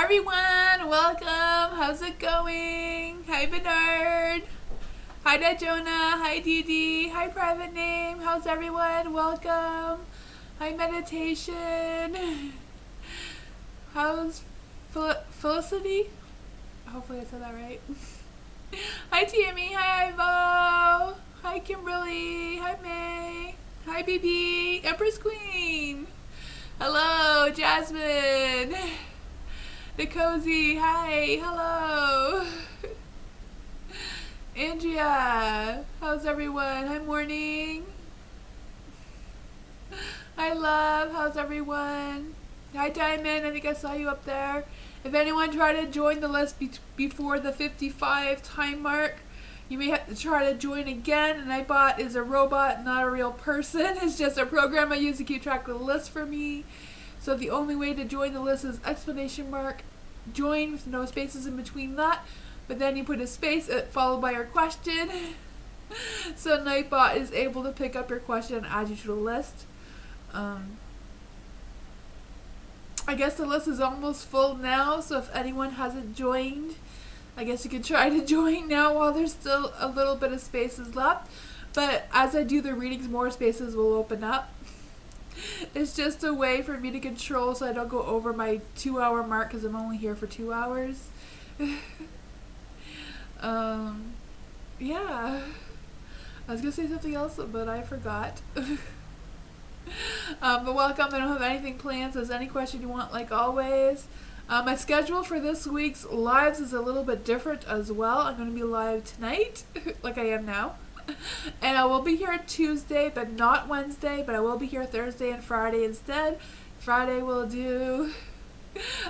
everyone, welcome. How's it going? Hi Bernard. Hi Jonah. Hi Dee. Hi Private Name. How's everyone? Welcome. Hi Meditation. How's Felicity? Hopefully I said that right. Hi Tammy. Hi Ivo. Hi Kimberly. Hi May. Hi BB. Empress Queen. Hello Jasmine. Nicozy, hi, hello. Andrea, how's everyone? Hi, Morning. Hi, Love, how's everyone? Hi, Diamond, I think I saw you up there. If anyone tried to join the list before the 55 time mark, you may have to try to join again. An iBot is a robot, not a real person. It's just a program I use to keep track of the list for me. So the only way to join the list is exclamation mark join with no spaces in between that, but then you put a space followed by your question. So Nightbot is able to pick up your question and add you to the list. I guess the list is almost full now, so if anyone hasn't joined, I guess you could try to join now while there's still a little bit of spaces left. But as I do the readings, more spaces will open up. It's just a way for me to control so I don't go over my 2-hour mark because I'm only here for 2 hours. Yeah. I was going to say something else, but I forgot. But welcome. I don't have anything planned, so if there's any question you want, like always. My schedule for this week's lives is a little bit different as well. I'm going to be live tonight, like I am now. And I will be here Tuesday, but not Wednesday, but I will be here Thursday and Friday instead. Friday we'll do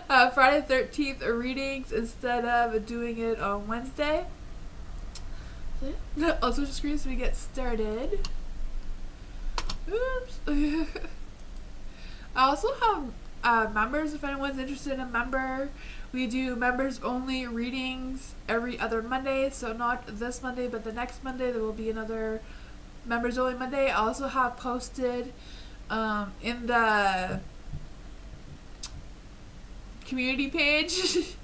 Friday 13th readings instead of doing it on Wednesday. I'll switch screens so we get started. Oops. I also have members if anyone's interested in a member. We do members only readings every other Monday, so not this Monday but the next Monday there will be another members only Monday. I also have posted in the community page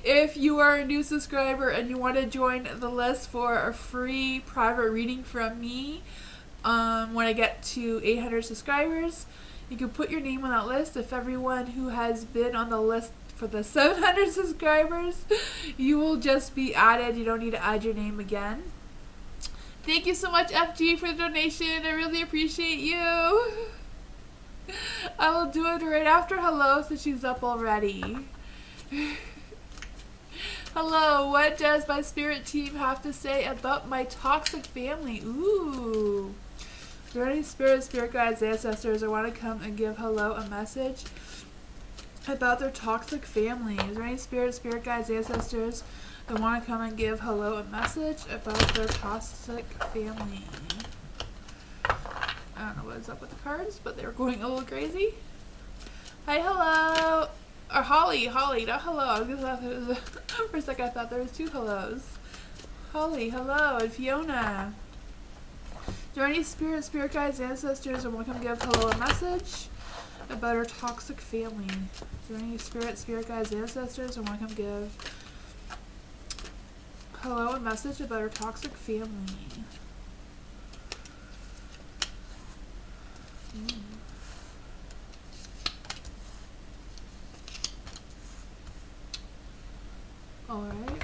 if you are a new subscriber and you want to join the list for a free private reading from me when I get to 800 subscribers, you can put your name on that list. If everyone who has been on the list for the 700 subscribers, you will just be added. You don't need to add your name again. Thank you so much, FG, for the donation. I really appreciate you. I will do it right after hello since she's up already. Hello, what does my spirit team have to say about my toxic family? Ooh. Is there any spirit guides, ancestors, I want to come and give hello a message about their toxic family? Is there any spirit guides, ancestors that want to come and give hello a message about their toxic family? I don't know what is up with the cards, but they're going a little crazy. Hi, hello. Or Holly, not hello. I was gonna for a second I thought there was two hellos. Holly, hello, and Fiona. Is there any spirit guides, ancestors that want to come give hello a message about our toxic family? Is there any spirit guides, ancestors that want to come give hello a message about our toxic family? Alright,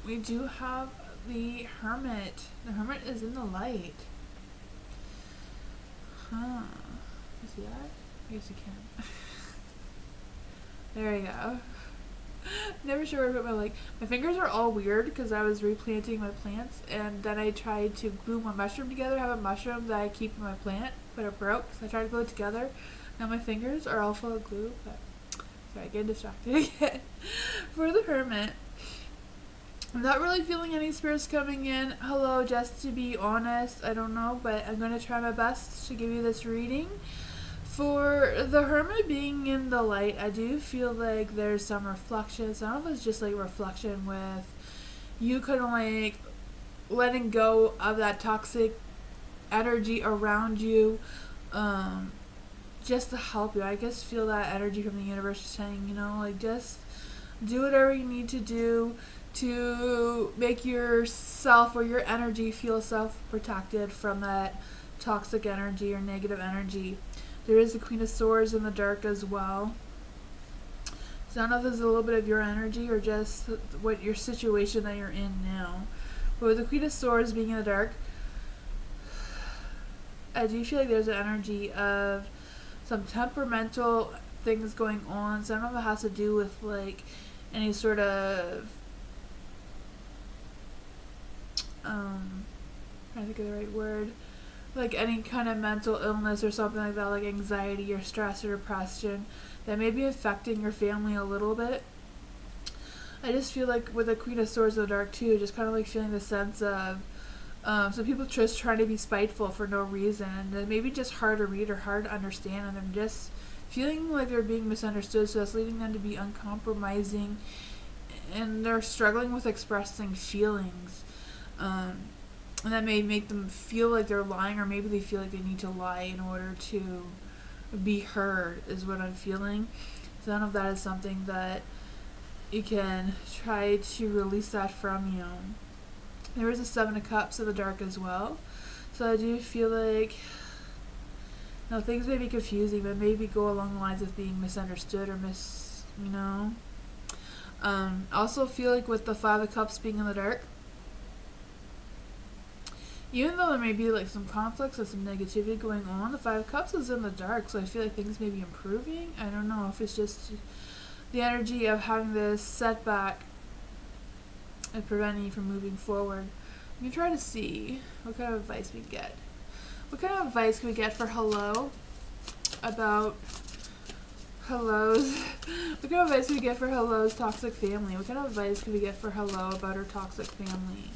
we do have the Hermit. The Hermit is in the light. Huh. You see that? I guess you can. There you go. Never sure where to put my fingers are all weird because I was replanting my plants and then I tried to glue my mushroom together. I have a mushroom that I keep in my plant, but it broke, so I tried to glue it together. Now my fingers are all full of glue, but sorry, getting distracted again. For the Hermit, I'm not really feeling any spirits coming in. Hello, just to be honest, I don't know, but I'm going to try my best to give you this reading. For the Hermit being in the light, I do feel like there's some reflections. I don't know if it's just like reflection with you kind of like letting go of that toxic energy around you, just to help you. I just feel that energy from the universe saying, you know, like just Do whatever you need to do to make yourself or your energy feel self-protected from that toxic energy or negative energy. There is the Queen of Swords in the dark as well. So I don't know if this is a little bit of your energy or just what your situation that you're in now. But with the Queen of Swords being in the dark, I do feel like there's an energy of some temperamental things going on. So I don't know if it has to do with like any sort of trying to think of the right word, like any kind of mental illness or something like that, like anxiety or stress or depression that may be affecting your family a little bit. I just feel like with the Queen of Swords in the dark too, just kind of like feeling the sense of some people just trying to be spiteful for no reason, and then maybe just hard to read or hard to understand, and they're just feeling like they're being misunderstood, so that's leading them to be uncompromising, and they're struggling with expressing feelings. And that may make them feel like they're lying, or maybe they feel like they need to lie in order to be heard, is what I'm feeling. So I don't know if that is something that you can try to release that from you. There is a Seven of Cups in the dark as well. So I do feel like, things may be confusing, but maybe go along the lines of being misunderstood or also feel like with the Five of Cups being in the dark, even though there may be like some conflicts or some negativity going on, the Five of Cups is in the dark, so I feel like things may be improving. I don't know if it's just the energy of having this setback and preventing you from moving forward. I'm going to try to see what kind of advice we get. What kind of advice can we get for hello? About hello's. What kind of advice can we get for hello's toxic family? What kind of advice can we get for hello about her toxic family?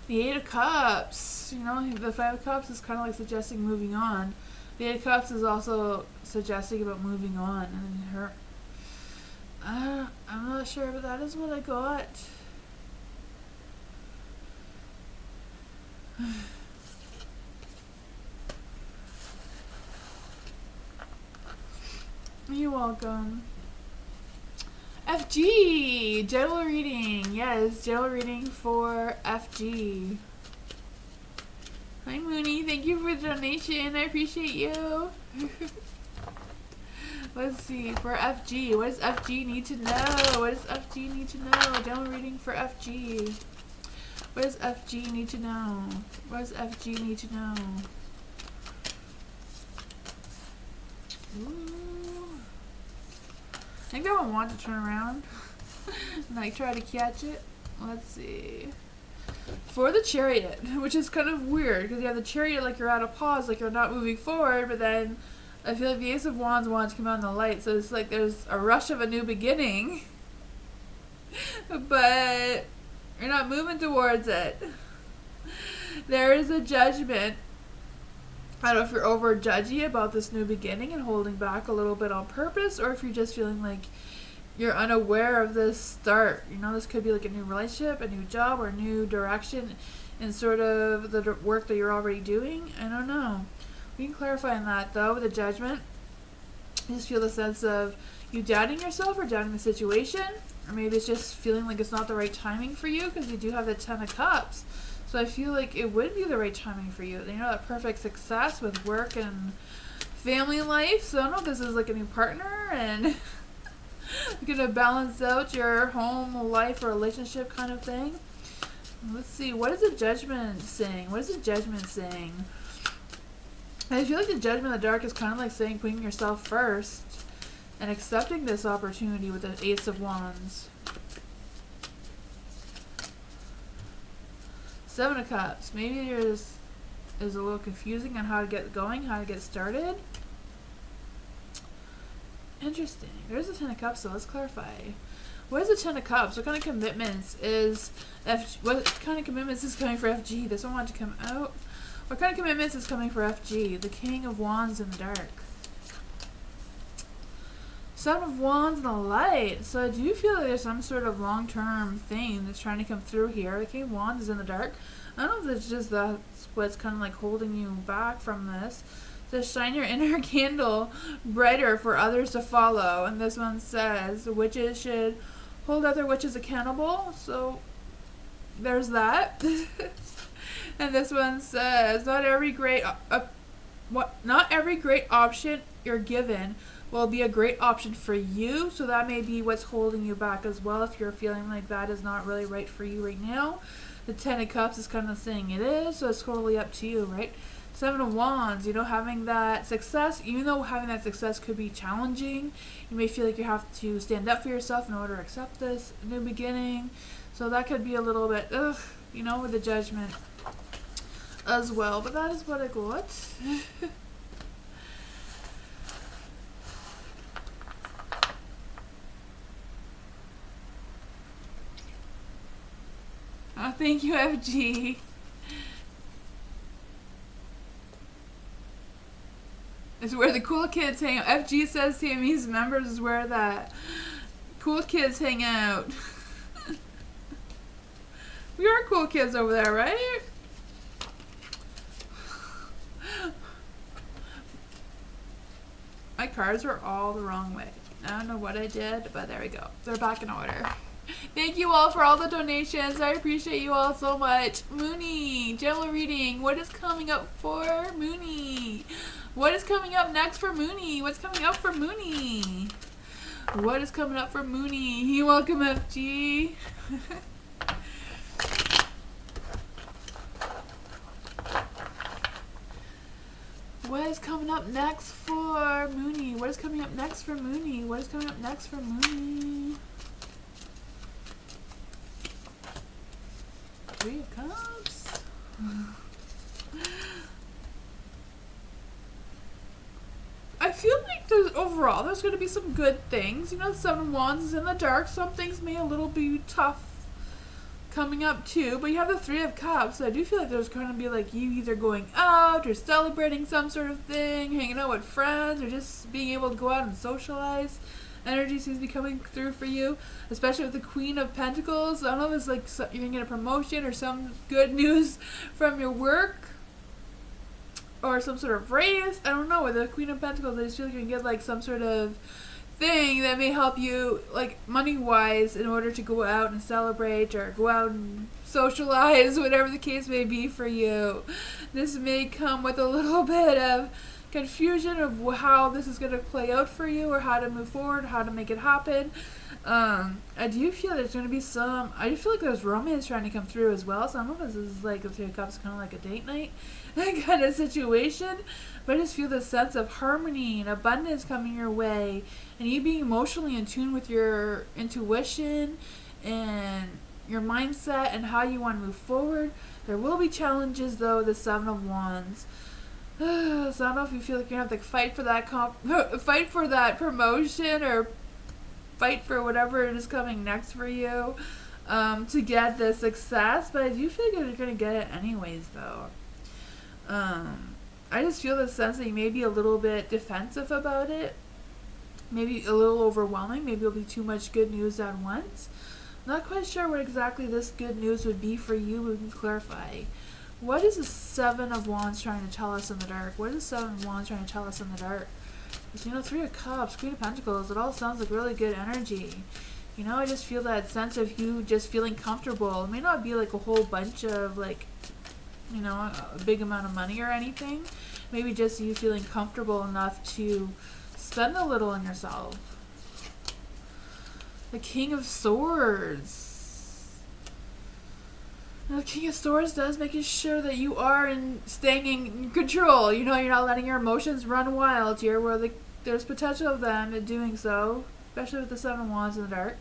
The Eight of Cups. The Five of Cups is kind of like suggesting moving on. The Eight of Cups is also suggesting about moving on. And her... I'm not sure, but that is what I got. You're welcome. FG! General reading. Yes, general reading for FG. Hi, Mooney. Thank you for the donation. I appreciate you. Let's see. For FG. What does FG need to know? What does FG need to know? General reading for FG. What does FG need to know? What does FG need to know? Ooh. I think I don't want to turn around and like try to catch it. Let's see. For the Chariot, which is kind of weird because you have the Chariot like you're at a pause, like you're not moving forward, but then I feel like the Ace of Wands wants to come out in the light, so it's like there's a rush of a new beginning, but you're not moving towards it. There is a judgment. I don't know if you're over judgy about this new beginning and holding back a little bit on purpose, or if you're just feeling like you're unaware of this start. This could be like a new relationship, a new job, or a new direction in sort of the work that you're already doing. I don't know. We can clarify on that though with the Judgment. I just feel the sense of you doubting yourself or doubting the situation, or maybe it's just feeling like it's not the right timing for you because you do have the Ten of Cups. So I feel like it would be the right timing for you. That perfect success with work and family life. So I don't know if this is like a new partner and you're going to balance out your home life or relationship kind of thing. Let's see. What is the Judgment saying? What is the Judgment saying? I feel like the Judgment in the dark is kind of like saying putting yourself first and accepting this opportunity with the Ace of Wands. Seven of Cups. Maybe yours is a little confusing on how to get going, how to get started. Interesting. There's a Ten of Cups, so let's clarify. What is the Ten of Cups? What kind of commitments is what kind of commitments is coming for FG? This one wanted to come out. What kind of commitments is coming for FG? The King of Wands in the dark. Seven of Wands in the light. So I do feel like there's some sort of long-term thing that's trying to come through here. The King of Wands is in the dark. I don't know if it's just that's what's kind of like holding you back from this. To shine your inner candle brighter for others to follow. And this one says witches should hold other witches accountable. So there's that. And this one says not every great option you're given will be a great option for you. So that may be what's holding you back as well, if you're feeling like that is not really right for you right now. The 10 of Cups is kind of saying it is, so it's totally up to you, right? 7 of Wands, you know, having that success, even though having that success could be challenging, you may feel like you have to stand up for yourself in order to accept this new beginning. So that could be a little bit, you know, with the Judgment as well. But that is what I got. Oh, thank you, FG. It's where the cool kids hang out. FG says TME's members is where the cool kids hang out. We are cool kids over there, right? My cards are all the wrong way. I don't know what I did, but there we go. They're back in order. Thank you all for all the donations. I appreciate you all so much. Mooney, general reading. What is coming up for Mooney? What is coming up next for Mooney? What's coming up for Mooney? What is coming up for Mooney? You're welcome, FG. What is coming up next for Mooney? What is coming up next for Mooney? What is coming up next for Mooney? 3 of Cups. I feel like there's going to be some good things. You know, the 7 of Wands is in the dark. Some things may a little be tough coming up too. But you have the 3 of Cups. So I do feel like there's going to be like you either going out or celebrating some sort of thing, hanging out with friends, or just being able to go out and socialize. Energy seems to be coming through for you, especially with the Queen of Pentacles. I don't know if it's like you're going to get a promotion or some good news from your work or some sort of raise. I don't know. With the Queen of Pentacles, I just feel like you're going to get like some sort of thing that may help you, like money-wise, in order to go out and celebrate or go out and socialize, whatever the case may be for you. This may come with a little bit of confusion of how this is going to play out for you, or how to move forward, how to make it happen. I do feel there's going to be I do feel like there's romance trying to come through as well. So I don't know if this is like the 3 of Cups, kind of like a date night kind of situation, but I just feel this sense of harmony and abundance coming your way, and you being emotionally in tune with your intuition and your mindset and how you want to move forward. There will be challenges though, the 7 of Wands. So I don't know if you feel like you're gonna have to fight for that promotion, or fight for whatever it is coming next for you, to get the success. But I do feel like you're gonna get it anyways, though. I just feel the sense that you may be a little bit defensive about it, maybe a little overwhelming. Maybe it'll be too much good news at once. Not quite sure what exactly this good news would be for you, but we can clarify. What is the 7 of Wands trying to tell us in the dark? What is the 7 of Wands trying to tell us in the dark? Because, you know, 3 of Cups, Queen of Pentacles, it all sounds like really good energy. You know, I just feel that sense of you just feeling comfortable. It may not be like a whole bunch of like, you know, a big amount of money or anything. Maybe just you feeling comfortable enough to spend a little on yourself. The King of Swords. The King of Swords does making sure that you are staying in control. You know, you're not letting your emotions run wild here, where there's potential of them in doing so, especially with the 7 of Wands in the dark.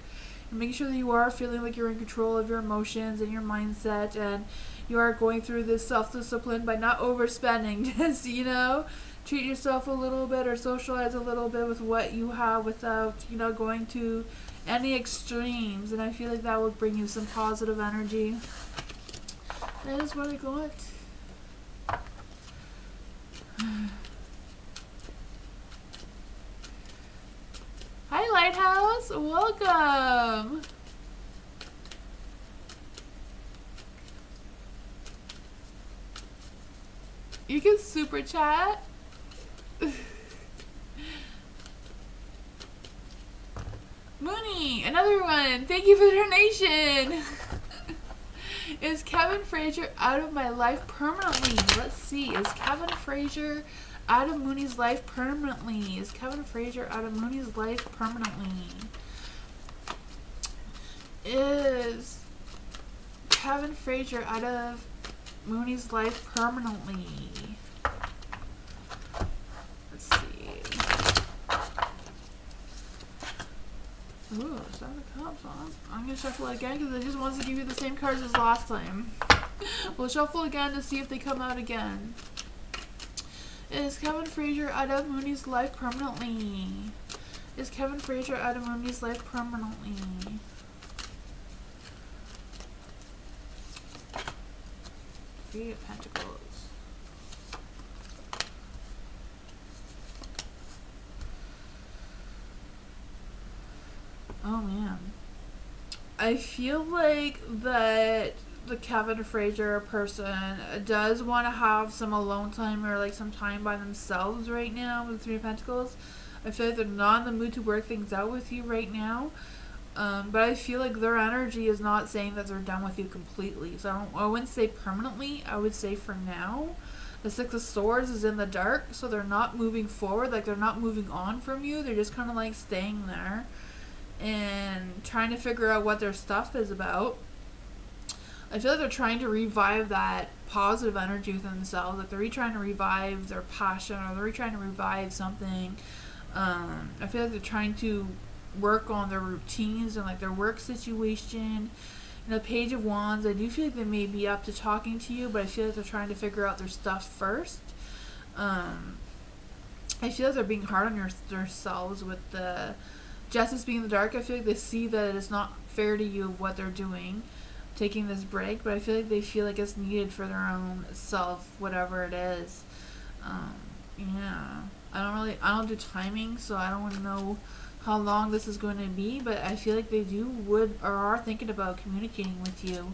And making sure that you are feeling like you're in control of your emotions and your mindset, and you are going through this self-discipline by not overspending. Just, you know, treat yourself a little bit or socialize a little bit with what you have without, you know, going to any extremes. And I feel like that will bring you some positive energy. That is what I got. Hi, Lighthouse. Welcome. You can super chat. donation. Thank you for the donation. Is Kevin Frazier out of my life permanently? Let's see. Is Kevin Frazier out of Mooney's life permanently? Is Kevin Frazier out of Mooney's life permanently? Is Kevin Frazier out of Mooney's life permanently? Let's see. Ooh, 7 of Cups, huh? I'm gonna shuffle it again because it just wants to give you the same cards as last time. We'll shuffle again to see if they come out again. Is Kevin Frazier out of Mooney's life permanently? Is Kevin Frazier out of Mooney's life permanently? Three of Pentacles. Oh man. I feel like that the Kevin Frazier person does want to have some alone time or like some time by themselves right now with the Three of Pentacles. I feel like they're not in the mood to work things out with you right now. But I feel like their energy is not saying that they're done with you completely. So I wouldn't say permanently. I would say for now. The Six of Swords is in the dark, so they're not moving forward. Like they're not moving on from you. They're just kind of like staying there and trying to figure out what their stuff is about. I feel like they're trying to revive that positive energy within themselves. Like they're trying to revive their passion, or they're trying to revive something. I feel like they're trying to work on their routines and like their work situation. And the Page of Wands, I do feel like they may be up to talking to you, but I feel like they're trying to figure out their stuff first. I feel like they're being hard on themselves with the Justice being in the dark. I feel like they see that it's not fair to you what they're doing, taking this break, but I feel like they feel like it's needed for their own self, whatever it is. Yeah. I don't do timing, so I don't want to know how long this is going to be, but I feel like they would or are thinking about communicating with you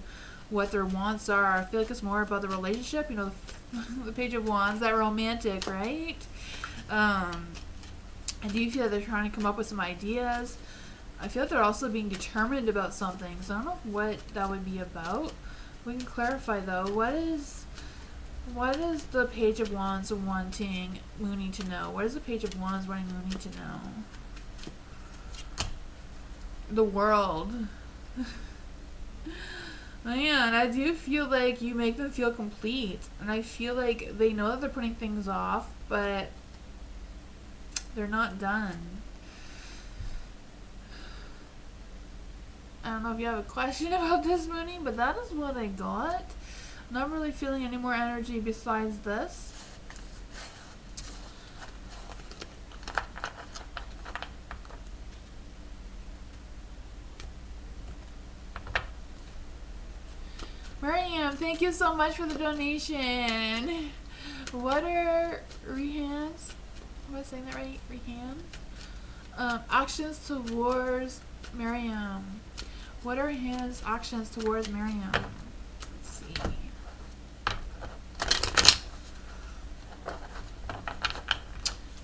what their wants are. I feel like it's more about the relationship, you know, the Page of Wands, that romantic, right? I do feel like they're trying to come up with some ideas. I feel like they're also being determined about something, so I don't know what that would be about. We can clarify though. What is the Page of Wands wanting Mooney to know? What is the Page of Wands wanting Mooney to know? The World. Man, I do feel like you make them feel complete. And I feel like they know that they're putting things off, but they're not done. I don't know if you have a question about this, Mooney, but that is what I got. Not really feeling any more energy besides this. Miriam, thank you so much for the donation. What are Rehan's? Am I saying that right? Rehan? Actions towards Miriam. What are his actions towards Miriam? Let's see.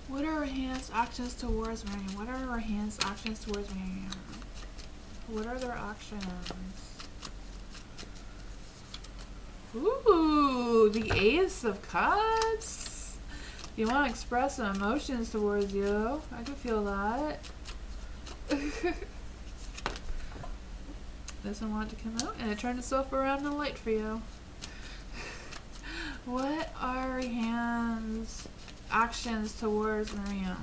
What are Rehan's actions towards Miriam? What are Rehan's actions towards Miriam? What are their actions? Ooh, the Ace of Cups. You want to express some emotions towards you. I can feel that. Doesn't want it to come out, and it turned itself around in the light for you. What are Rihanna's actions towards Miriam?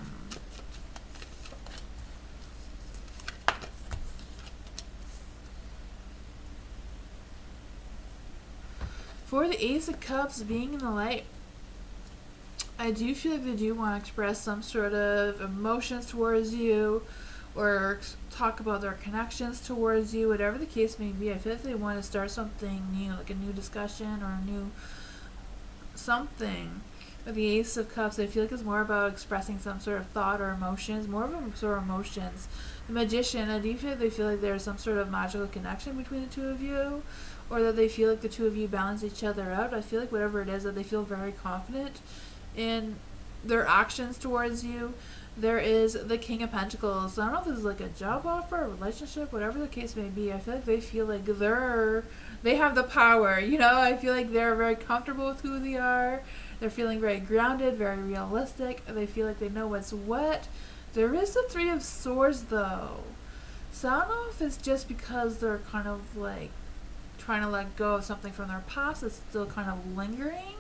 For the Ace of Cups being in the light, I do feel like they do want to express some sort of emotions towards you, or talk about their connections towards you, whatever the case may be. I feel like they want to start something new, like a new discussion or a new something. With the Ace of Cups, I feel like it's more about expressing some sort of thought or emotions, more of them sort of emotions. The Magician, I do feel like there's some sort of magical connection between the two of you, or that they feel like the two of you balance each other out. I feel like whatever it is, that they feel very confident in their actions towards you. There is the King of Pentacles. I don't know if this is like a job offer, a relationship, whatever the case may be. I feel like they feel like they have the power, you know? I feel like they're very comfortable with who they are. They're feeling very grounded, very realistic. They feel like they know what's what. There is the Three of Swords though. So I don't know if it's just because they're kind of like trying to let go of something from their past that's still kind of lingering,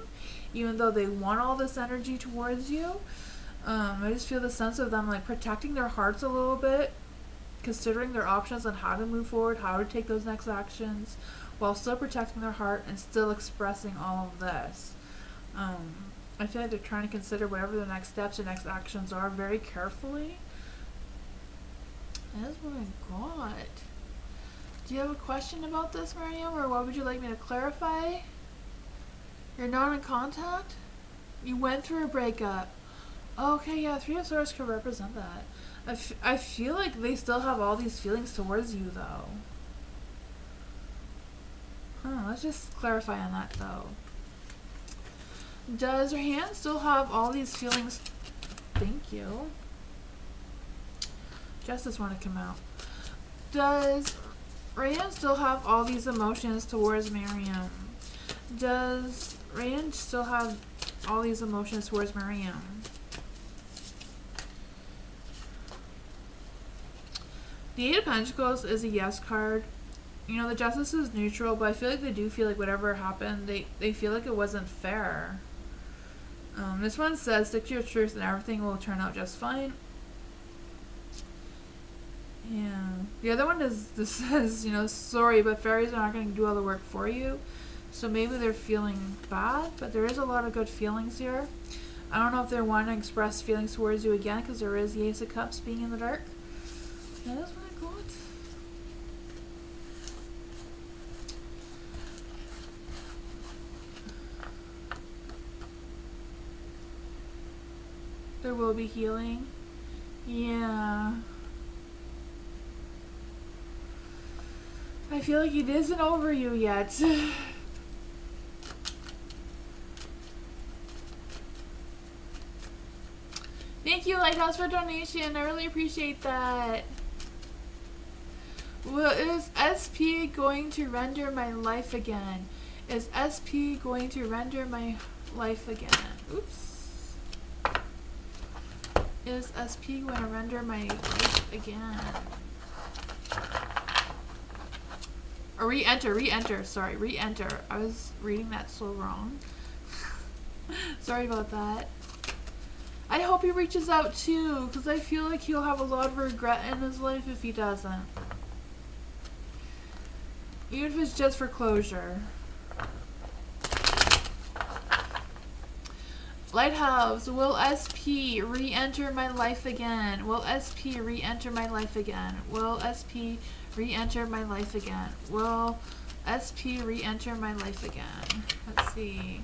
even though they want all this energy towards you. I just feel the sense of them like protecting their hearts a little bit, considering their options on how to move forward, how to take those next actions, while still protecting their heart and still expressing all of this. I feel like they're trying to consider whatever the next steps or next actions are very carefully. That's what I got. Do you have a question about this, Miriam, or what would you like me to clarify? You're not in contact? You went through a breakup. Okay, yeah, Three of Swords could represent that. I feel like they still have all these feelings towards you, though. Let's just clarify on that, though. Does your hand still have all these feelings? Thank you. Justice want to come out. Does Rayan still have all these emotions towards Miriam? Does Rayan still have all these emotions towards Miriam? The Eight of Pentacles is a yes card. You know, the Justice is neutral, but I feel like they do feel like whatever happened, they feel like it wasn't fair. This one says, stick to your truth and everything will turn out just fine. Yeah. The other one this says, you know, sorry, but fairies are not going to do all the work for you. So maybe they're feeling bad, but there is a lot of good feelings here. I don't know if they're wanting to express feelings towards you again, because there is the Ace of Cups being in the dark. That is what I got. There will be healing. Yeah. I feel like it isn't over you yet. Thank you, Lighthouse, for donation. I really appreciate that. Well, is SP going to render my life again? Is SP going to render my life again? Oops. Is SP going to render my life again? Or re-enter, sorry, re-enter. I was reading that so wrong. Sorry about that. I hope he reaches out too, because I feel like he'll have a lot of regret in his life if he doesn't. Even if it's just for closure. Lighthouse, will SP re-enter my life again? Will SP re-enter my life again? Will SP re-enter my life again? Will SP re-enter my life again? Let's see.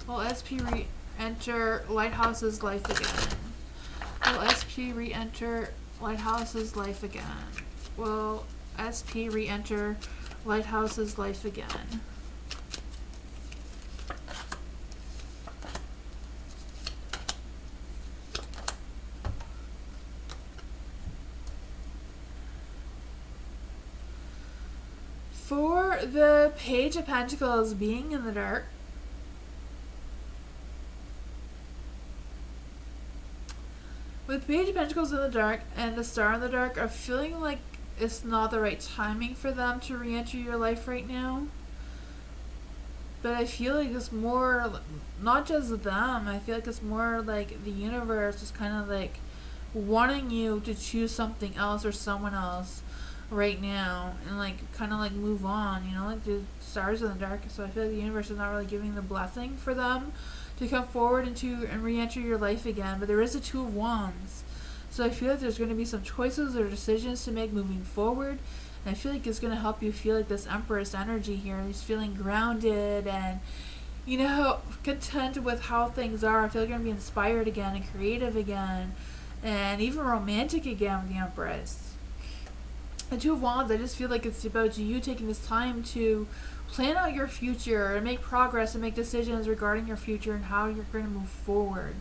Will SP re-enter Lighthouse's life again? Will SP re-enter Lighthouse's life again? Will SP re-enter Lighthouse's life again? For the Page of Pentacles being in the dark, with Page of Pentacles in the dark and the Star in the dark, I'm feeling like it's not the right timing for them to re-enter your life right now. But I feel like it's more, not just them, I feel like it's more like the universe is kind of like wanting you to choose something else or someone else right now and like kind of like move on, you know, like the stars in the dark. So I feel like the universe is not really giving the blessing for them to come forward and re-enter your life again. But there is a Two of Wands, so I feel like there's going to be some choices or decisions to make moving forward, and I feel like it's going to help you feel like this Empress energy here. He's feeling grounded and, you know, content with how things are. I feel like you're going to be inspired again and creative again and even romantic again with the Empress. The Two of Wands, I just feel like it's about you taking this time to plan out your future and make progress and make decisions regarding your future and how you're going to move forward.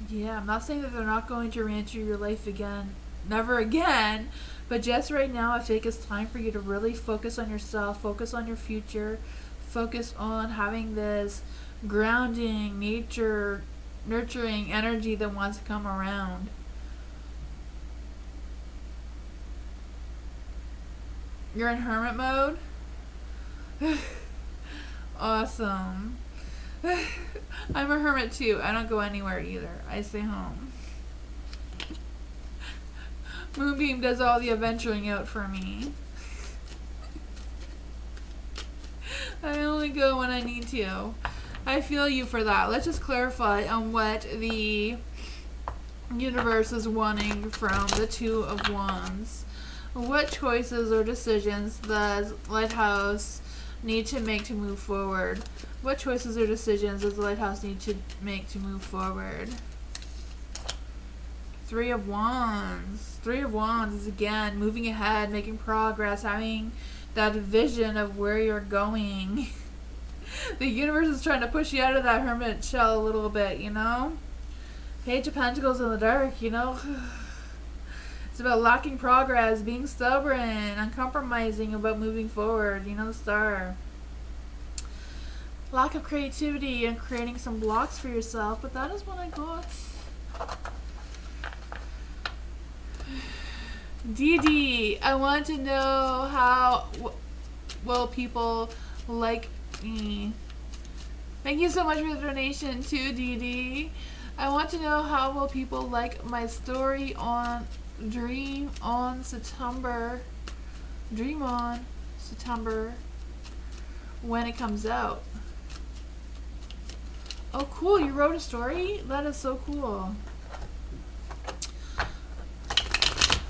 Yeah, I'm not saying that they're not going to re-enter your life again, never again, but just right now, I feel like it's time for you to really focus on yourself, focus on your future, focus on having this grounding, nature, nurturing energy that wants to come around. You're in hermit mode? Awesome. I'm a hermit too. I don't go anywhere either. I stay home. Moonbeam does all the adventuring out for me. I only go when I need to. I feel you for that. Let's just clarify on what the universe is wanting from the Two of Wands. What choices or decisions does Lighthouse need to make to move forward? What choices or decisions does the Lighthouse need to make to move forward? Three of Wands. Three of Wands is again moving ahead, making progress, having that vision of where you're going. The universe is trying to push you out of that hermit shell a little bit, you know? Page of Pentacles in the dark, you know? It's about lacking progress, being stubborn, uncompromising about moving forward, you know, the Star. Lack of creativity and creating some blocks for yourself, but that is what I got. Dee, I want to know how will people like me. Thank you so much for the donation too, Dee. I want to know how will people like my story on Dream on September when it comes out. Oh cool, you wrote a story? That is so cool.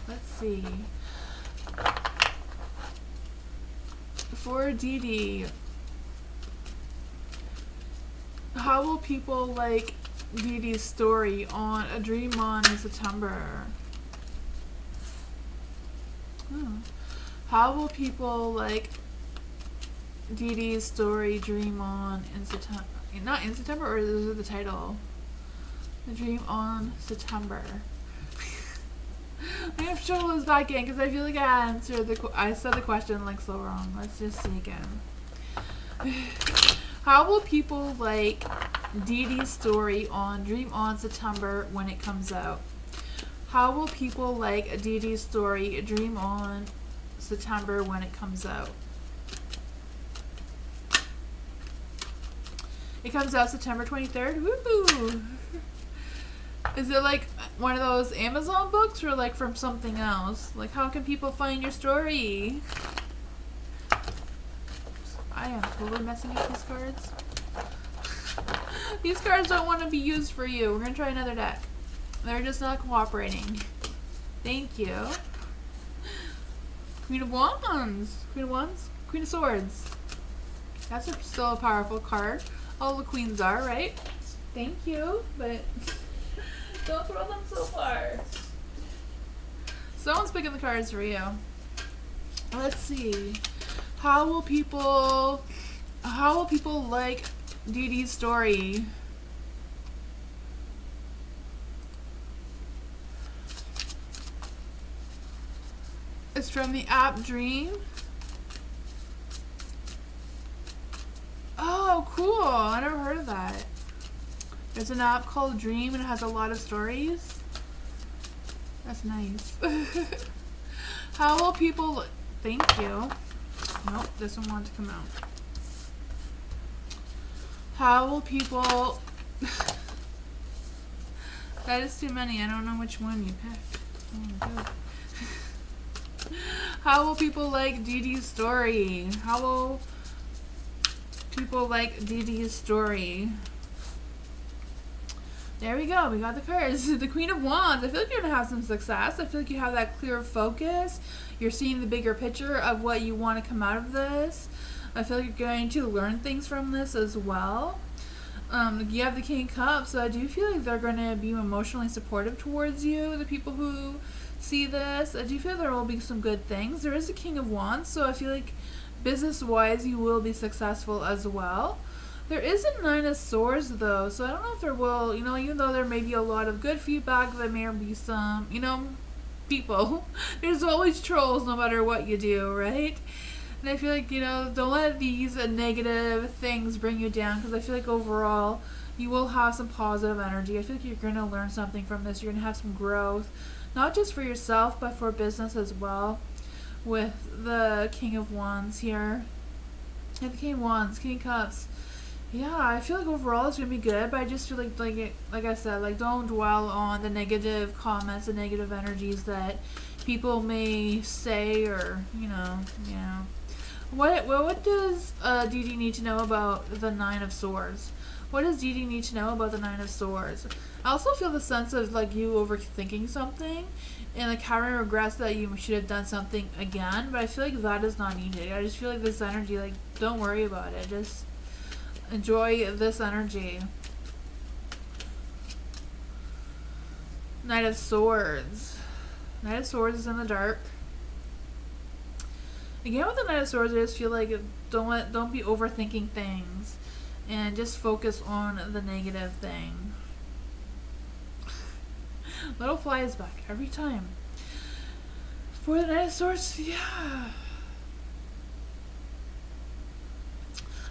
Let's see. For Dee, how will people like Dee's story on A Dream On in September? How will people like Dee's story Dream On in September? Not in September, or is it the title? A Dream On September. I have to trouble this back in because I feel like I said the question like so wrong. Let's just see again. How will people like Dee's story on Dream On September when it comes out? How will people like Dee's story Dream On September when it comes out? It comes out September 23rd. Woo! Is it like one of those Amazon books or like from something else? Like how can people find your story? I am totally messing up these cards. These cards don't want to be used for you. We're going to try another deck. They're just not cooperating. Thank you. Queen of Wands. Queen of Wands? Queen of Swords. That's still a powerful card. All the queens are, right? Thank you, but don't throw them so far. Someone's picking the cards for you. Let's see. How will people like Dee's story? It's from the app Dream. Oh, cool. I never heard of that. There's an app called Dream and it has a lot of stories. That's nice. How will people... Thank you. Nope, this one wanted to come out. How will people... That is too many. I don't know which one you picked. Oh my god. How will people like Dee's story? How will people like Dee's story? There we go. We got the cards. The Queen of Wands. I feel like you're going to have some success. I feel like you have that clear focus. You're seeing the bigger picture of what you want to come out of this. I feel like you're going to learn things from this as well. You have the King of Cups, so I do feel like they're going to be emotionally supportive towards you, the people who see this. I do feel there will be some good things. There is the King of Wands, so I feel like business-wise you will be successful as well. There is a Nine of Swords though, so I don't know if there will, even though there may be a lot of good feedback, there may be some, people. There's always trolls no matter what you do, right? And I feel like, don't let these negative things bring you down, because I feel like overall you will have some positive energy. I feel like you're going to learn something from this. You're going to have some growth, not just for yourself, but for business as well, with the King of Wands here. And the King of Wands, King of Cups. Yeah, I feel like overall it's gonna be good, but I just feel like I said, like, don't dwell on the negative comments, the negative energies that people may say, or yeah. What does Dee Dee need to know about the Nine of Swords? What does Dee Dee need to know about the Nine of Swords? I also feel the sense of like you overthinking something and like having regrets that you should have done something again, but I feel like that is not needed. I just feel like this energy, like, don't worry about it. Just enjoy this energy. Knight of Swords. Knight of Swords is in the dark. Again, with the Knight of Swords, I just feel like don't be overthinking things, and just focus on the negative thing. Little fly is back every time. For the Knight of Swords, yeah.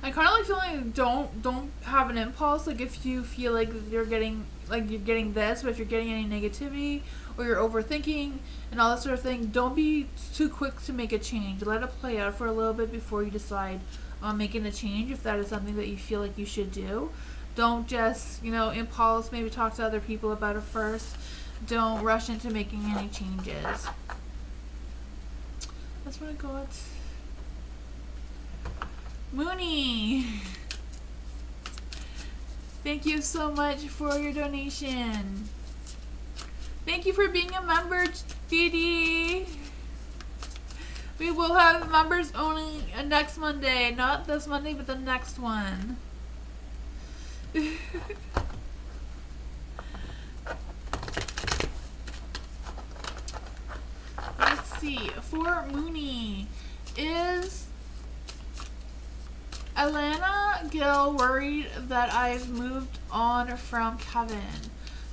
I kind of like feeling like don't have an impulse. Like if you feel like you're getting this, but if you're getting any negativity or you're overthinking and all that sort of thing, don't be too quick to make a change. Let it play out for a little bit before you decide on making a change, if that is something that you feel like you should do. Don't just impulse. Maybe talk to other people about it first. Don't rush into making any changes. That's what I got. Mooney, thank you so much for your donation. Thank you for being a member, Dee Dee. We will have members only next Monday. Not this Monday, but the next one. Let's see. For Mooney, is Alana Gill worried that I've moved on from Kevin?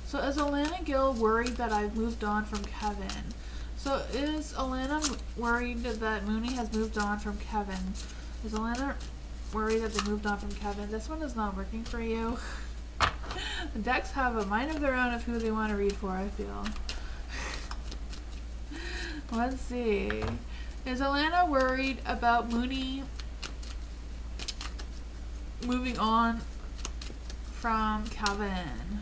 So is Alana Gill worried that I've moved on from Kevin? So is Alana worried that Mooney has moved on from Kevin? Is Alana worried that they moved on from Kevin? This one is not working for you. The decks have a mind of their own of who they want to read for, I feel. Let's see. Is Alana worried about Mooney moving on from Kevin?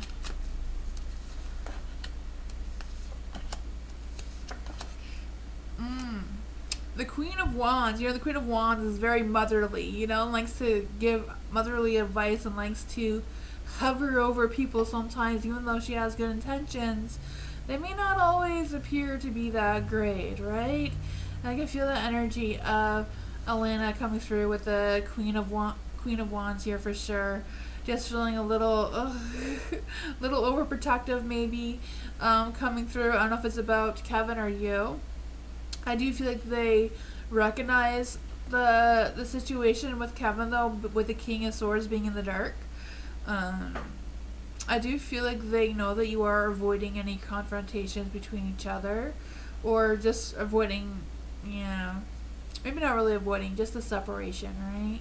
The Queen of Wands. The Queen of Wands is very motherly, and likes to give motherly advice and likes to hover over people sometimes, even though she has good intentions. They may not always appear to be that great, right? And I can feel the energy of Alana coming through with the Queen of Wands here for sure. Just feeling a little, little overprotective maybe, coming through. I don't know if it's about Kevin or you. I do feel like they recognize the situation with Kevin though, with the King of Swords being in the dark. I do feel like they know that you are avoiding any confrontations between each other, or just avoiding, maybe not really avoiding, just the separation, right?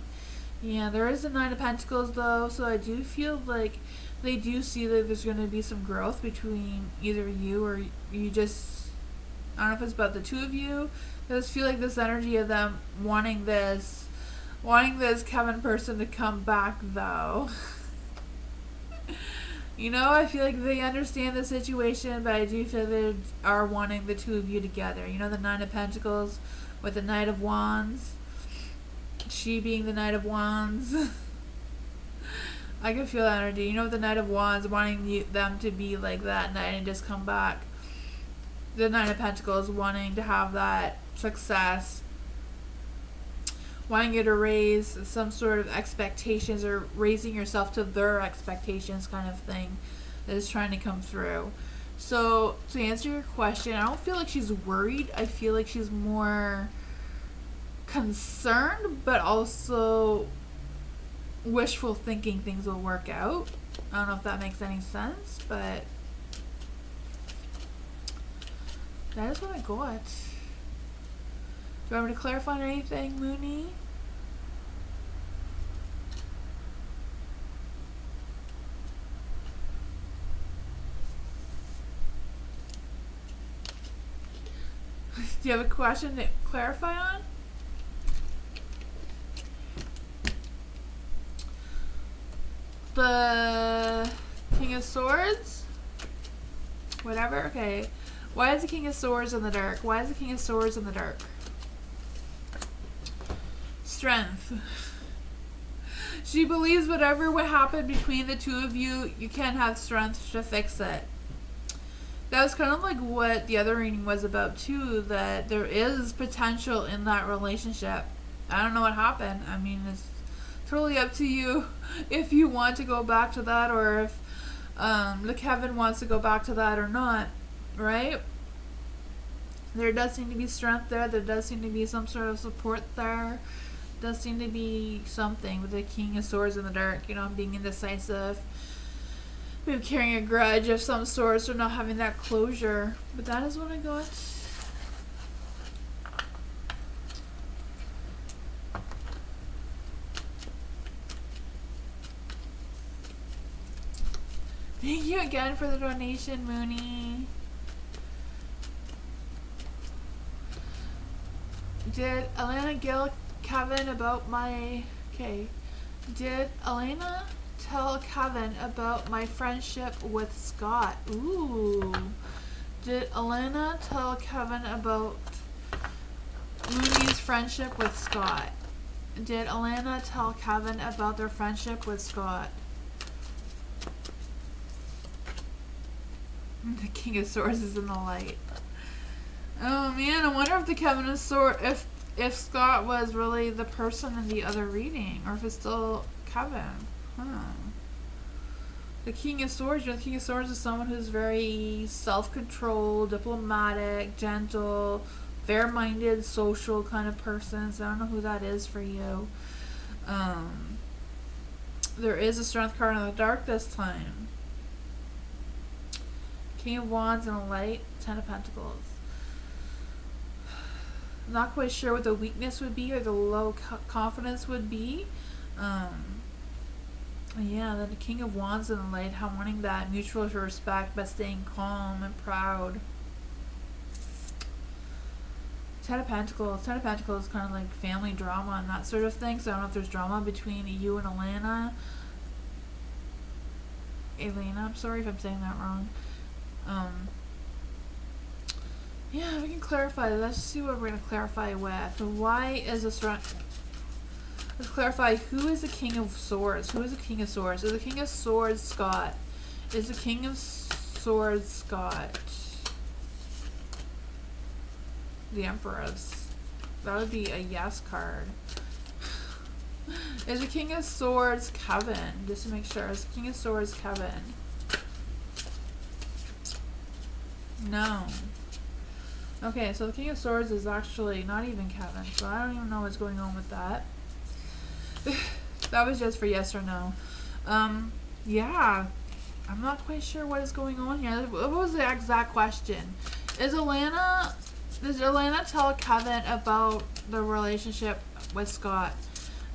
Yeah, there is a Nine of Pentacles though, so I do feel like they do see that there's going to be some growth between either you or you just, I don't know if it's about the two of you. I just feel like this energy of them wanting this Kevin person to come back though. I feel like they understand the situation, but I do feel they are wanting the two of you together. The Nine of Pentacles with the Knight of Wands. She being the Knight of Wands. I can feel that energy. With the Knight of Wands wanting them to be like that night and just come back. The Nine of Pentacles wanting to have that success. Wanting you to raise some sort of expectations, or raising yourself to their expectations kind of thing that is trying to come through. So to answer your question, I don't feel like she's worried. I feel like she's more concerned, but also wishful thinking things will work out. I don't know if that makes any sense, but that is what I got. Do you want me to clarify anything, Mooney? Do you have a question to clarify on? The King of Swords? Whatever? Okay. Why is the King of Swords in the dark? Why is the King of Swords in the dark? Strength. She believes whatever would happen between the two of you, you can't have strength to fix it. That was kind of like what the other reading was about too, that there is potential in that relationship. I don't know what happened. I mean, it's totally up to you if you want to go back to that, or if the Kevin wants to go back to that or not, right? There does seem to be strength there. There does seem to be some sort of support there. Does seem to be something with the King of Swords in the dark, you know, being indecisive, maybe carrying a grudge of some sort, or not having that closure. But that is what I got. Thank you again for the donation, Mooney. Did Elena Gill Kevin about my... Okay. Did Elena tell Kevin about my friendship with Scott? Ooh. Did Elena tell Kevin about Mooney's friendship with Scott? Did Elena tell Kevin about their friendship with Scott? The King of Swords is in the light. Oh man, I wonder if the Kevin of Swords, if Scott was really the person in the other reading, or if it's still Kevin. The King of Swords, you know, the King of Swords is someone who's very self-controlled, diplomatic, gentle, fair-minded, social kind of person. So I don't know who that is for you. There is a strength card in the dark this time. King of Wands in the light, Ten of Pentacles. Not quite sure what the weakness would be or the low confidence would be. Yeah, then the King of Wands in the light, how wanting that mutual respect but staying calm and proud. Ten of Pentacles. Ten of Pentacles is kind of like family drama and that sort of thing. So I don't know if there's drama between you and Elena. I'm sorry if I'm saying that wrong. Yeah, we can clarify. Let's see what we're going to clarify with. Why is this... Let's clarify, who is the King of Swords? Who is the King of Swords? Is the King of Swords Scott? Is the King of Swords Scott? The Empress. That would be a yes card. Is the King of Swords Kevin? Just to make sure. Is the King of Swords Kevin? No. Okay, so the King of Swords is actually not even Kevin, so I don't even know what's going on with that. That was just for yes or no. Yeah. I'm not quite sure what is going on here. What was the exact question? Does Elena tell Kevin about the relationship with Scott?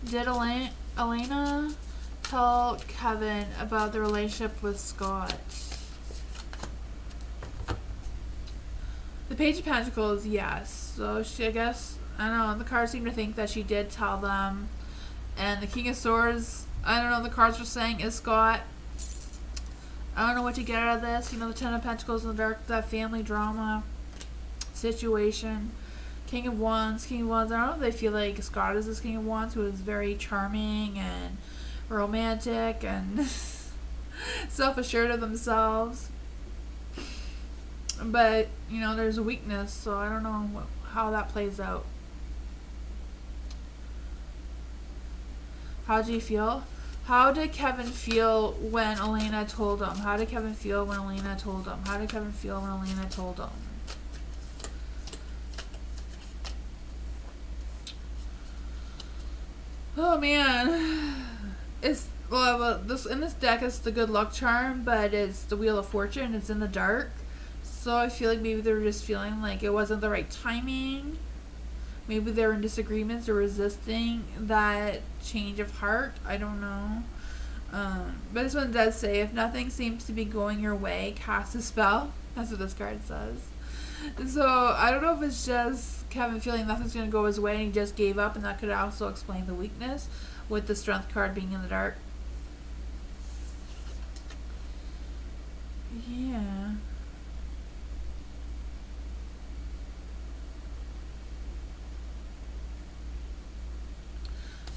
Did Elena tell Kevin about the relationship with Scott? The Page of Pentacles, yes. So I guess, I don't know, the cards seem to think that she did tell them. And the King of Swords, I don't know, the cards are saying is Scott. I don't know what you get out of this. You know, the Ten of Pentacles in the dark, that family drama situation. King of Wands. I don't know if they feel like Scott is this King of Wands, who is very charming and romantic and self-assured of themselves. But, you know, there's a weakness, so I don't know how that plays out. How do you feel? How did Kevin feel when Elena told him? How did Kevin feel when Elena told him? How did Kevin feel when Elena told him? Oh, man. It's well, this in this deck is the good luck charm, but it's the Wheel of Fortune. It's in the dark, so I feel like maybe they're just feeling like it wasn't the right timing. Maybe they're in disagreements or resisting that change of heart. I don't know. But this one does say, if nothing seems to be going your way, cast a spell. That's what this card says. So I don't know if it's just Kevin feeling nothing's going to go his way and he just gave up, and that could also explain the weakness with the strength card being in the dark. Yeah.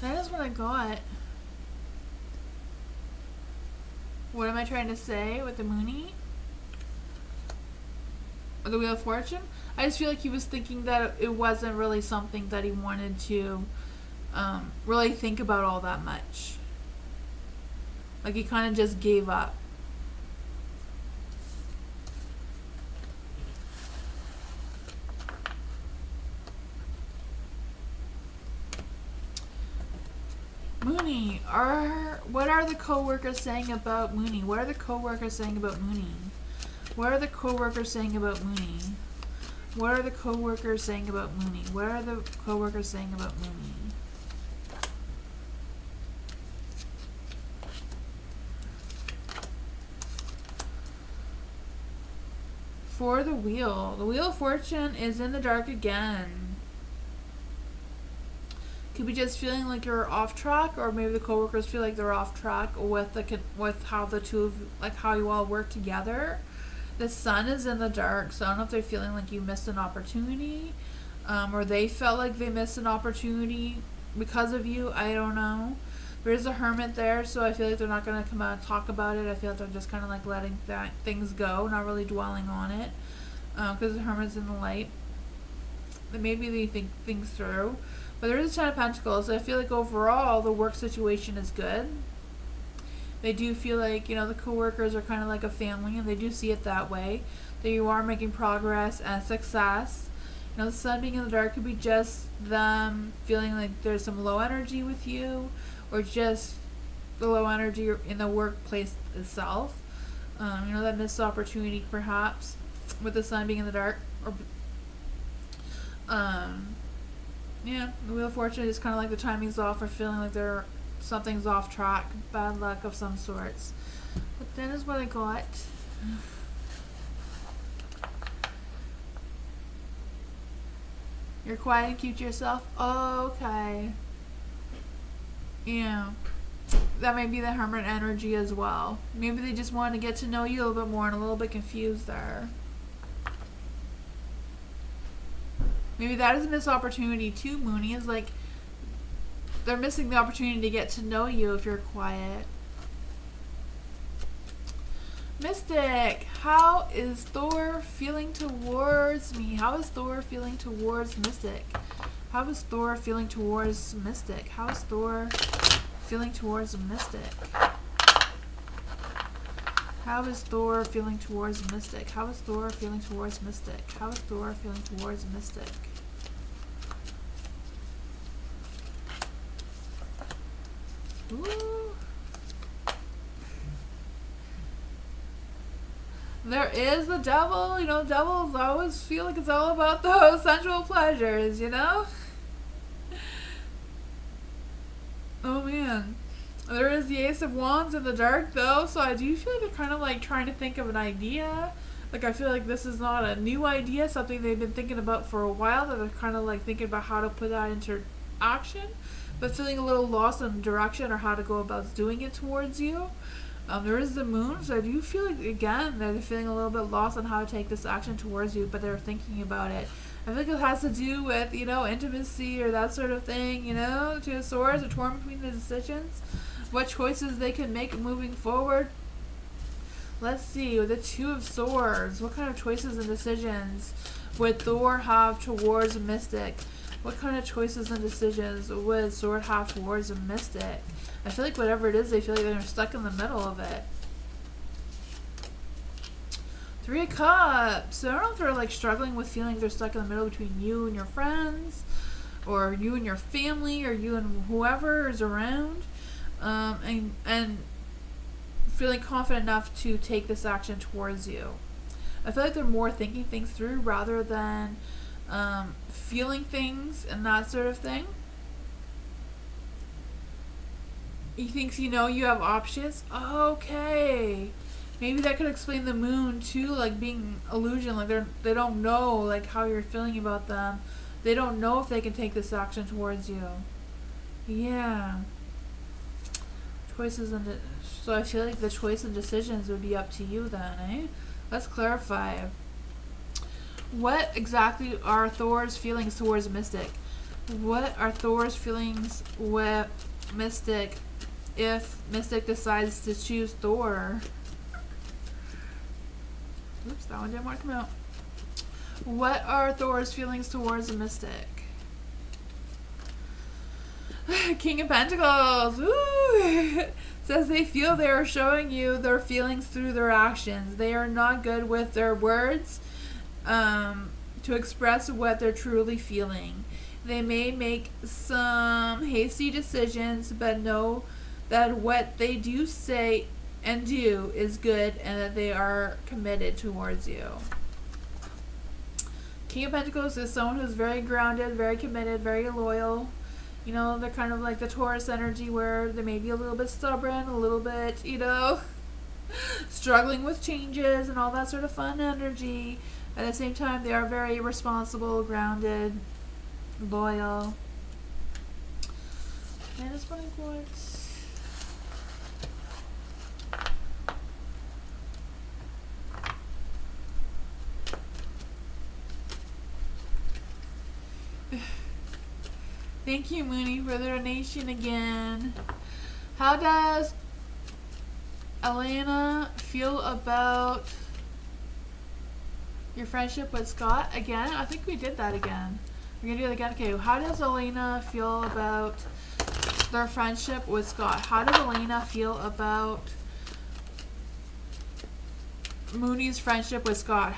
That is what I got. What am I trying to say with the Mooney? Or the Wheel of Fortune? I just feel like he was thinking that it wasn't really something that he wanted to really think about all that much. Like he kind of just gave up. Mooney, what are the co-workers saying about Mooney? What are the co-workers saying about Mooney? What are the co-workers saying about Mooney? What are the co-workers saying about Mooney? What are the co-workers saying about Mooney? For the Wheel of Fortune is in the dark again. Could be just feeling like you're off track, or maybe the coworkers feel like they're off track with how the two of, like how you all work together. The sun is in the dark, so I don't know if they're feeling like you missed an opportunity, or they felt like they missed an opportunity because of you. I don't know. There's a Hermit there, so I feel like they're not going to come out and talk about it. I feel like they're just kind of like letting things go, not really dwelling on it, because the Hermit's in the light. Maybe they think things through. But there is a Ten of Pentacles, so I feel like overall the work situation is good. They do feel like, you know, the co-workers are kind of like a family, and they do see it that way. That you are making progress and success. You know, the sun being in the dark could be just them feeling like there's some low energy with you, or just the low energy in the workplace itself. You know, that missed opportunity perhaps with the sun being in the dark. Or, yeah, the Wheel of Fortune is kind of like the timing's off, or feeling like something's off track, bad luck of some sorts. But that is what I got. You're quiet and keep to yourself? Oh, okay. Yeah. That may be the Hermit energy as well. Maybe they just want to get to know you a little bit more and a little bit confused there. Maybe that is a missed opportunity too, Mooney. Is like they're missing the opportunity to get to know you if you're quiet. Mystic, how is Thor feeling towards me? How is Thor feeling towards Mystic? How is Thor feeling towards Mystic? How is Thor feeling towards Mystic? How is Thor feeling towards Mystic? How is Thor feeling towards Mystic? How is Thor feeling towards Mystic? Ooh. There is the devil. You know, devils always feel like it's all about those sensual pleasures, you know? Oh man. There is the Ace of Wands in the dark though, so I do feel like they're kind of like trying to think of an idea. Like I feel like this is not a new idea, something they've been thinking about for a while, that they're kind of like thinking about how to put that into action, but feeling a little lost in direction or how to go about doing it towards you. There is the Moon, so I do feel like, again, they're feeling a little bit lost on how to take this action towards you, but they're thinking about it. I think it has to do with, you know, intimacy or that sort of thing, you know, Two of Swords, or torn between the decisions, what choices they can make moving forward. Let's see, with the Two of Swords, what kind of choices and decisions would Thor have towards a Mystic? What kind of choices and decisions would Sword have towards a Mystic? I feel like whatever it is, they feel like they're stuck in the middle of it. Three of Cups. So I don't know if they're like struggling with feeling they're stuck in the middle between you and your friends, or you and your family, or you and whoever is around. and feeling confident enough to take this action towards you. I feel like they're more thinking things through rather than feeling things and that sort of thing. He thinks you have options. Okay. Maybe that could explain the moon too, like being illusion, like they don't know like how you're feeling about them. They don't know if they can take this action towards you. Yeah. Choices and so I feel like the choice and decisions would be up to you then, eh? Let's clarify. What exactly are Thor's feelings towards Mystic? What are Thor's feelings with Mystic if Mystic decides to choose Thor? Oops, that one didn't want to come out. What are Thor's feelings towards a Mystic? King of Pentacles. Ooh. Says they feel they are showing you their feelings through their actions. They are not good with their words to express what they're truly feeling. They may make some hasty decisions, but know that what they do say and do is good and that they are committed towards you. King of Pentacles is someone who's very grounded, very committed, very loyal. They're kind of like the Taurus energy where they may be a little bit stubborn, a little bit, struggling with changes and all that sort of fun energy. At the same time, they are very responsible, grounded, loyal. And it's funny quartz. Thank you, Mooney, for the donation again. How does Elena feel about your friendship with Scott? Again? I think we did that again. We're going to do it again. Okay, how does Elena feel about their friendship with Scott? How does Elena feel about Mooney's friendship with Scott?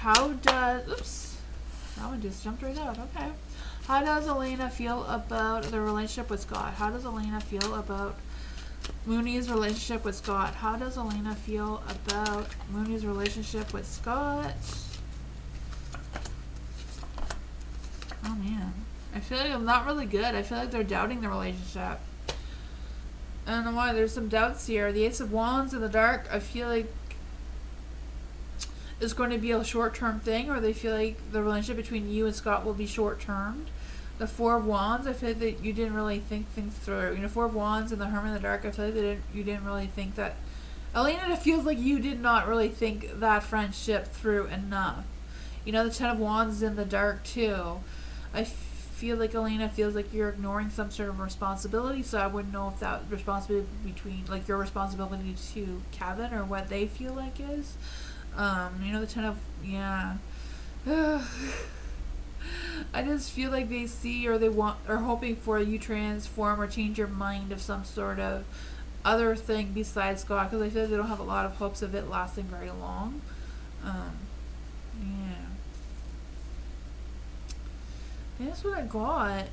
Oops. That one just jumped right out. Okay. How does Elena feel about the relationship with Scott? How does Elena feel about Mooney's relationship with Scott? How does Elena feel about Mooney's relationship with Scott? Oh man. I feel like I'm not really good. I feel like they're doubting the relationship. I don't know why. There's some doubts here. The Ace of Wands in the dark, I feel like is going to be a short-term thing, or they feel like the relationship between you and Scott will be short-termed. The Four of Wands, I feel like that you didn't really think things through. Four of Wands and the Hermit in the dark, I feel like you didn't really think that. Elena, it feels like you did not really think that friendship through enough. The Ten of Wands is in the dark too. I feel like Elena feels like you're ignoring some sort of responsibility, so I wouldn't know if that responsibility between, like, your responsibility to Kevin or what they feel like is. The Ten of, yeah. I just feel like they see or they want or hoping for you transform or change your mind of some sort of other thing besides Scott, because I feel like they don't have a lot of hopes of it lasting very long. Yeah. That's what I got.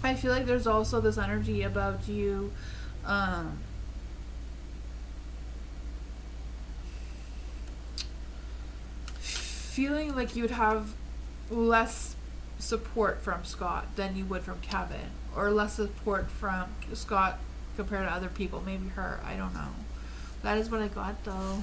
I feel like there's also this energy about you feeling like you would have less support from Scott than you would from Kevin, or less support from Scott compared to other people, maybe her, I don't know. That is what I got though.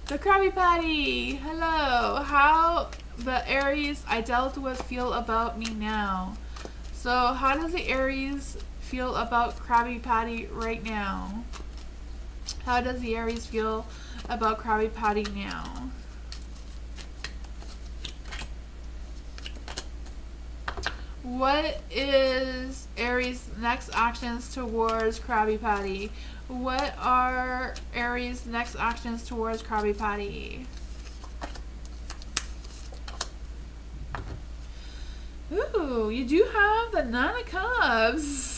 The Krabby Patty! Hello! How the Aries I dealt with feel about me now? So how does the Aries feel about Krabby Patty right now? How does the Aries feel about Krabby Patty now? What is Aries' next actions towards Krabby Patty? What are Aries' next actions towards Krabby Patty? Ooh, you do have the Nine of Cups.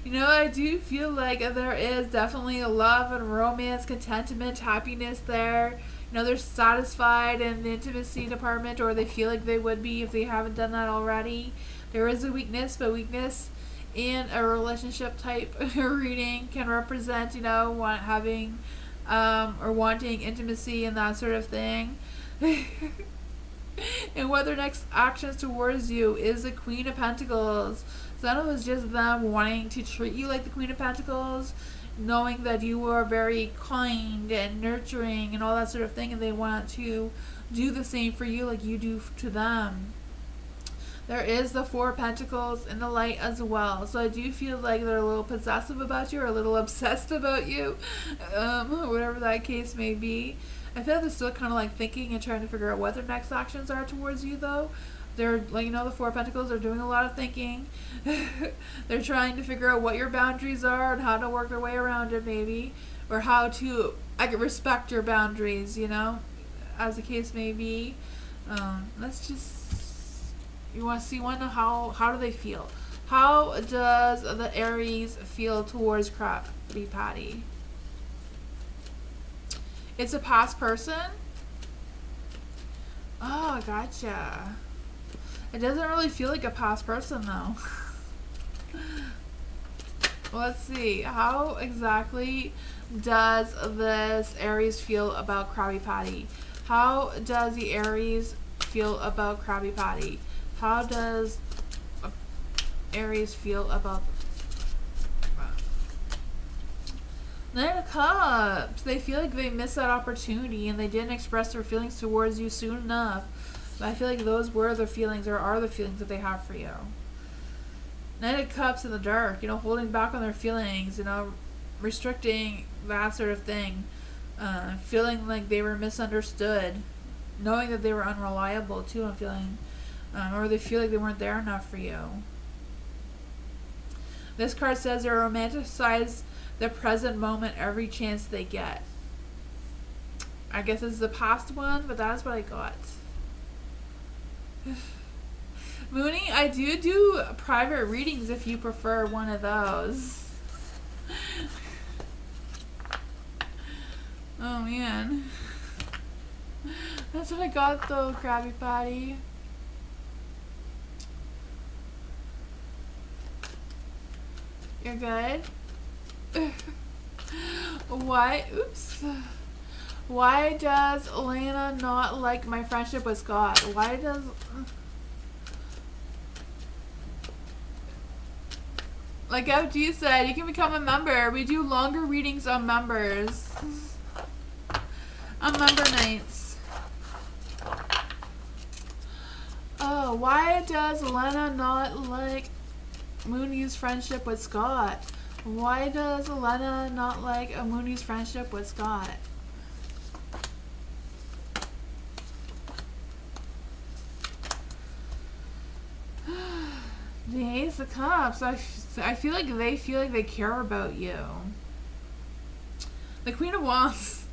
I do feel like there is definitely a love and romance, contentment, happiness there. You know, they're satisfied in the intimacy department, or they feel like they would be if they haven't done that already. There is a weakness, but weakness in a relationship type reading can represent, you know, having or wanting intimacy and that sort of thing. And what their next actions towards you is the Queen of Pentacles. So that was just them wanting to treat you like the Queen of Pentacles, knowing that you are very kind and nurturing and all that sort of thing, and they want to do the same for you like you do to them. There is the Four of Pentacles in the light as well. So I do feel like they're a little possessive about you, or a little obsessed about you, whatever that case may be. I feel like they're still kind of like thinking and trying to figure out what their next actions are towards you, though. They're, like, you know, the Four of Pentacles are doing a lot of thinking. They're trying to figure out what your boundaries are and how to work their way around it, maybe. Or how to, respect your boundaries, you know, as the case may be. Let's just, you want to know how do they feel? How does the Aries feel towards Krabby Patty? It's a past person? Oh, gotcha. It doesn't really feel like a past person, though. Let's see. How exactly does this Aries feel about Krabby Patty? How does the Aries feel about Krabby Patty? How does Aries feel about Nine of Cups? They feel like they missed that opportunity and they didn't express their feelings towards you soon enough. But I feel like those were the feelings, or are the feelings that they have for you. Nine of Cups in the dark, you know, holding back on their feelings, you know, restricting that sort of thing. Feeling like they were misunderstood. Knowing that they were unreliable too, I'm feeling. Or they feel like they weren't there enough for you. This card says they romanticize the present moment every chance they get. I guess this is the past one, but that's what I got. Mooney, I do private readings if you prefer one of those. Oh man. That's what I got though, Krabby Patty. You're good? Why? Oops. Why does Elena not like my friendship with Scott? Why does... Like FG said, you can become a member. We do longer readings on members. On member nights. Oh, why does Elena not like Mooney's friendship with Scott? Why does Elena not like a Mooney's friendship with Scott? The Ace of Cups. I feel like they care about you. The Queen of Wands.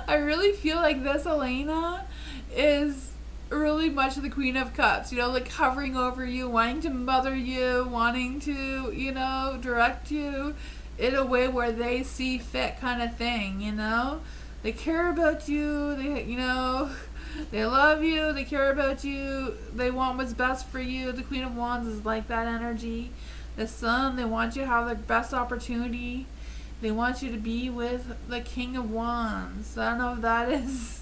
I really feel like this Elena is really much the Queen of Cups, you know, like hovering over you, wanting to mother you, wanting to, you know, direct you in a way where they see fit, kind of thing, you know. They care about you, they, you know, they love you, they care about you, they want what's best for you. The Queen of Wands is like that energy. The Sun, they want you to have the best opportunity. They want you to be with the King of Wands. I don't know if that is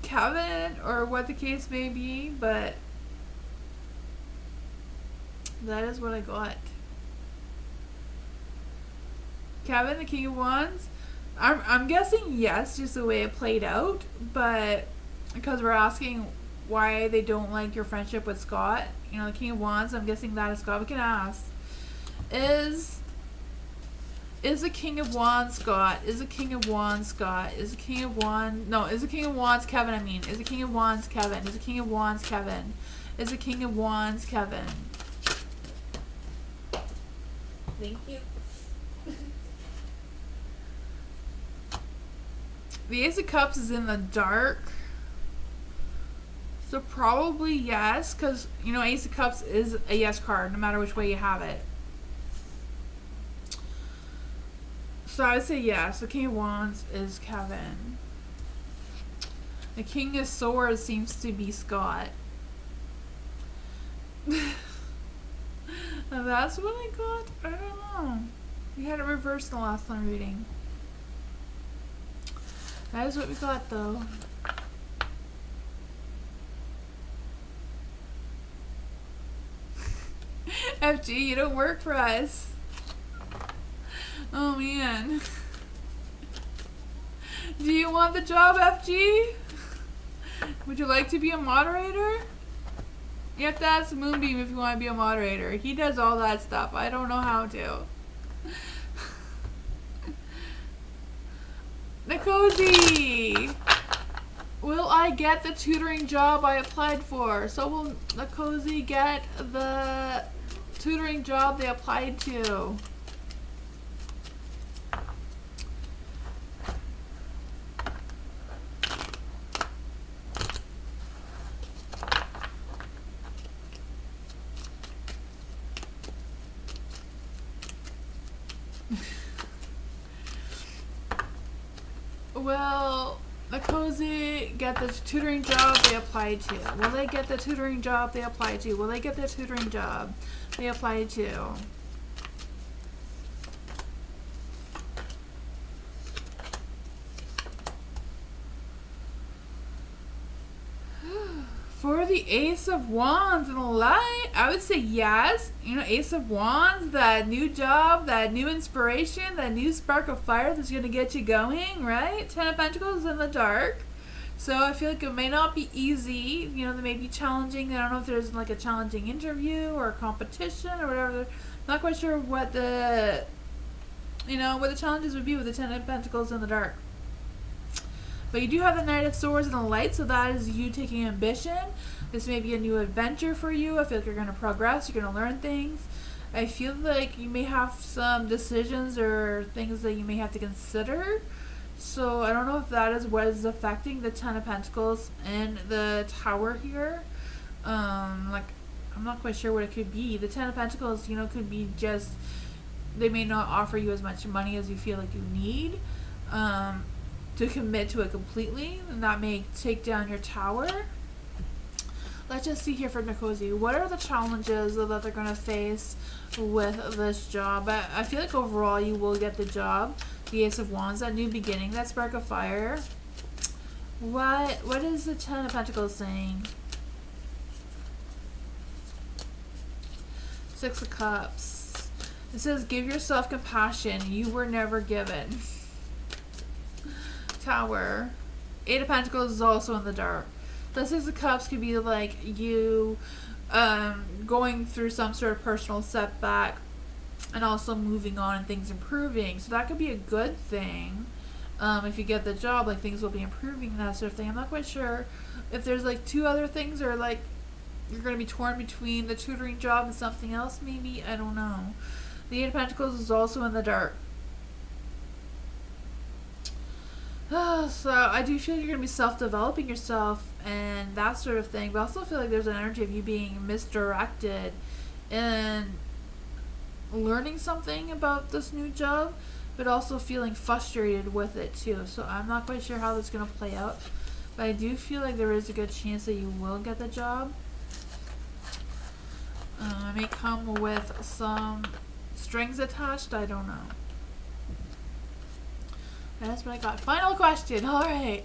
Kevin or what the case may be, but that is what I got. Kevin, the King of Wands. I'm guessing yes, just the way it played out, but because we're asking why they don't like your friendship with Scott, you know, the King of Wands, I'm guessing that is Scott. We can ask. Is the King of Wands Scott? Is the King of Wands Scott? Is the King of Wands... No, is the King of Wands Kevin, I mean. Is the King of Wands Kevin? Is the King of Wands Kevin? Is the King of Wands Kevin? Thank you. The Ace of Cups is in the dark. So probably yes, because, you know, Ace of Cups is a yes card, no matter which way you have it. So I would say yes. The King of Wands is Kevin. The King of Swords seems to be Scott. That's what I got? I don't know. We had it reversed in the last time reading. That is what we got though. FG, you don't work for us. Oh man. Do you want the job, FG? Would you like to be a moderator? You have to ask Moonbeam if you want to be a moderator. He does all that stuff. I don't know how to. Nikosi! Will I get the tutoring job I applied for? So will Nikosi get the tutoring job they applied to? Will Nikosi get the tutoring job they applied to? Will they get the tutoring job they applied to? Will they get the tutoring job they applied to? For the Ace of Wands and the Light, I would say yes. You know, Ace of Wands, that new job, that new inspiration, that new spark of fire that's going to get you going, right? Ten of Pentacles in the dark. So I feel like it may not be easy. You know, they may be challenging. I don't know if there's like a challenging interview or a competition or whatever. I'm not quite sure what the, you know, what the challenges would be with the Ten of Pentacles in the dark. But you do have the Knight of Swords and the Light, so that is you taking ambition. This may be a new adventure for you. I feel like you're going to progress. You're going to learn things. I feel like you may have some decisions or things that you may have to consider. So I don't know if that is what is affecting the Ten of Pentacles and the Tower here. Like, I'm not quite sure what it could be. The Ten of Pentacles, you know, could be just, they may not offer you as much money as you feel like you need. To commit to it completely, and that may take down your tower. Let's just see here for Nikosi. What are the challenges that they're going to face with this job? I feel like overall you will get the job. The Ace of Wands, that new beginning, that spark of fire. What is the Ten of Pentacles saying? Six of Cups. It says, give yourself compassion. You were never given. Tower. Eight of Pentacles is also in the dark. The Six of Cups could be like you going through some sort of personal setback and also moving on and things improving. So that could be a good thing. If you get the job, like things will be improving and that sort of thing. I'm not quite sure if there's like two other things or like you're going to be torn between the tutoring job and something else maybe. I don't know. The Eight of Pentacles is also in the dark. So I do feel like you're going to be self-developing yourself and that sort of thing, but I also feel like there's an energy of you being misdirected and learning something about this new job, but also feeling frustrated with it too. So I'm not quite sure how that's going to play out, but I do feel like there is a good chance that you will get the job. It may come with some strings attached, I don't know. That's what I got. Final question. Alright.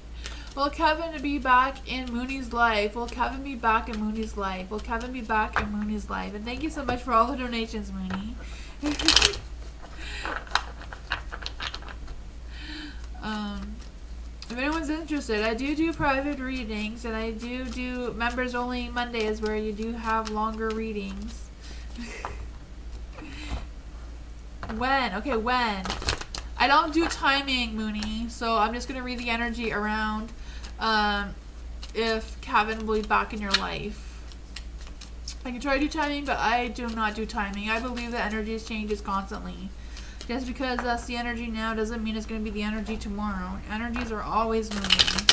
Will Kevin be back in Mooney's life? Will Kevin be back in Mooney's life? Will Kevin be back in Mooney's life? And thank you so much for all the donations, Mooney. If anyone's interested, I do private readings, and I do members only Mondays where you do have longer readings. When? Okay, when? I don't do timing, Mooney, so I'm just going to read the energy around if Kevin will be back in your life. I can try to do timing, but I do not do timing. I believe that energy changes constantly. Just because that's the energy now doesn't mean it's going to be the energy tomorrow. Energies are always moving.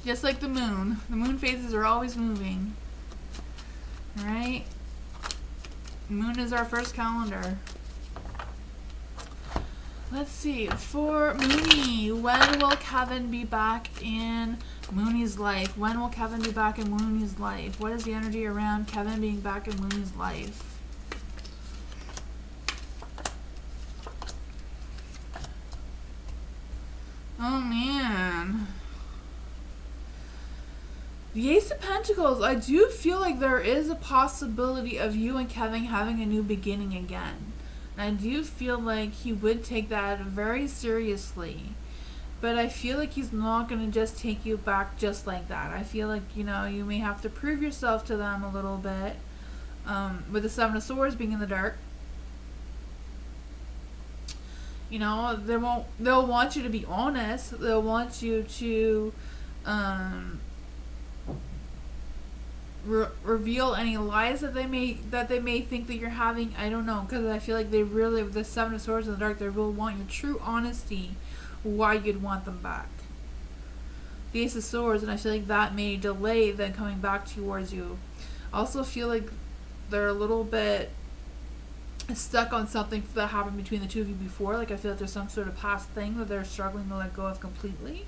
Just like the moon. The moon phases are always moving. Alright? Moon is our first calendar. Let's see. For Mooney, when will Kevin be back in Mooney's life? When will Kevin be back in Mooney's life? What is the energy around Kevin being back in Mooney's life? Oh, man. The Ace of Pentacles. I do feel like there is a possibility of you and Kevin having a new beginning again. And I do feel like he would take that very seriously. But I feel like he's not going to just take you back just like that. I feel like, you know, you may have to prove yourself to them a little bit. With the Seven of Swords being in the dark. You know, they'll want you to be honest. They'll want you to reveal any lies that they may think that you're having. I don't know, because I feel like they really, with the Seven of Swords in the dark, they will want your true honesty, why you'd want them back. The Ace of Swords, and I feel like that may delay them coming back towards you. I also feel like they're a little bit stuck on something that happened between the two of you before. Like, I feel like there's some sort of past thing that they're struggling to let go of completely.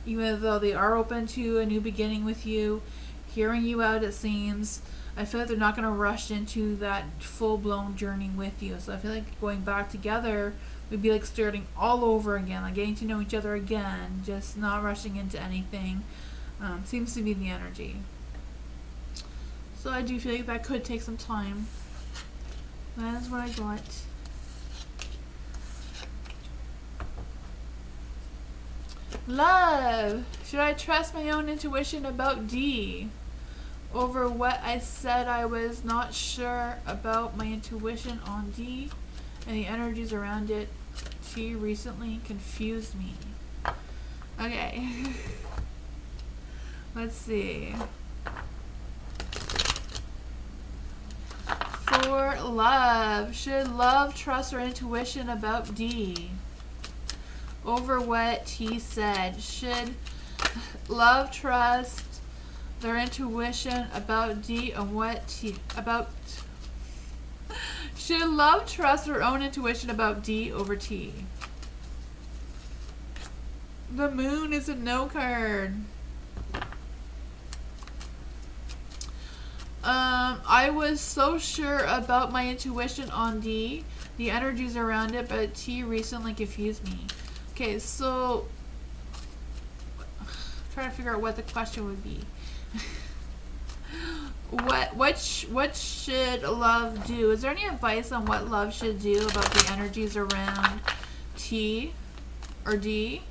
Even though they are open to a new beginning with you, hearing you out, it seems. I feel like they're not going to rush into that full-blown journey with you. So I feel like going back together would be like starting all over again, like getting to know each other again, just not rushing into anything. Seems to be the energy. So I do feel like that could take some time. That is what I got. Love. Should I trust my own intuition about D? Over what I said I was not sure about my intuition on D and the energies around it. T recently confused me. Okay. Let's see. For love, should love trust her intuition about D? Over what T said. Should love trust their intuition about D and what T about? Should love trust her own intuition about D over T? The Moon is a no card. I was so sure about my intuition on D, the energies around it, but T recently confused me. Okay, so I'm trying to figure out what the question would be. What should love do? Is there any advice on what love should do about the energies around T or D?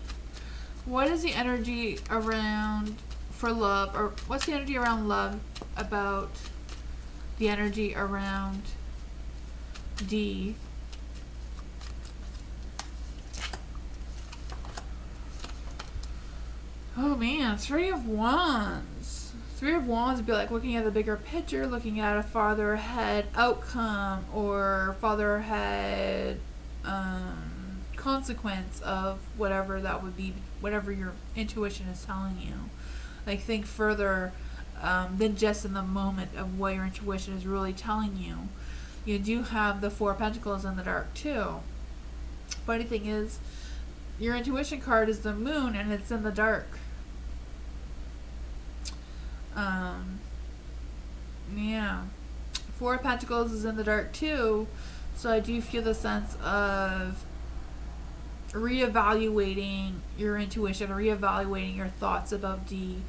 What is the energy around for love, or what's the energy around love about the energy around D? Oh man, Three of Wands. Three of Wands would be like looking at the bigger picture, looking at a farther ahead outcome or farther ahead consequence of whatever that would be, whatever your intuition is telling you. Like, think further than just in the moment of what your intuition is really telling you. You do have the Four of Pentacles in the dark too. Funny thing is, your intuition card is the Moon and it's in the dark. Yeah. Four of Pentacles is in the dark too. So I do feel the sense of reevaluating your intuition, reevaluating your thoughts about D.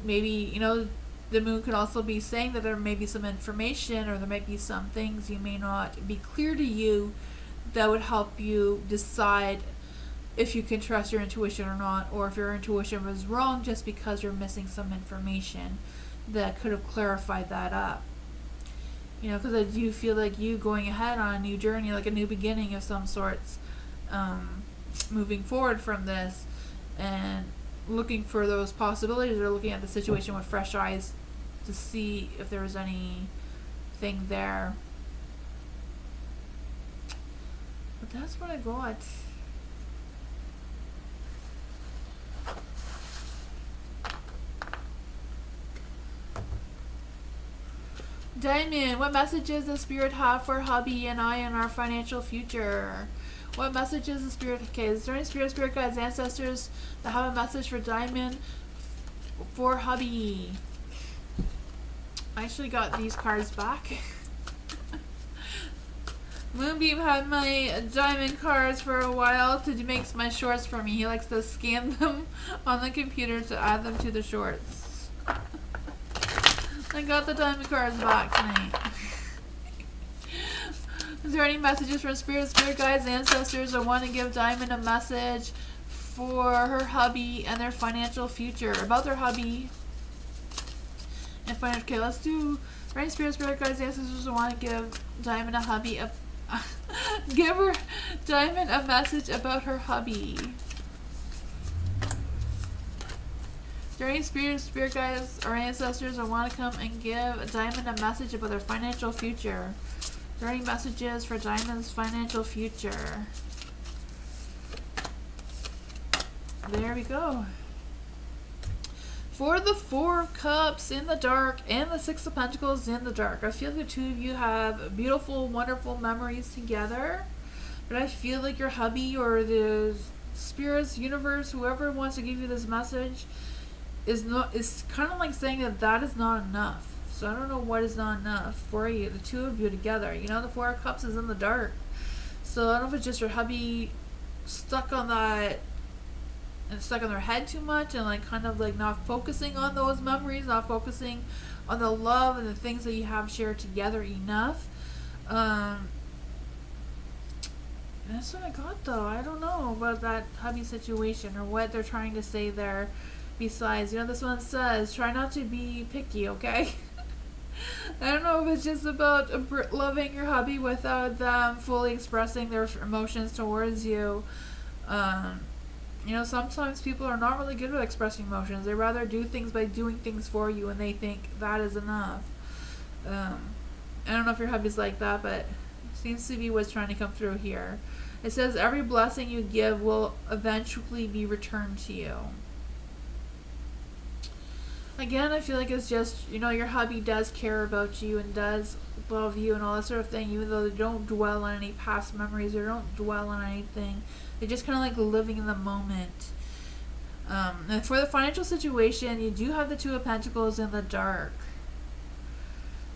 Maybe, you know, the Moon could also be saying that there may be some information, or there might be some things you may not be clear to you that would help you decide if you can trust your intuition or not, or if your intuition was wrong just because you're missing some information that could have clarified that up. You know, because I do feel like you going ahead on a new journey, like a new beginning of some sorts, moving forward from this and looking for those possibilities, or looking at the situation with fresh eyes to see if there was anything there. But that's what I got. Diamond, what messages does Spirit have for hubby and I in our financial future? What message is the spirit? Okay, is there any spirit guides, ancestors that have a message for Diamond for hubby? I actually got these cards back. Moonbeam had my Diamond cards for a while to make my shorts for me. He likes to scan them on the computer to add them to the shorts. I got the Diamond cards back tonight. Is there any messages from spirit guides, ancestors, or want to give Diamond a message for her hubby and their financial future? About their hubby and financial. Okay, let's do. Are there any spirit guides, ancestors, or want to give Diamond a hubby give her Diamond a message about her hubby? Is there any spirit guides or ancestors that want to come and give Diamond a message about their financial future? Is there any messages for Diamond's financial future? There we go. For the Four of Cups in the dark and the Six of Pentacles in the dark, I feel like the two of you have beautiful, wonderful memories together. But I feel like your hubby or the spirits, universe, whoever wants to give you this message is kind of like saying that is not enough. So I don't know what is not enough for you, the two of you together. You know, the Four of Cups is in the dark. So I don't know if it's just your hubby stuck on that and stuck in their head too much and like kind of like not focusing on those memories, not focusing on the love and the things that you have shared together enough. That's what I got though. I don't know about that hubby situation or what they're trying to say there. Besides, you know, this one says, try not to be picky, okay? I don't know if it's just about loving your hubby without them fully expressing their emotions towards you. You know, sometimes people are not really good at expressing emotions. They rather do things by doing things for you, and they think that is enough. I don't know if your hubby's like that, but it seems to be what's trying to come through here. It says, every blessing you give will eventually be returned to you. Again, I feel like it's just, you know, your hubby does care about you and does love you and all that sort of thing, even though they don't dwell on any past memories or don't dwell on anything. They're just kind of like living in the moment. And for the financial situation, you do have the Two of Pentacles in the dark.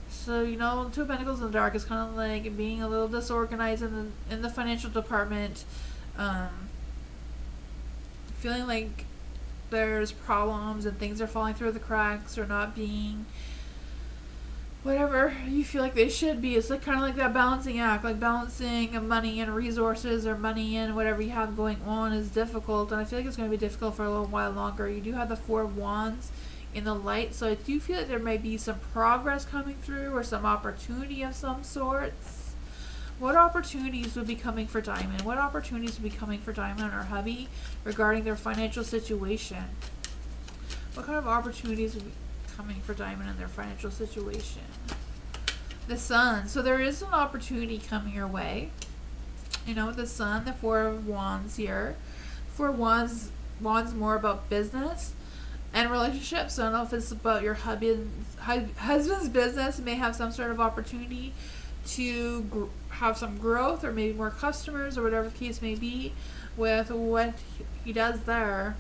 So, you know, Two of Pentacles in the dark is kind of like being a little disorganized in the financial department. Feeling like there's problems and things are falling through the cracks or not being whatever you feel like they should be. It's like kind of like that balancing act, like balancing money and resources or money and whatever you have going on is difficult, and I feel like it's going to be difficult for a little while longer. You do have the Four of Wands in the light, so I do feel like there might be some progress coming through or some opportunity of some sorts. What opportunities would be coming for Diamond? What opportunities would be coming for Diamond and her hubby regarding their financial situation? What kind of opportunities would be coming for Diamond and their financial situation? The Sun. So there is an opportunity coming your way. You know, the Sun, the Four of Wands here. Four of Wands more about business and relationships. So I don't know if it's about your husband's business. May have some sort of opportunity to have some growth or maybe more customers or whatever the case may be with what he does there.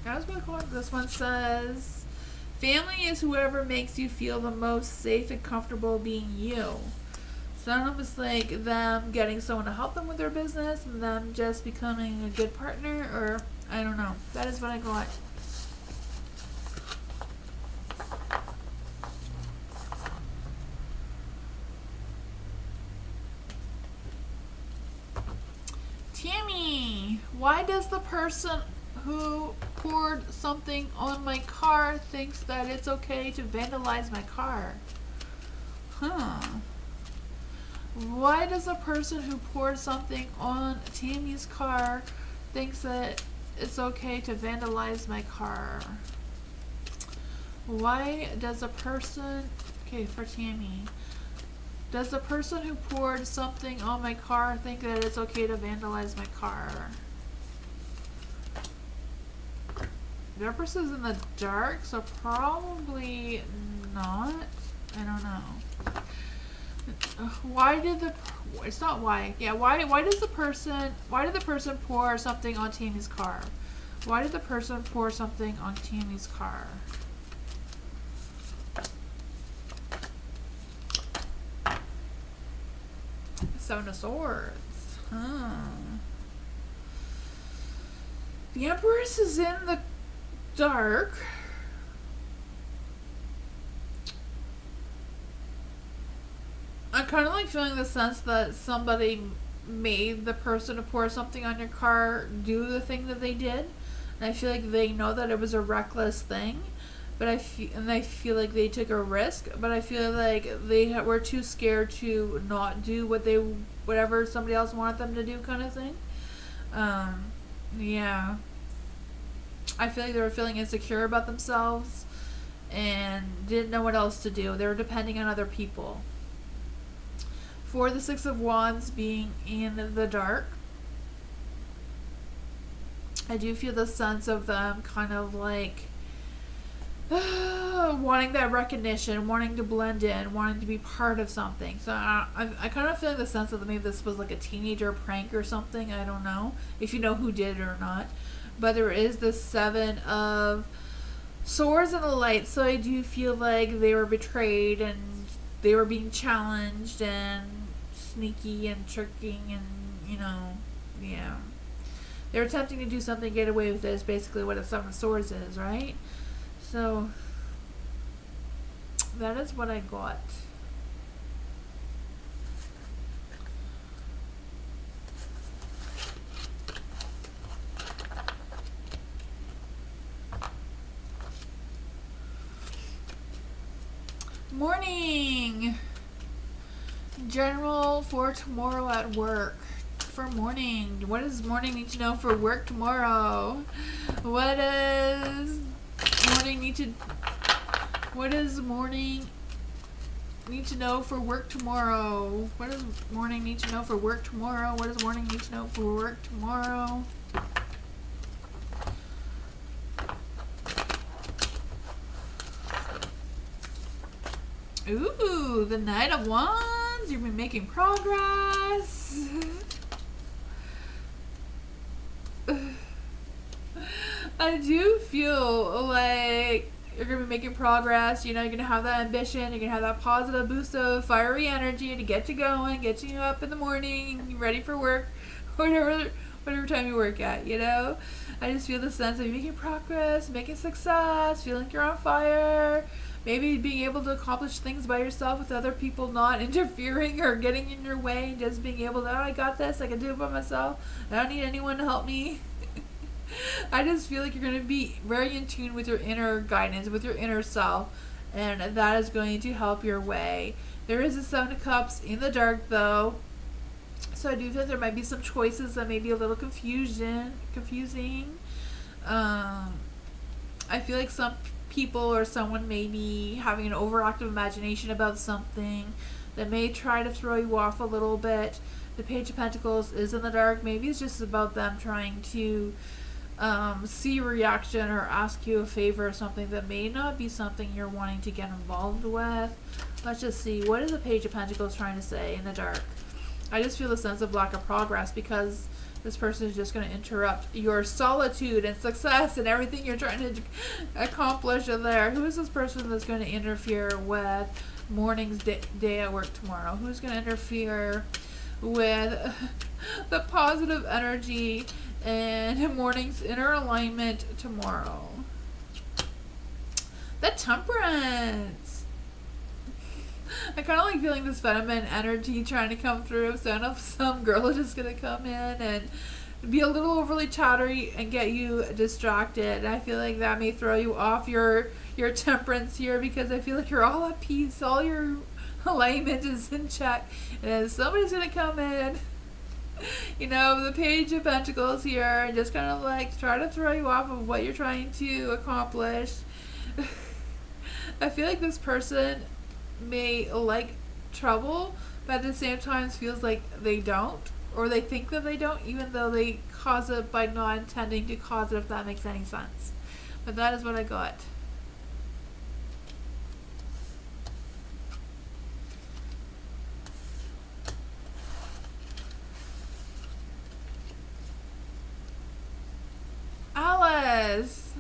This one says, family is whoever makes you feel the most safe and comfortable being you. So I don't know if it's like them getting someone to help them with their business and them just becoming a good partner, or I don't know. That is what I got. Tammy, why does the person who poured something on my car thinks that it's okay to vandalize my car? Why does the person who poured something on Tammy's car thinks that it's okay to vandalize my car? Why does a person, okay, for Tammy, does the person who poured something on my car think that it's okay to vandalize my car? The Empress is in the dark, so probably not. I don't know. it's not why. Yeah, why did the person pour something on Tammy's car? Why did the person pour something on Tammy's car? Seven of Swords. The Empress is in the dark. I'm kind of like feeling the sense that somebody made the person to pour something on your car do the thing that they did. And I feel like they know that it was a reckless thing. But I feel like they took a risk. But I feel like they were too scared to not do whatever somebody else wanted them to do, kind of thing. Yeah. I feel like they were feeling insecure about themselves and didn't know what else to do. They were depending on other people. For the Six of Wands being in the dark, I do feel the sense of them kind of like wanting that recognition, wanting to blend in, wanting to be part of something. So I kind of feel the sense that maybe this was like a teenager prank or something. I don't know if you know who did it or not. But there is the Seven of Swords and the Light. So I do feel like they were betrayed and they were being challenged and sneaky and tricking and, yeah. They were attempting to do something, get away with this, basically what a Seven of Swords is, right? So, that is what I got. Morning! General for tomorrow at work. For morning. What does morning need to know for work tomorrow? What does morning need to know for work tomorrow? What does morning need to know for work tomorrow? What does morning need to know for work tomorrow? Ooh, the Knight of Wands. You've been making progress. I do feel like you're going to be making progress. You're going to have that ambition. You're going to have that positive boost of fiery energy to get you going, get you up in the morning, ready for work, whatever time you work at, I just feel the sense of making progress, making success, feeling like you're on fire. Maybe being able to accomplish things by yourself with other people not interfering or getting in your way, and just being able to, I got this, I can do it by myself. I don't need anyone to help me. I just feel like you're going to be very in tune with your inner guidance, with your inner self, and that is going to help your way. There is a Seven of Cups in the dark, though, so I do feel there might be some choices that may be a little confusing. I feel like some people or someone may be having an overactive imagination about something that may try to throw you off a little bit. The Page of Pentacles is in the dark. Maybe it's just about them trying to see your reaction or ask you a favor or something that may not be something you're wanting to get involved with. Let's just see. What is the Page of Pentacles trying to say in the dark? I just feel a sense of lack of progress because this person is just going to interrupt your solitude and success and everything you're trying to accomplish in there. Who is this person that's going to interfere with morning's day at work tomorrow? Who's going to interfere with the positive energy and morning's inner alignment tomorrow? The Temperance. I kind of like feeling this feminine energy trying to come through. So I don't know if some girl is just going to come in and be a little overly chattery and get you distracted. And I feel like that may throw you off your temperance here because I feel like you're all at peace. All your alignment is in check. And somebody's going to come in, the Page of Pentacles here and just kind of like try to throw you off of what you're trying to accomplish. I feel like this person may like trouble, but at the same time feels like they don't, or they think that they don't, even though they cause it by not intending to cause it, if that makes any sense. But that is what I got. Aquarius.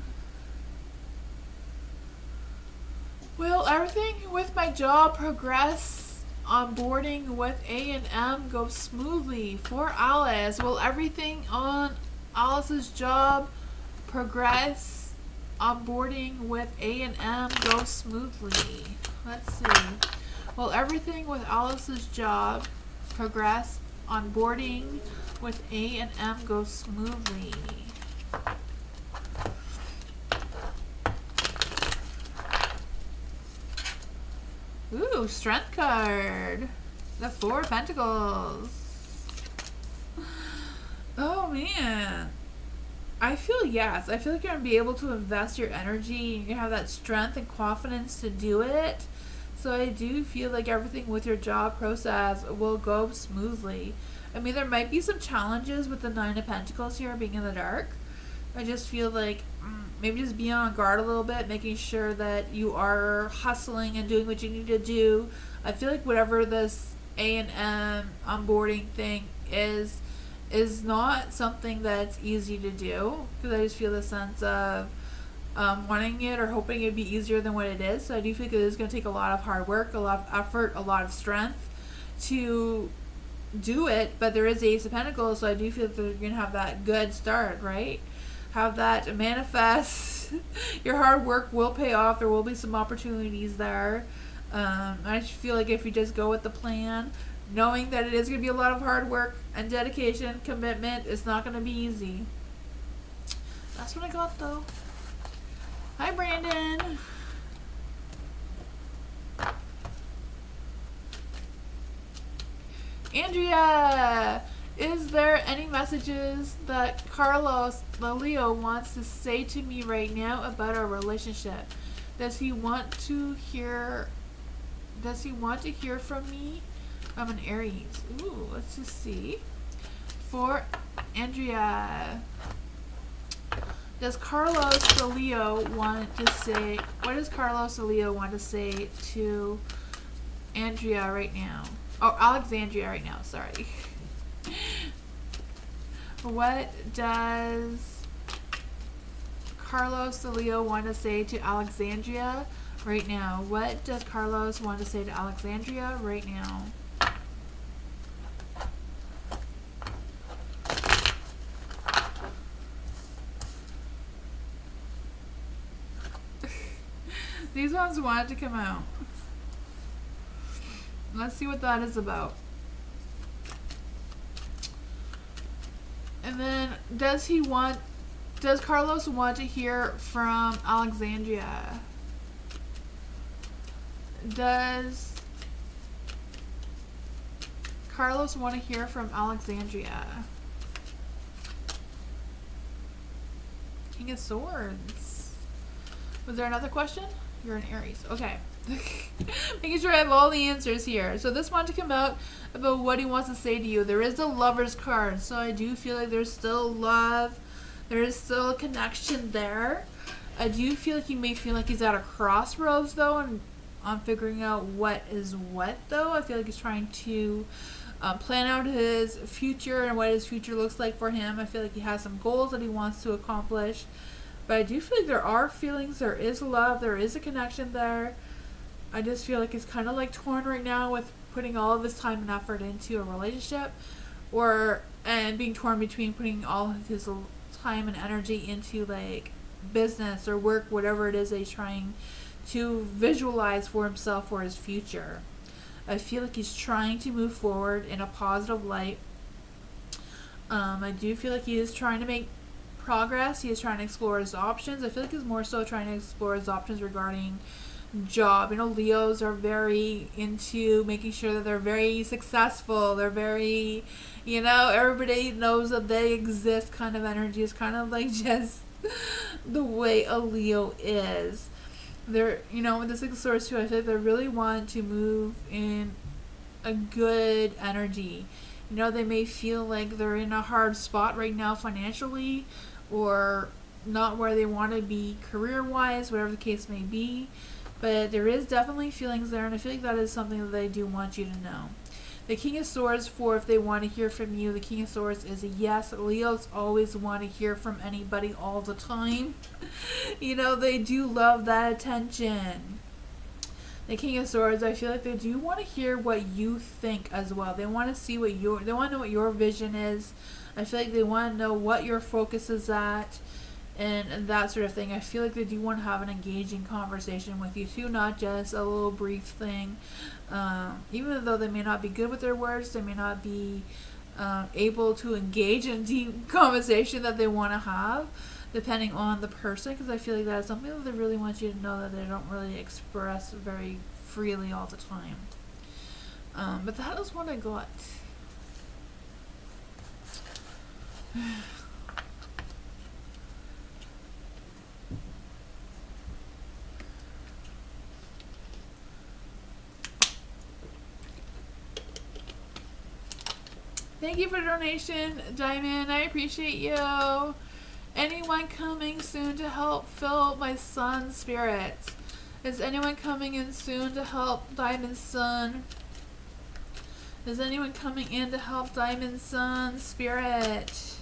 Will everything with my job progress? Onboarding with A&M go smoothly? For Alice, will everything on Alice's job progress? Onboarding with A&M go smoothly? Let's see. Will everything with Alice's job progress? Onboarding with A&M go smoothly? Ooh, Strength card. The Four of Pentacles. Oh man. I feel yes. I feel like you're going to be able to invest your energy. You're going to have that strength and confidence to do it. So I do feel like everything with your job process will go smoothly. I mean, there might be some challenges with the Nine of Pentacles here being in the dark. I just feel like maybe just be on guard a little bit, making sure that you are hustling and doing what you need to do. I feel like whatever this A&M onboarding thing is not something that's easy to do, because I just feel the sense of wanting it or hoping it'd be easier than what it is. So I do think it is going to take a lot of hard work, a lot of effort, a lot of strength to do it. But there is the Ace of Pentacles, so I do feel that you're going to have that good start, right? Have that manifest. Your hard work will pay off. There will be some opportunities there. I just feel like if you just go with the plan, knowing that it is going to be a lot of hard work and dedication, commitment, it's not going to be easy. That's what I got though. Hi, Brandon. Andrea, is there any messages that Carlos, the Leo, wants to say to me right now about our relationship? Does he want to hear from me? I'm an Aries. Ooh, let's just see. For Andrea, does Carlos the Leo want to say, what does Carlos the Leo want to say to Andrea right now? Oh, Alexandria right now, sorry. What does Carlos the Leo want to say to Alexandria right now? What does Carlos want to say to Alexandria right now? These ones wanted to come out. Let's see what that is about. And then, does Carlos want to hear from Alexandria? Does Carlos want to hear from Alexandria? King of Swords. Was there another question? You're an Aries. Okay. Making sure I have all the answers here. So this wanted to come out about what he wants to say to you. There is the Lover's card, so I do feel like there's still love. There is still a connection there. I do feel like he may feel like he's at a crossroads though, and on figuring out what is what though. I feel like he's trying to plan out his future and what his future looks like for him. I feel like he has some goals that he wants to accomplish. But I do feel like there are feelings, there is love, there is a connection there. I just feel like he's kind of like torn right now with putting all of his time and effort into a relationship, and being torn between putting all of his time and energy into like business or work, whatever it is that he's trying to visualize for himself for his future. I feel like he's trying to move forward in a positive light. I do feel like he is trying to make progress. He is trying to explore his options. I feel like he's more so trying to explore his options regarding job. You know, Leos are very into making sure that they're very successful. They're very, everybody knows that they exist kind of energy. Is kind of like just the way a Leo is. They're, with the Six of Swords too, I feel like they really want to move in a good energy. They may feel like they're in a hard spot right now financially, or not where they want to be career-wise, whatever the case may be. But there is definitely feelings there, and I feel like that is something that they do want you to know. The King of Swords for if they want to hear from you. The King of Swords is a yes. Leos always want to hear from anybody all the time. You know, they do love that attention. The King of Swords, I feel like they do want to hear what you think as well. They want to see what they want to know what your vision is. I feel like they want to know what your focus is at and that sort of thing. I feel like they do want to have an engaging conversation with you too, not just a little brief thing. Even though they may not be good with their words, they may not be able to engage in deep conversation that they want to have, depending on the person, because I feel like that is something that they really want you to know that they don't really express very freely all the time. But that is what I got. Thank you for the donation, Diamond. I appreciate you. Anyone coming soon to help fill my son's spirits? Is anyone coming in soon to help Diamond's son? Is anyone coming in to help Diamond's son's spirit?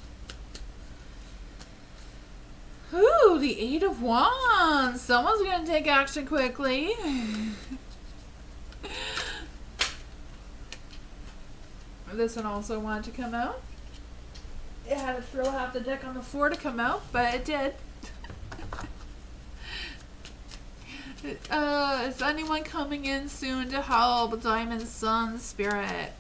Ooh, the 8 of Wands. Someone's going to take action quickly. This one also wanted to come out. It had to throw half the deck on the floor to come out, but it did. Is anyone coming in soon to help Diamond's son's spirit?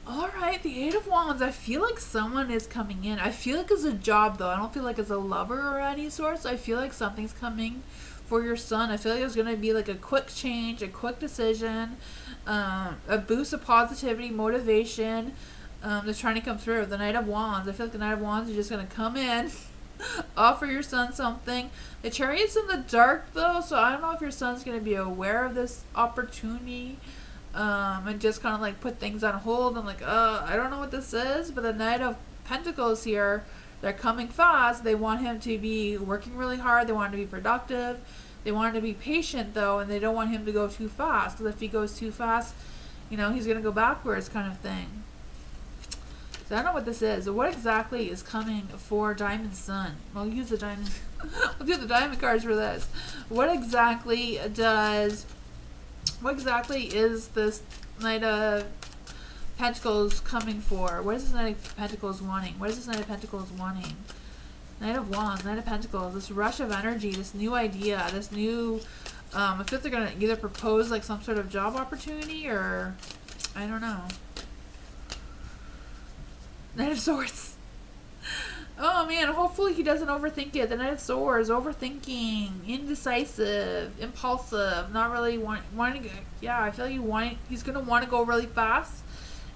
Alright, the 8 of Wands. I feel like someone is coming in. I feel like it's a job, though. I don't feel like it's a lover or any sorts. I feel like something's coming for your son. I feel like there's going to be like a quick change, a quick decision, a boost of positivity, motivation that's trying to come through. The Knight of Wands. I feel like the Knight of Wands is just going to come in, offer your son something. The Chariot's in the dark, though, so I don't know if your son's going to be aware of this opportunity and just kind of like put things on hold and like, I don't know what this is, but the Knight of Pentacles here, they're coming fast. They want him to be working really hard. They want him to be productive. They want him to be patient, though, and they don't want him to go too fast. Because if he goes too fast, you know, he's going to go backwards kind of thing. So I don't know what this is. What exactly is coming for Diamond's son? We'll use the diamond. We'll do the diamond cards for this. What exactly is this Knight of Pentacles coming for? What is this Knight of Pentacles wanting? What is this Knight of Pentacles wanting? Knight of Wands, Knight of Pentacles, this rush of energy, this new idea, this new, I feel like they're going to either propose like some sort of job opportunity or, I don't know. Knight of Swords. Oh man, hopefully he doesn't overthink it. The Knight of Swords, overthinking, indecisive, impulsive, not really wanting to, yeah, I feel like he's going to want to go really fast.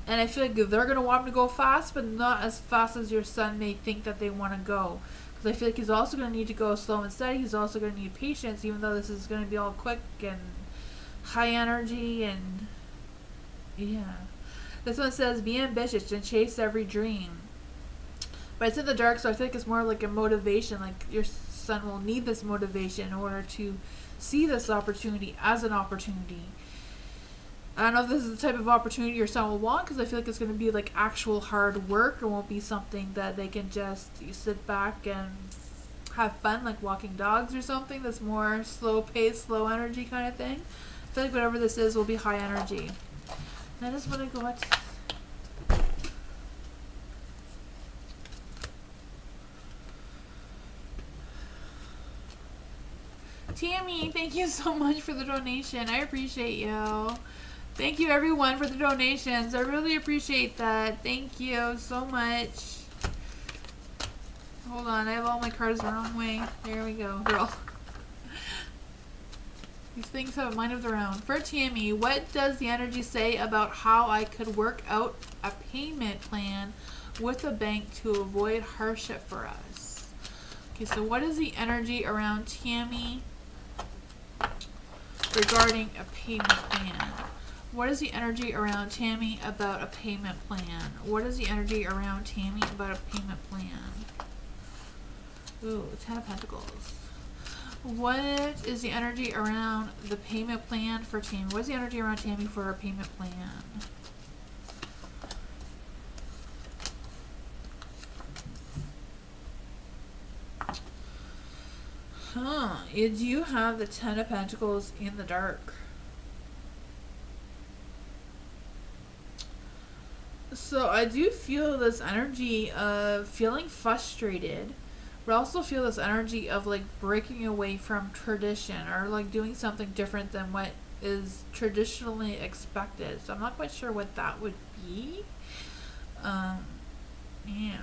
And I feel like they're going to want him to go fast, but not as fast as your son may think that they want to go. Because I feel like he's also going to need to go slow and steady. He's also going to need patience, even though this is going to be all quick and high energy. And yeah. This one says, be ambitious and chase every dream. But it's in the dark, so I feel like it's more like a motivation. Like your son will need this motivation in order to see this opportunity as an opportunity. I don't know if this is the type of opportunity your son will want, because I feel like it's going to be like actual hard work. It won't be something that they can just sit back and have fun, like walking dogs or something. That's more slow pace, slow energy kind of thing. I feel like whatever this is will be high energy. That is what I got. Tammy, thank you so much for the donation. I appreciate you. Thank you everyone for the donations. I really appreciate that. Thank you so much. Hold on, I have all my cards the wrong way. There we go, girl. These things have a mind of their own. For Tammy, what does the energy say about how I could work out a payment plan with a bank to avoid hardship for us? Okay, so what is the energy around Tammy regarding a payment plan? What is the energy around Tammy about a payment plan? What is the energy around Tammy about a payment plan? Ooh, 10 of Pentacles. What is the energy around the payment plan for Tammy? What's the energy around Tammy for her payment plan? You do have the Ten of Pentacles in the dark. So I do feel this energy of feeling frustrated, but I also feel this energy of like breaking away from tradition or like doing something different than what is traditionally expected. So I'm not quite sure what that would be. Yeah.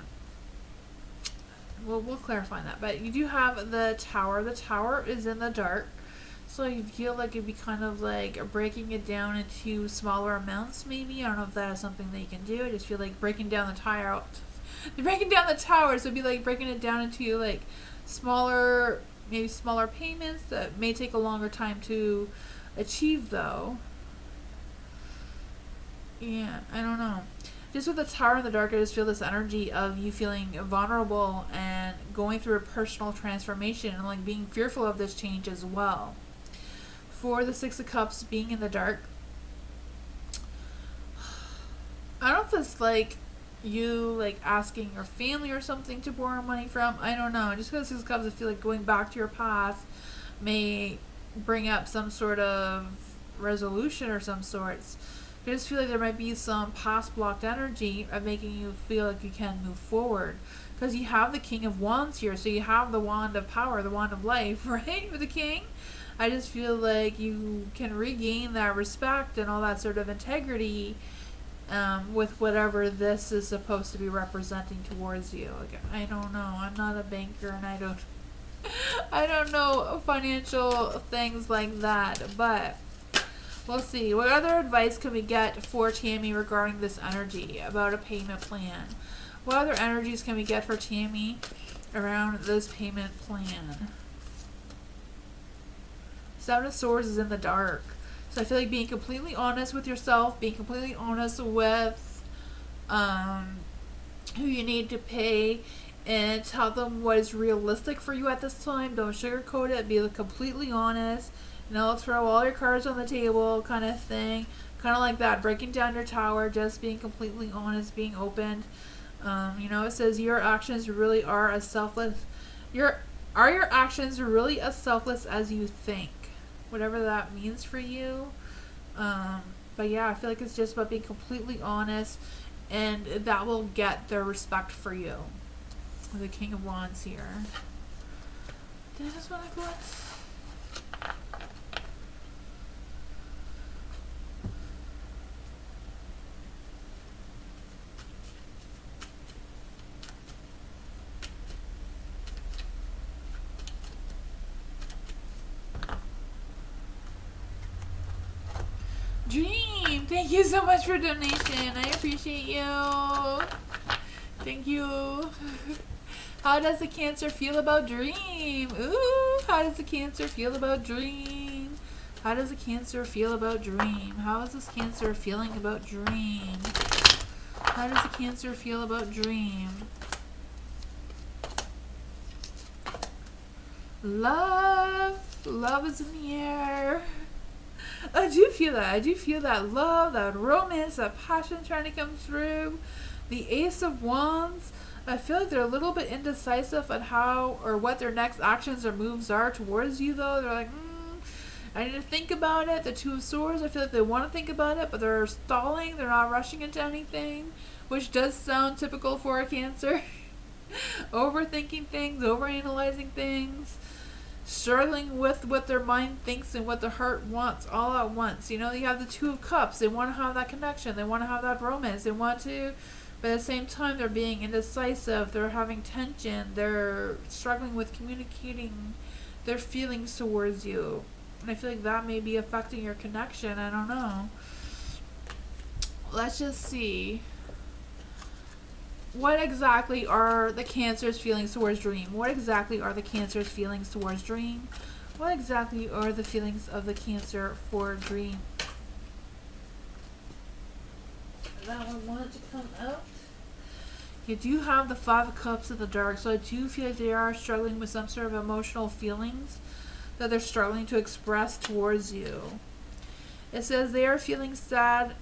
Well, we'll clarify that. But you do have the Tower. The Tower is in the dark. So you feel like it'd be kind of like breaking it down into smaller amounts, maybe. I don't know if that is something that you can do. I just feel like breaking down the tower. Breaking down the tower, so it'd be like breaking it down into like smaller, maybe smaller payments that may take a longer time to achieve, though. Yeah, I don't know. Just with the Tower in the dark, I just feel this energy of you feeling vulnerable and going through a personal transformation and like being fearful of this change as well. For the Six of Cups being in the dark, I don't know if it's like you like asking your family or something to borrow money from. I don't know. Just because Six of Cups, I feel like going back to your past may bring up some sort of resolution or some sorts. I just feel like there might be some past blocked energy of making you feel like you can move forward. Because you have the King of Wands here, so you have the Wand of Power, the Wand of Life, right? With the King. I just feel like you can regain that respect and all that sort of integrity with whatever this is supposed to be representing towards you. Like, I don't know. I'm not a banker, and I don't know financial things like that. But we'll see. What other advice can we get for Tammy regarding this energy about a payment plan? What other energies can we get for Tammy around this payment plan? Seven of Swords is in the dark. So I feel like being completely honest with yourself, being completely honest with who you need to pay, and tell them what is realistic for you at this time. Don't sugarcoat it. Be completely honest. Throw all your cards on the table kind of thing. Kind of like that. Breaking down your tower. Just being completely honest. Being open. It says your actions really are as selfless. Your actions really as selfless as you think? Whatever that means for you. But yeah, I feel like it's just about being completely honest, and that will get their respect for you. The King of Wands here. Did I just want to go? Dream, thank you so much for donation. I appreciate you. Thank you. How does the Cancer feel about Dream? Ooh, how does the Cancer feel about Dream? How does the Cancer feel about Dream? How is this Cancer feeling about Dream? How does the Cancer feel about Dream? Love. Love is in the air. I do feel that. I do feel that love, that romance, that passion trying to come through. The Ace of Wands, I feel like they're a little bit indecisive on how or what their next actions or moves are towards you, though. They're like, I need to think about it. The Two of Swords, I feel like they want to think about it, but they're stalling. They're not rushing into anything, which does sound typical for a Cancer. Overthinking things, overanalyzing things. Struggling with what their mind thinks and what their heart wants all at once. You have the Two of Cups. They want to have that connection. They want to have that romance. They want to, but at the same time, they're being indecisive. They're having tension. They're struggling with communicating their feelings towards you. And I feel like that may be affecting your connection. I don't know. Let's just see. What exactly are the Cancer's feelings towards Dream? What exactly are the Cancer's feelings towards Dream? What exactly are the feelings of the Cancer for Dream? That one wanted to come out. You do have the Five of Cups in the dark, so I do feel like they are struggling with some sort of emotional feelings. that they're struggling to express towards you. It says they are feeling sad.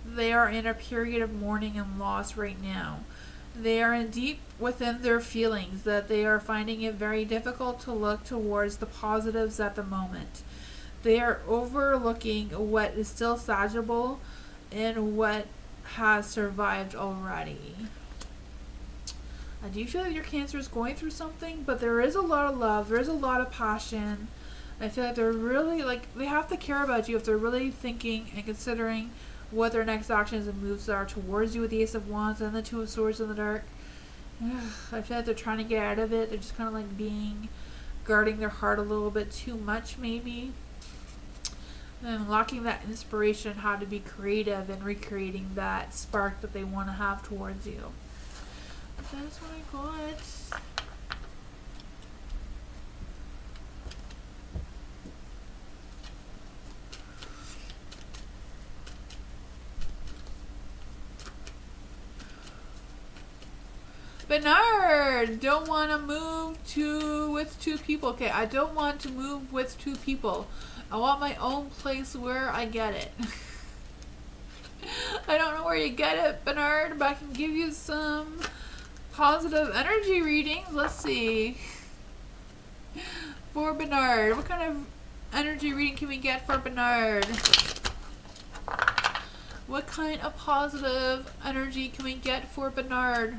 They are in a period of mourning and loss right now. They are in deep within their feelings that they are finding it very difficult to look towards the positives at the moment. They are overlooking what is still sagable and what has survived already. I do feel like your Cancer is going through something, but there is a lot of love. There is a lot of passion. I feel like they're really, like, they have to care about you if they're really thinking and considering what their next actions and moves are towards you with the Ace of Wands and the Two of Swords in the dark. I feel like they're trying to get out of it. They're just kind of like guarding their heart a little bit too much, maybe. And locking that inspiration how to be creative and recreating that spark that they want to have towards you. That's what I got. Bernard, don't want to move with two people. Okay, I don't want to move with two people. I want my own place where I get it. I don't know where you get it, Bernard, but I can give you some positive energy readings. Let's see. For Bernard, what kind of energy reading can we get for Bernard? What kind of positive energy can we get for Bernard?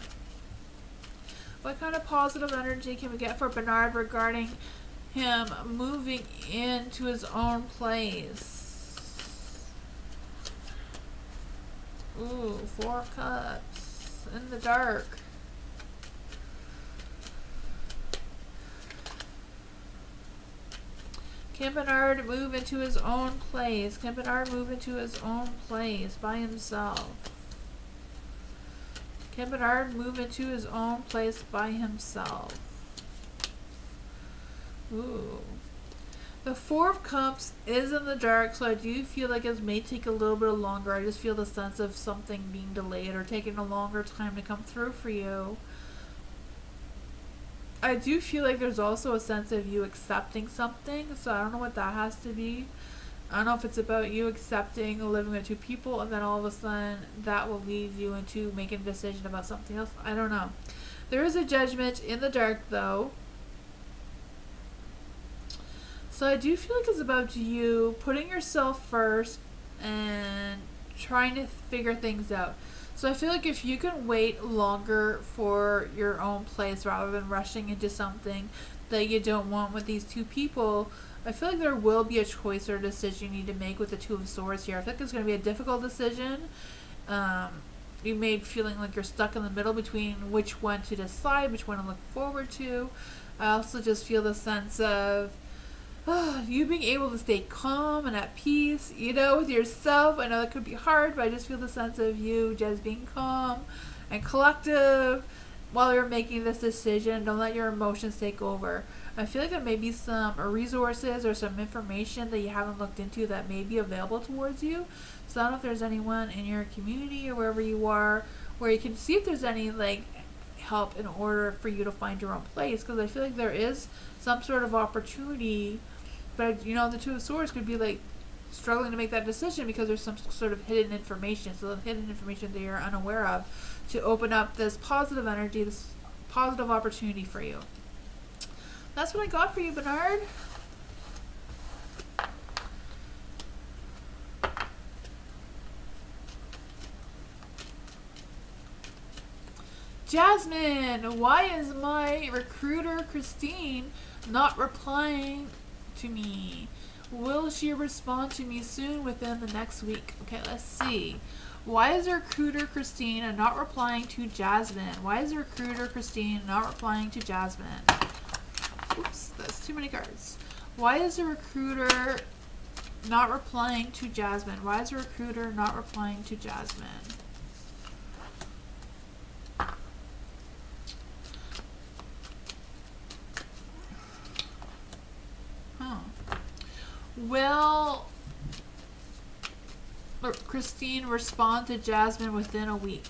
What kind of positive energy can we get for Bernard regarding him moving into his own place? Ooh, 4 of Cups in the dark. Can Bernard move into his own place? Can Bernard move into his own place by himself? Can Bernard move into his own place by himself? Ooh. The 4 of Cups is in the dark, so I do feel like it may take a little bit longer. I just feel the sense of something being delayed or taking a longer time to come through for you. I do feel like there's also a sense of you accepting something, so I don't know what that has to be. I don't know if it's about you accepting living with two people and then all of a sudden that will lead you into making a decision about something else. I don't know. There is a Judgment in the dark though. So I do feel like it's about you putting yourself first and trying to figure things out. So I feel like if you can wait longer for your own place rather than rushing into something that you don't want with these two people, I feel like there will be a choice or a decision you need to make with the Two of Swords here. I feel like it's going to be a difficult decision. You may be feeling like you're stuck in the middle between which one to decide, which one to look forward to. I also just feel the sense of you being able to stay calm and at peace, you know, with yourself. I know that could be hard, but I just feel the sense of you just being calm and collective while you're making this decision. Don't let your emotions take over. I feel like there may be some resources or some information that you haven't looked into that may be available towards you. So I don't know if there's anyone in your community or wherever you are where you can see if there's any like help in order for you to find your own place, because I feel like there is some sort of opportunity, but you know, the Two of Swords could be like struggling to make that decision because there's some sort of hidden information, so the hidden information that you're unaware of, to open up this positive energy, this positive opportunity for you. That's what I got for you, Bernard. Jasmine, why is my recruiter Christine not replying to me? Will she respond to me soon within the next week? Okay, let's see. Why is the recruiter Christine not replying to Jasmine? Why is the recruiter Christine not replying to Jasmine? Oops, that's too many cards. Why is the recruiter not replying to Jasmine? Why is the recruiter not replying to Jasmine? Will Christine respond to Jasmine within a week?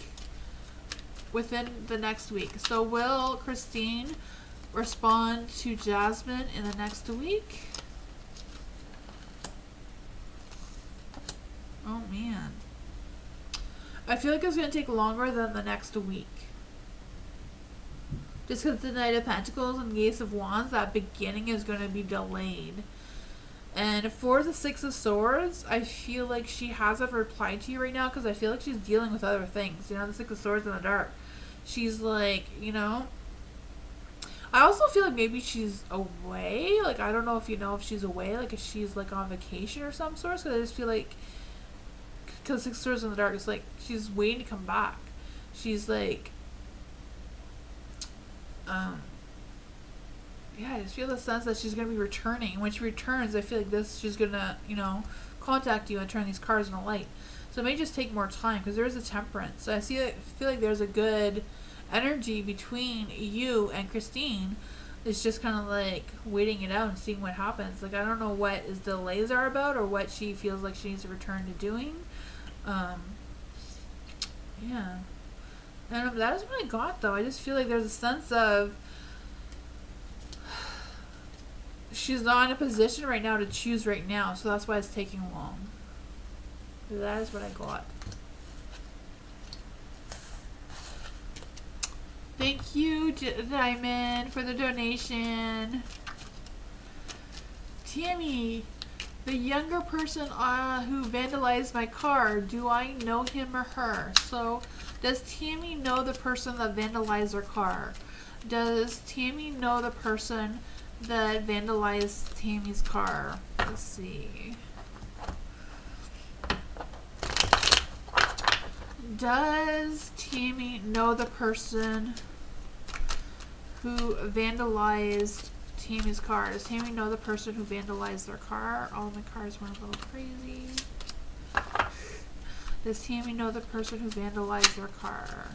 Within the next week. So will Christine respond to Jasmine in the next week? Oh man. I feel like it's going to take longer than the next week. Just because the Knight of Pentacles and the Ace of Wands, that beginning is going to be delayed. And for the Six of Swords, I feel like she hasn't replied to you right now because I feel like she's dealing with other things. You know, the Six of Swords in the dark. She's like, you know. I also feel like maybe she's away. Like, I don't know if she's away. Like, if she's like on vacation or some sort. Because I just feel like, because Six of Swords in the dark is like, she's waiting to come back. She's like, yeah, I just feel the sense that she's going to be returning. And when she returns, I feel like she's going to, you know, contact you and turn these cards in a light. So it may just take more time because there is a Temperance. So I feel like there's a good energy between you and Christine. It's just kind of like waiting it out and seeing what happens. Like, I don't know what his delays are about or what she feels like she needs to return to doing. Yeah. And that is what I got, though. I just feel like there's a sense of she's not in a position right now to choose right now, so that's why it's taking long. That is what I got. Thank you, Diamond, for the donation. Tammy, the younger person who vandalized my car, do I know him or her? So, does Tammy know the person that vandalized her car? Does Tammy know the person that vandalized Tammy's car? Let's see. Does Tammy know the person who vandalized Tammy's car? Does Tammy know the person who vandalized their car? All my cars went a little crazy. Does Tammy know the person who vandalized their car?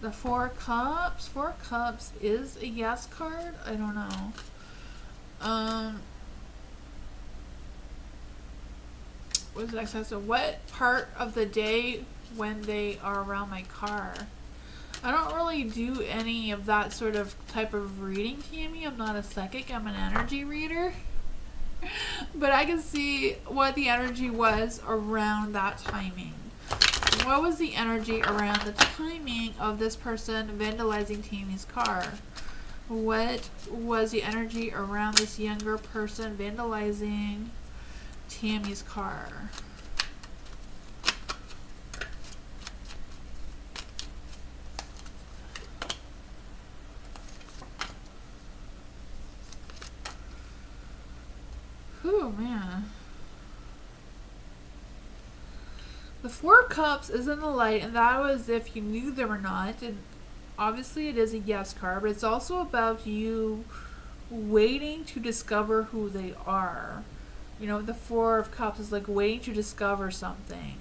The Four Cups. Four Cups is a yes card? I don't know. What's the next answer? What part of the day when they are around my car? I don't really do any of that sort of type of reading, Tammy. I'm not a psychic. I'm an energy reader. But I can see what the energy was around that timing. What was the energy around the timing of this person vandalizing Tammy's car? What was the energy around this younger person vandalizing Tammy's car? Oh man. The Four Cups is in the light, and that was if you knew them or not. And obviously it is a yes card, but it's also about you waiting to discover who they are. You know, the Four of Cups is like waiting to discover something.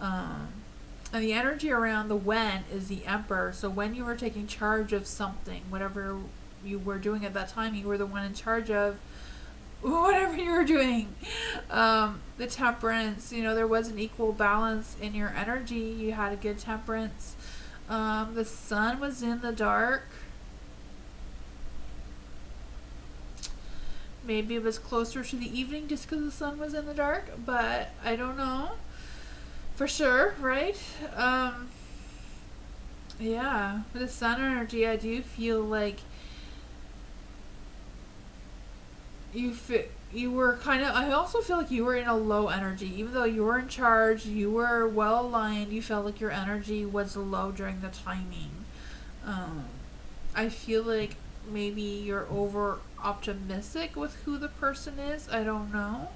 And the energy around the when is the Emperor. So when you were taking charge of something, whatever you were doing at that time, you were the one in charge of whatever you were doing. The Temperance, you know, there was an equal balance in your energy. You had a good Temperance. The Sun was in the dark. Maybe it was closer to the evening just because the Sun was in the dark, but I don't know for sure, right? Yeah, with the Sun energy, I do feel like you were kind of, I also feel like you were in a low energy. Even though you were in charge, you were well aligned, you felt like your energy was low during the timing. I feel like maybe you're over optimistic with who the person is. I don't know.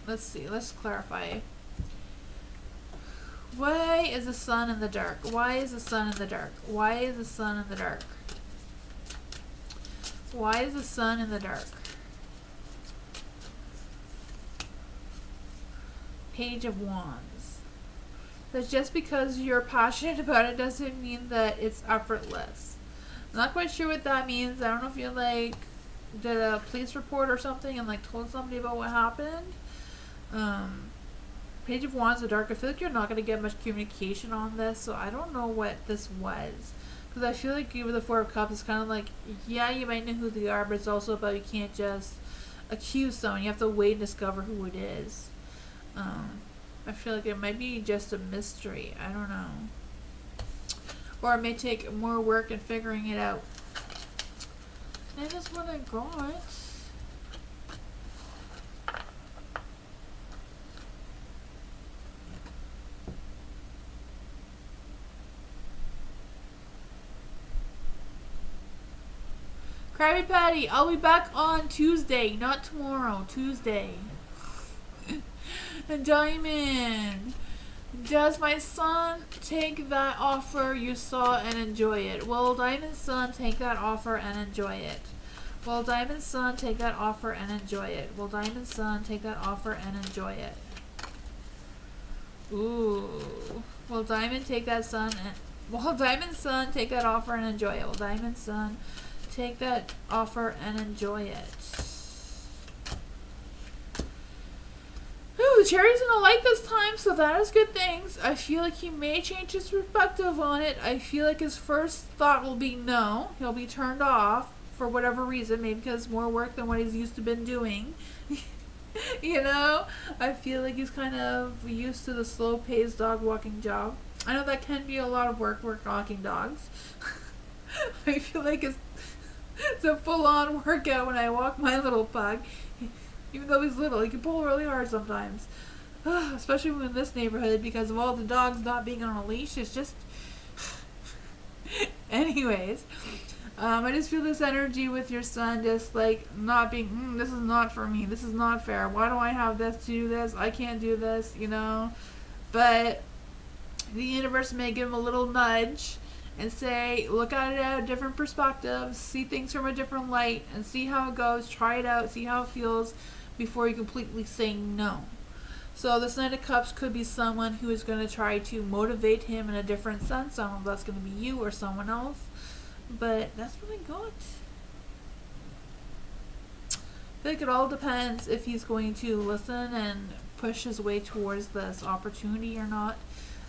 Let's see, let's clarify. Why is the Sun in the dark? Why is the Sun in the dark? Why is the Sun in the dark? Why is the Sun in the dark? Page of Wands. That just because you're passionate about it doesn't mean that it's effortless. I'm not quite sure what that means. I don't know if you like did a police report or something and like told somebody about what happened. Page of Wands in the dark. I feel like you're not going to get much communication on this, so I don't know what this was. Because Because I feel like with the Four of Cups, it's kind of like, yeah, you might know who they are, but it's also about you can't just accuse someone. You have to wait and discover who it is. I feel like it might be just a mystery. I don't know. Or it may take more work in figuring it out. That is what I got. Krabby Patty, I'll be back on Tuesday, not tomorrow, Tuesday. And Diamond, does my son take that offer you saw and enjoy it? Will Diamond's son take that offer and enjoy it? Will Diamond's son take that offer and enjoy it? Will Diamond's son take that offer and enjoy it? Ooh. Will Diamond take that son and... Will Diamond's son take that offer and enjoy it? Will Diamond's son take that offer and enjoy it? Ooh, the cherry's in a light this time, so that is good things. I feel like he may change his perspective on it. I feel like his first thought will be no. He'll be turned off for whatever reason. Maybe because it's more work than what he's used to been doing. You know? I feel like he's kind of used to the slow-paced dog walking job. I know that can be a lot of work walking dogs. I feel like it's a full-on workout when I walk my little pug. Even though he's little, he can pull really hard sometimes. Especially in this neighborhood because of all the dogs not being on a leash. It's just... Anyways. I just feel this energy with your son just like not being, this is not for me. This is not fair. Why do I have this to do this? I can't do this, you know. But the universe may give him a little nudge and say, look at it at a different perspective. See things from a different light and see how it goes. Try it out. See how it feels before you completely say no. So this Knight of Cups could be someone who is going to try to motivate him in a different sense. I don't know if that's going to be you or someone else. But that's what I got. I feel like it all depends if he's going to listen and push his way towards this opportunity or not.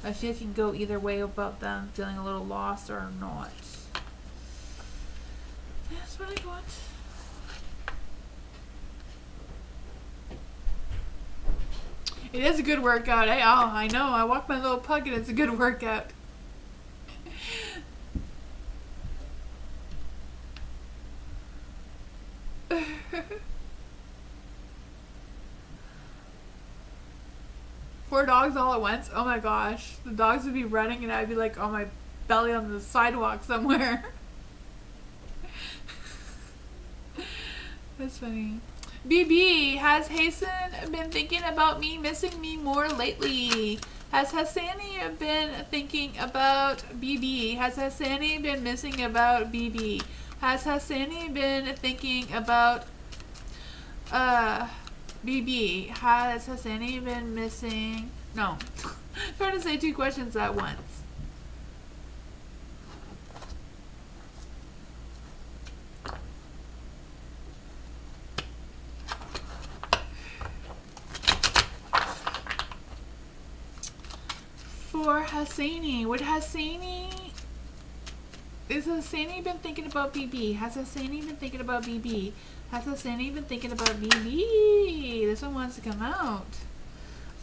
I feel like it can go either way about them feeling a little lost or not. That's what I got. It is a good workout. I know. I walk my little pug and it's a good workout. Four dogs all at once? Oh my gosh. The dogs would be running and I'd be like on my belly on the sidewalk somewhere. That's funny. BB, has Hasten been thinking about me, missing me more lately? Has Hassani been thinking about BB? Has Hassani been missing about BB? Has Hassani been thinking about BB? Has Hassani been missing? No. I'm trying to say two questions at once. For Hassani, is Hassani been thinking about BB? Has Hassani been thinking about BB? Has Hassani been thinking about BB? This one wants to come out.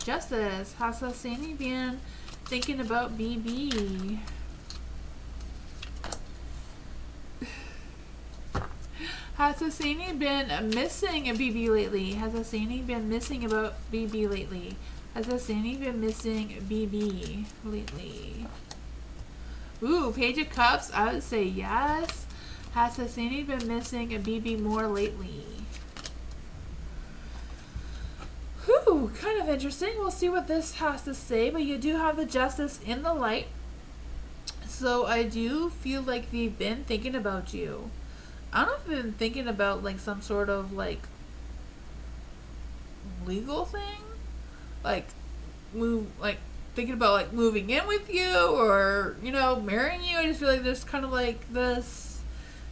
Justice, has Hassani been thinking about BB? Has Hassani been missing a BB lately? Has Hassani been missing about BB lately? Has Hassani been missing BB lately? Ooh, Page of Cups, I would say yes. Has Hassani been missing a BB more lately? Whew, kind of interesting. We'll see what this has to say, but you do have the Justice in the light. So I do feel like they've been thinking about you. I don't know if they've been thinking about like some sort of like legal thing. Like thinking about like moving in with you or, you know, marrying you. I just feel like there's kind of like this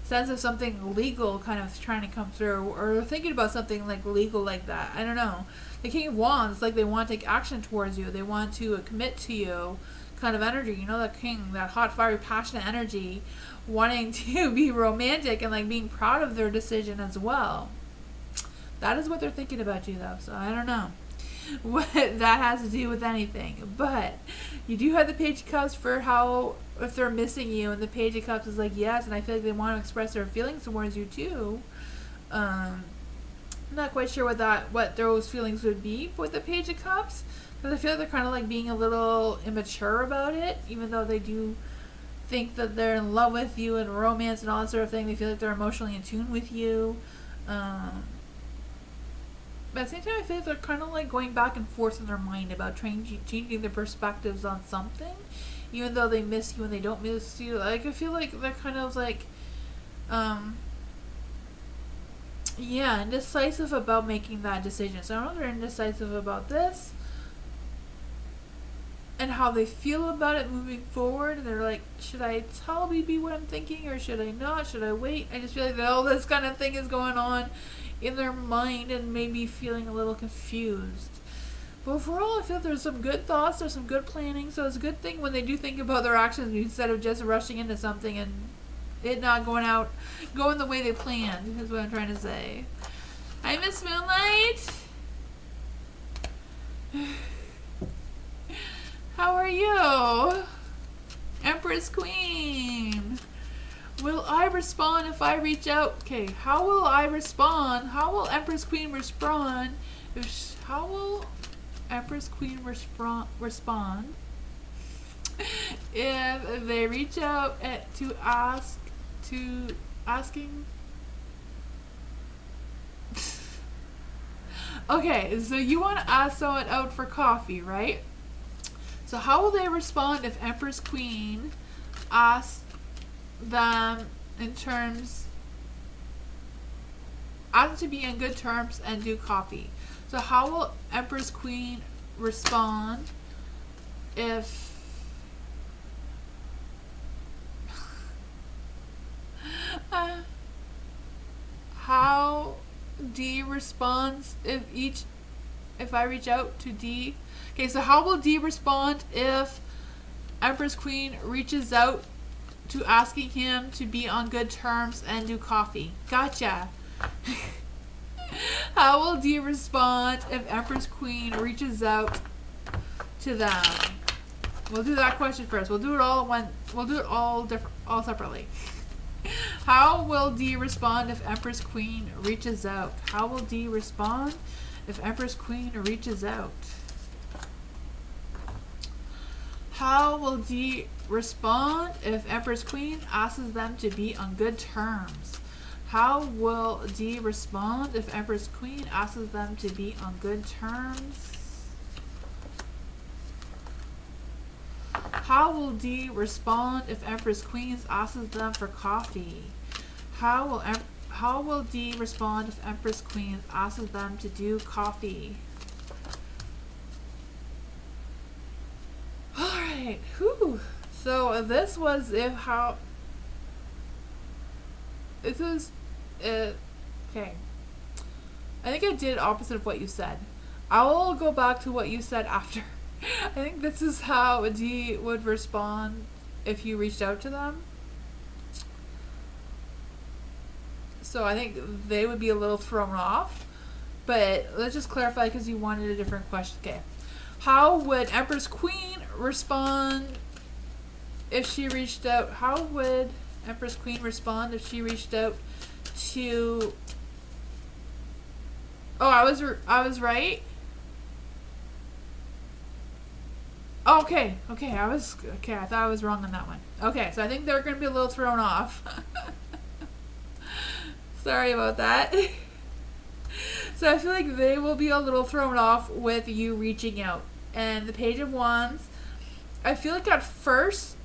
sense of something legal kind of trying to come through, or thinking about something like legal like that. I don't know. The King of Wands, like they want to take action towards you. They want to commit to you, kind of energy, you know, that king, that hot, fiery, passionate energy, wanting to be romantic and like being proud of their decision as well. That is what they're thinking about you, though. So I don't know what that has to do with anything. But you do have the Page of Cups for how, if they're missing you, and the Page of Cups is like, yes, and I feel like they want to express their feelings towards you too. I'm not quite sure what those feelings would be with the Page of Cups, because I feel like they're kind of like being a little immature about it, even though they do think that they're in love with you and romance and all that sort of thing. They feel like they're emotionally in tune with you. But at the same time, I feel like they're kind of like going back and forth in their mind about changing their perspectives on something, even though they miss you and they don't miss you. Like, I feel like they're kind of like, yeah, indecisive about making that decision. So I don't know if they're indecisive about this and how they feel about it moving forward. And they're like, should I tell BB what I'm thinking, or should I not? Should I wait? I just feel like all this kind of thing is going on in their mind and maybe feeling a little confused. But overall, I feel there's some good thoughts, there's some good planning, so it's a good thing when they do think about their actions instead of just rushing into something and it not going the way they planned, is what I'm trying to say. Hi, Miss Moonlight! How are you? Empress Queen! Will I respond if I reach out? Okay, how will I respond? How will Empress Queen respond? How will Empress Queen respond if they reach out asking? Okay, so you want to ask someone out for coffee, right? So how will they respond if Empress Queen asks them ask to be in good terms and do coffee? So how will Empress Queen respond if how D responds if I reach out to D? Okay, so how will D respond if Empress Queen reaches out to asking him to be on good terms and do coffee? Gotcha. How will D respond if Empress Queen reaches out to them? We'll do that question first. We'll do it all separately. How will D respond if Empress Queen reaches out? How will D respond if Empress Queen reaches out? How will D respond if Empress Queen asks them to be on good terms? How will D respond if Empress Queen asks them to be on good terms? How will D respond if Empress Queen asks them for coffee? How will D respond if Empress Queen asks them to do coffee? Alright, whew. So this was okay. I think I did opposite of what you said. I will go back to what you said after. I think this is how D would respond if you reached out to them. So I think they would be a little thrown off. But let's just clarify because you wanted a different question. Okay. How would Empress Queen respond if she reached out? How would Empress Queen respond if she reached out to... Oh, I was right? Oh, okay. I thought I was wrong on that one. Okay, so I think they're going to be a little thrown off. Sorry about that. So I feel like they will be a little thrown off with you reaching out. And the Page of Wands, I feel like at first,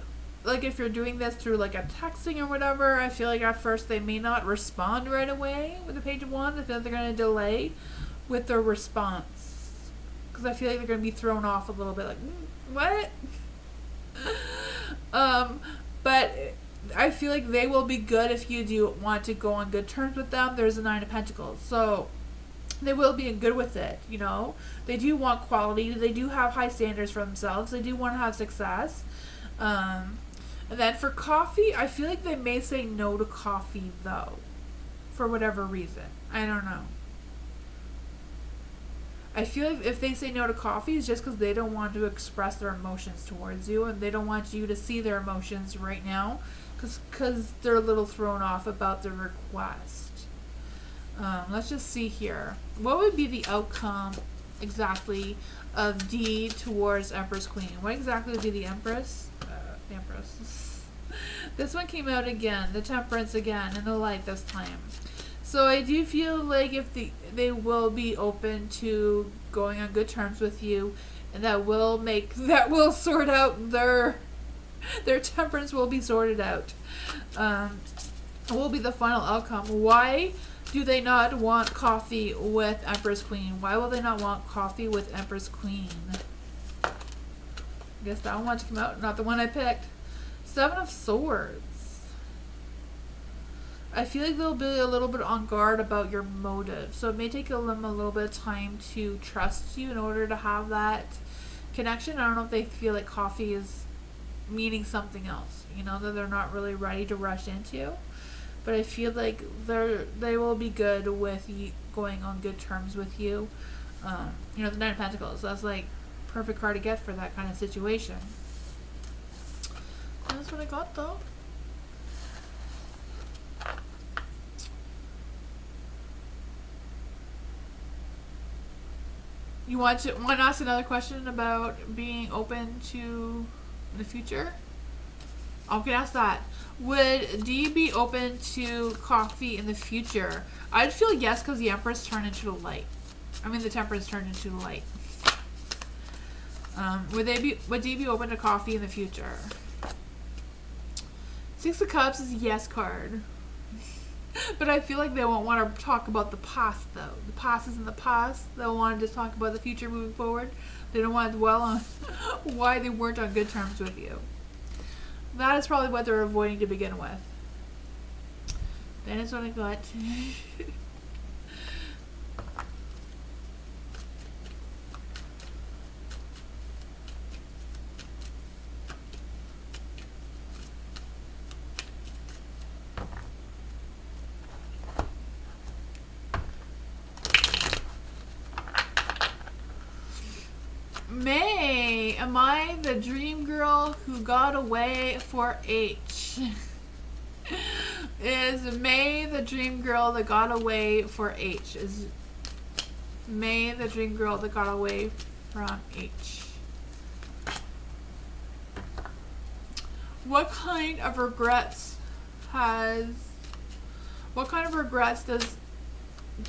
like if you're doing this through like a texting or whatever, I feel like at first they may not respond right away with the Page of Wands. I feel like they're going to delay with their response. Because I feel like they're going to be thrown off a little bit, like, what? But I feel like they will be good if you do want to go on good terms with them. There's a Nine of Pentacles. So They will be good with it, you know. They do want quality. They do have high standards for themselves. They do want to have success. And then for coffee, I feel like they may say no to coffee, though. For whatever reason. I don't know. I feel like if they say no to coffee, it's just because they don't want to express their emotions towards you. And they don't want you to see their emotions right now. Because they're a little thrown off about the request. Let's just see here. What would be the outcome exactly of D towards Empress Queen? What exactly would be the Empress? Empress. This one came out again. The Temperance again. And the Light this time. So I do feel like if they will be open to going on good terms with you. And that will sort out their temperance will be sorted out. Will be the final outcome. Why do they not want coffee with Empress Queen? Why will they not want coffee with Empress Queen? I guess that one wants to come out, not the one I picked. Seven of Swords. I feel like they'll be a little bit on guard about your motive. So it may take them a little bit of time to trust you in order to have that connection. I don't know if they feel like coffee is meaning something else, you know, that they're not really ready to rush into. But I feel like they will be good with going on good terms with you. You know, the Nine of Pentacles. That's like perfect card to get for that kind of situation. And that's what I got, though. You want to ask another question about being open to the future? I can ask that. Would D be open to coffee in the future? I'd feel yes, because the Empress turned into the Light. I mean, the Temperance turned into the Light. Would D be open to coffee in the future? Six of Cups is a yes card. But I feel like they won't want to talk about the past, though. The past is in the past. They'll want to just talk about the future moving forward. They don't want to dwell on why they weren't on good terms with you. That is probably what they're avoiding to begin with. That is what I got. May, am I the dream girl who got away for H? Is May the dream girl that got away for H? Is May the dream girl that got away from H? What kind of regrets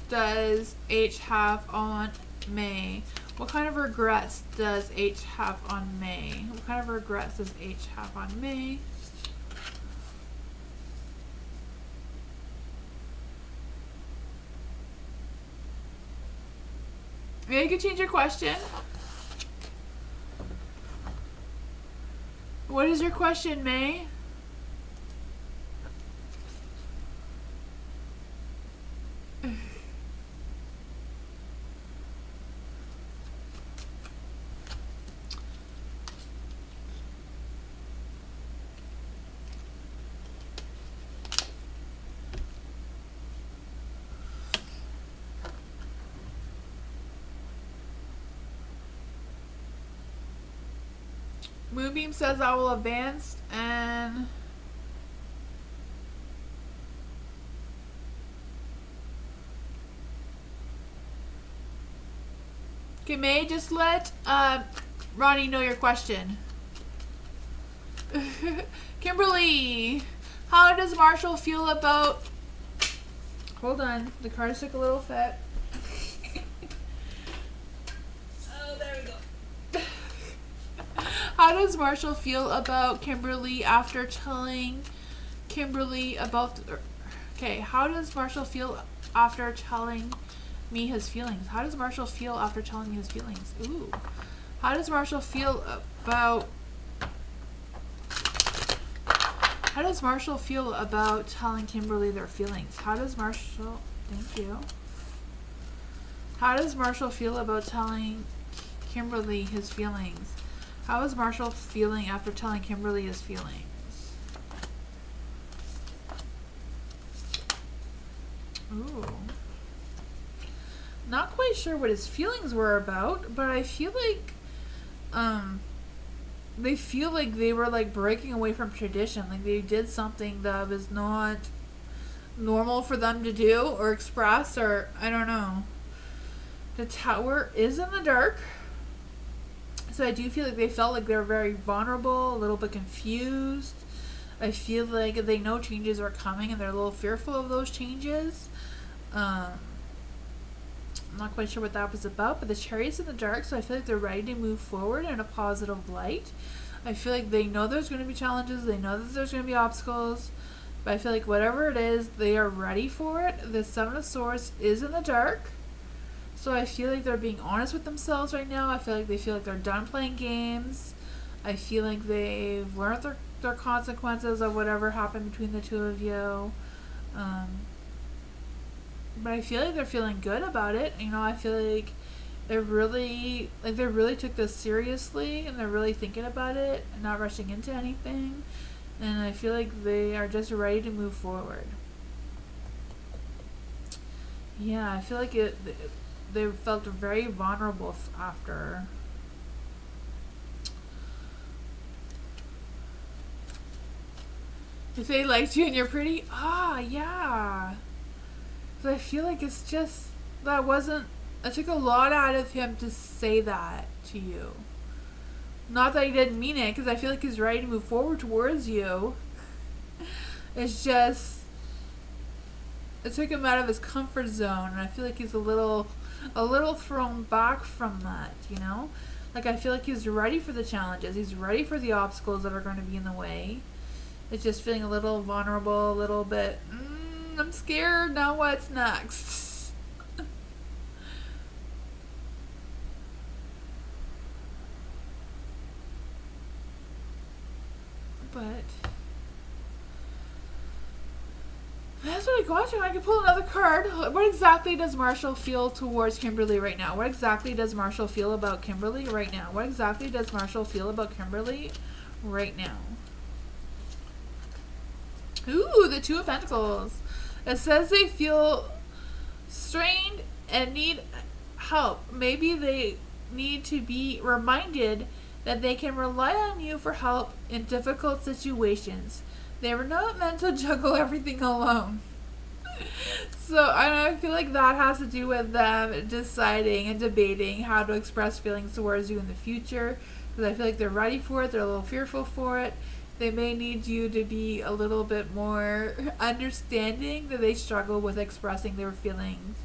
does H have on May? What kind of regrets does H have on May? What kind of regrets does H have on May? Maybe you could change your question. What is your question, May? Moonbeam says I will advance and okay, May, just let Ronnie know your question. Kimberly, how does Marshall feel about, hold on, the cards took a little fit. Oh, there we go. How does Marshall feel about Kimberly after telling Kimberly about how does Marshall feel after telling me his feelings? How does Marshall feel after telling me his feelings? Ooh. How does Marshall feel about telling Kimberly their feelings? How does Marshall, thank you. How does Marshall feel about telling Kimberly his feelings? How is Marshall feeling after telling Kimberly his feelings? Ooh. Not quite sure what his feelings were about, but I feel like they feel like they were like breaking away from tradition. Like they did something that was not normal for them to do or express, or I don't know. The Tower is in the dark. So I do feel like they felt like they were very vulnerable, a little bit confused. I feel like they know changes are coming and they're a little fearful of those changes. I'm not quite sure what that was about, but the Chariot's in the dark, so I feel like they're ready to move forward in a positive light. I feel like they know there's going to be challenges, they know that there's going to be obstacles, but I feel like whatever it is, they are ready for it. The Seven of Swords is in the dark, so I feel like they're being honest with themselves right now. I feel like they feel like they're done playing games. I feel like they've learned their consequences of whatever happened between the two of you. But I feel like they're feeling good about it. You know, I feel like they really took this seriously and they're really thinking about it and not rushing into anything. And I feel like they are just ready to move forward. Yeah, I feel like they felt very vulnerable after. If they liked you and you're pretty, yeah. But I feel like it's just, it took a lot out of him to say that to you. Not that he didn't mean it, because I feel like he's ready to move forward towards you. It's just, it took him out of his comfort zone, and I feel like he's a little thrown back from that, you know? Like, I feel like he's ready for the challenges. He's ready for the obstacles that are going to be in the way. It's just feeling a little vulnerable, a little bit, I'm scared, now what's next? But that's what I got you. I can pull another card. What exactly does Marshall feel towards Kimberly right now? What exactly does Marshall feel about Kimberly right now? What exactly does Marshall feel about Kimberly right now? Ooh, the Two of Pentacles. It says they feel strained and need help. Maybe they need to be reminded that they can rely on you for help in difficult situations. They were not meant to juggle everything alone. So I feel like that has to do with them deciding and debating how to express feelings towards you in the future. Because I feel like they're ready for it. They're a little fearful for it. They may need you to be a little bit more understanding that they struggle with expressing their feelings,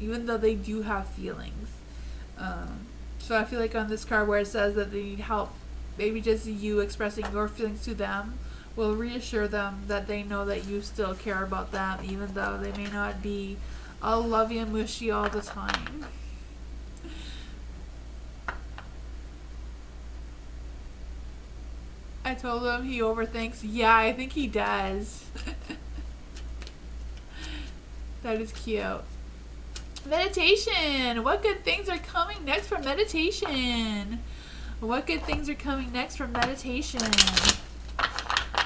even though they do have feelings. So I feel like on this card where it says that they need help, maybe just you expressing your feelings to them will reassure them that they know that you still care about them, even though they may not be all lovey and mushy all the time. I told him he overthinks. Yeah, I think he does. That is cute. Meditation. What good things are coming next for meditation? What good things are coming next for meditation?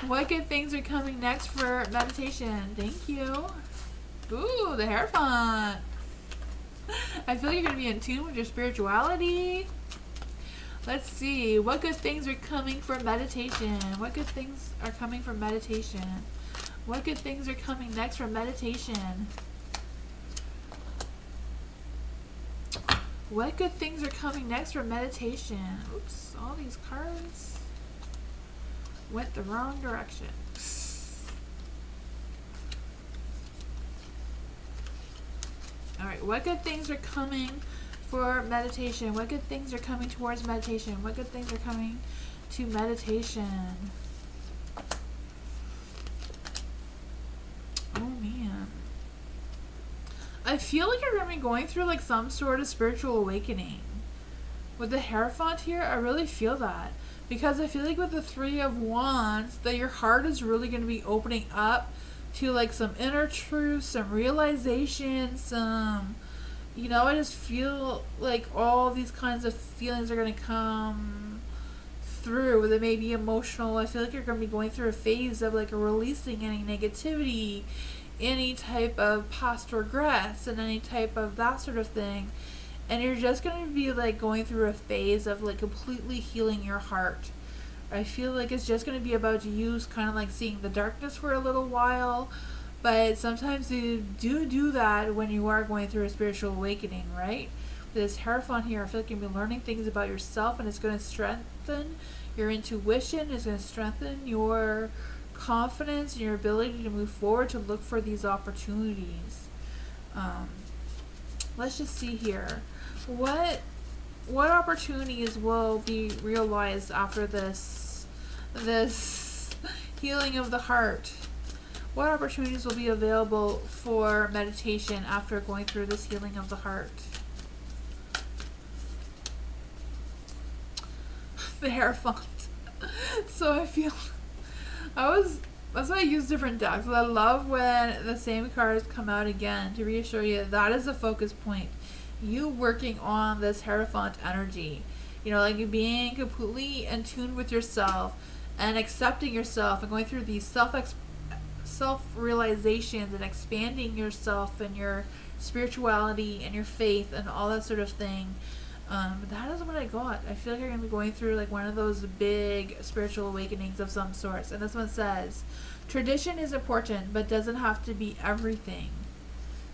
What good things are coming next for meditation? Thank you. Ooh, the Hierophant. I feel like you're going to be in tune with your spirituality. Let's see. What good things are coming for meditation? What good things are coming for meditation? What good things are coming next for meditation? What good things are coming next for meditation? Oops, all these cards went the wrong direction. Alright, what good things are coming for meditation? What good things are coming towards meditation? What good things are coming to meditation? Oh man. I feel like you're going to be going through like some sort of spiritual awakening. With the Hierophant here, I really feel that. Because I feel like with the Three of Wands, that your heart is really going to be opening up to like some inner truth, some realization, some, you know, I just feel like all these kinds of feelings are going to come through. They may be emotional. I feel like you're going to be going through a phase of like releasing any negativity, any type of past regrets, and any type of that sort of thing. And you're just going to be like going through a phase of like completely healing your heart. I feel like it's just going to be about you kind of like seeing the darkness for a little while. But sometimes you do that when you are going through a spiritual awakening, right? This Hierophant here, I feel like you're going to be learning things about yourself, and it's going to strengthen your intuition. It's going to strengthen your confidence and your ability to move forward, to look for these opportunities. Let's just see here. What opportunities will be realized after this healing of the heart? What opportunities will be available for meditation after going through this healing of the heart? The Hierophant. So I feel that's why I use different decks. I love when the same cards come out again to reassure you that is the focus point. You working on this Hierophant energy. You know, like being completely in tune with yourself and accepting yourself and going through these self-realizations and expanding yourself and your spirituality and your faith and all that sort of thing. That is what I got. I feel like you're going to be going through like one of those big spiritual awakenings of some sorts. And this one says, tradition is important, but doesn't have to be everything.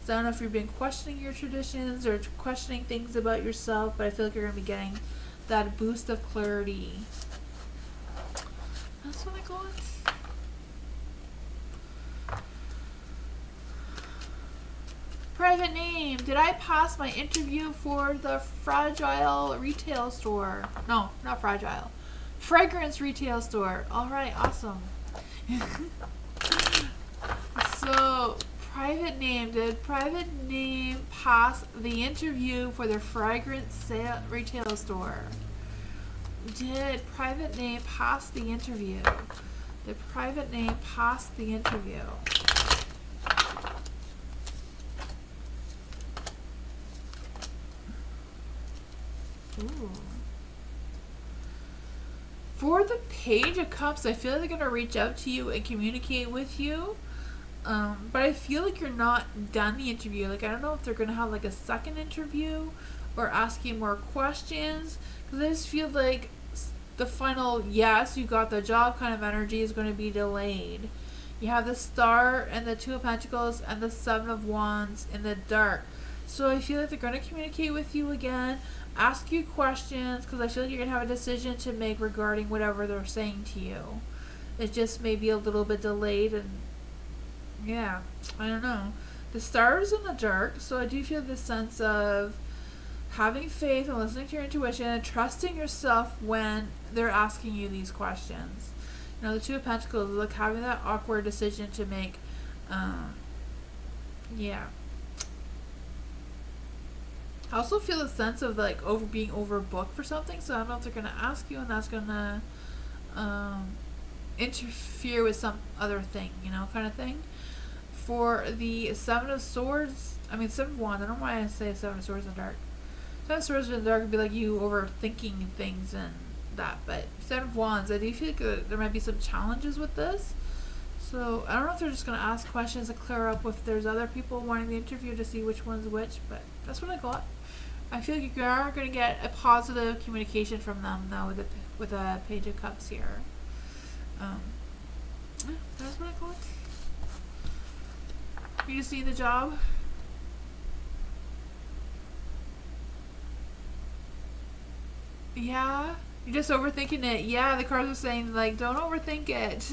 So I don't know if you've been questioning your traditions or questioning things about yourself, but I feel like you're going to be getting that boost of clarity. That's what I got. Private name. Did I pass my interview for the fragile retail store? No, not fragile. Fragrance retail store. Alright, awesome. So, private name. Did private name pass the interview for the fragrance retail store? Did private name pass the interview? Did private name pass the interview? Ooh. For the Page of Cups, I feel like they're going to reach out to you and communicate with you. But I feel like you're not done the interview. Like, I don't know if they're going to have like a second interview or ask you more questions. Because I just feel like the final yes, you got the job kind of energy is going to be delayed. You have the Star and the Two of Pentacles and the Seven of Wands in the dark. So I feel like they're going to communicate with you again, ask you questions, because I feel like you're going to have a decision to make regarding whatever they're saying to you. It just may be a little bit delayed, and yeah, I don't know. The Star is in the dark, so I do feel this sense of having faith and listening to your intuition and trusting yourself when they're asking you these questions. You know, the Two of Pentacles is like having that awkward decision to make. Yeah. I also feel a sense of like being overbooked for something, so I don't know if they're going to ask you and that's going to interfere with some other thing, you know, kind of thing. For the Seven of Swords, Seven of Wands, I don't know why I say Seven of Swords in the dark. Seven of Swords in the dark would be like you overthinking things and that, but Seven of Wands, I do feel like there might be some challenges with this. So I don't know if they're just going to ask questions to clear up if there's other people wanting the interview to see which one's which, but that's what I got. I feel like you are going to get a positive communication from them though with a Page of Cups here. Yeah, that's what I got. You just see the job? Yeah? You're just overthinking it. Yeah, the cards are saying like, don't overthink it.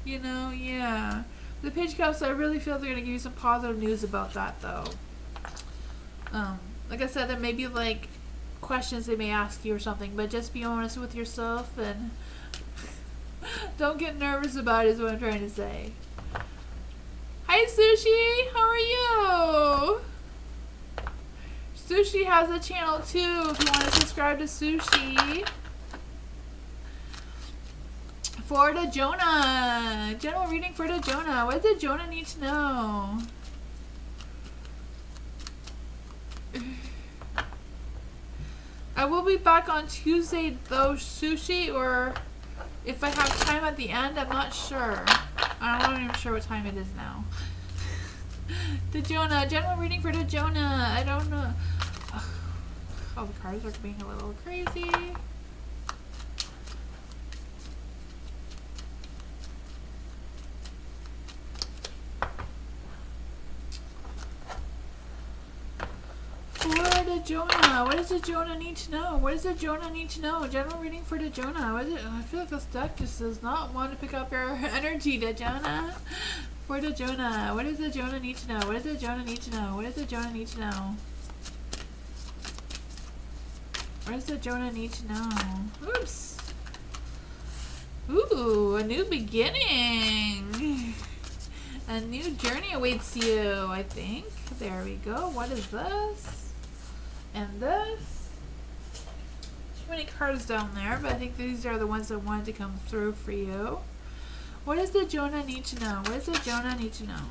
You know, yeah. The Page of Cups, I really feel they're going to give you some positive news about that though. Like I said, there may be like questions they may ask you or something, but just be honest with yourself and don't get nervous about it is what I'm trying to say. Hi Sushi, how are you? Sushi has a channel too if you want to subscribe to Sushi. For the Jonah. General reading for the Jonah. What did Jonah need to know? I will be back on Tuesday though, Sushi, or if I have time at the end, I'm not sure. I'm not even sure what time it is now. Jonah, general reading for Jonah. I don't know. Ugh. Oh, the cards are being a little crazy. For Jonah, what does the Jonah need to know? What does the Jonah need to know? General reading for Jonah. What is it? I feel like this deck just does not want to pick up your energy, Jonah. For Jonah, what does the Jonah need to know? What does the Jonah need to know? What does the Jonah need to know? What does the Jonah need to know? Oops. Ooh, a new beginning. A new journey awaits you, I think. There we go. What is this? And this. Too many cards down there, but I think these are the ones that wanted to come through for you. What does the Jonah need to know? What does the Jonah need to know?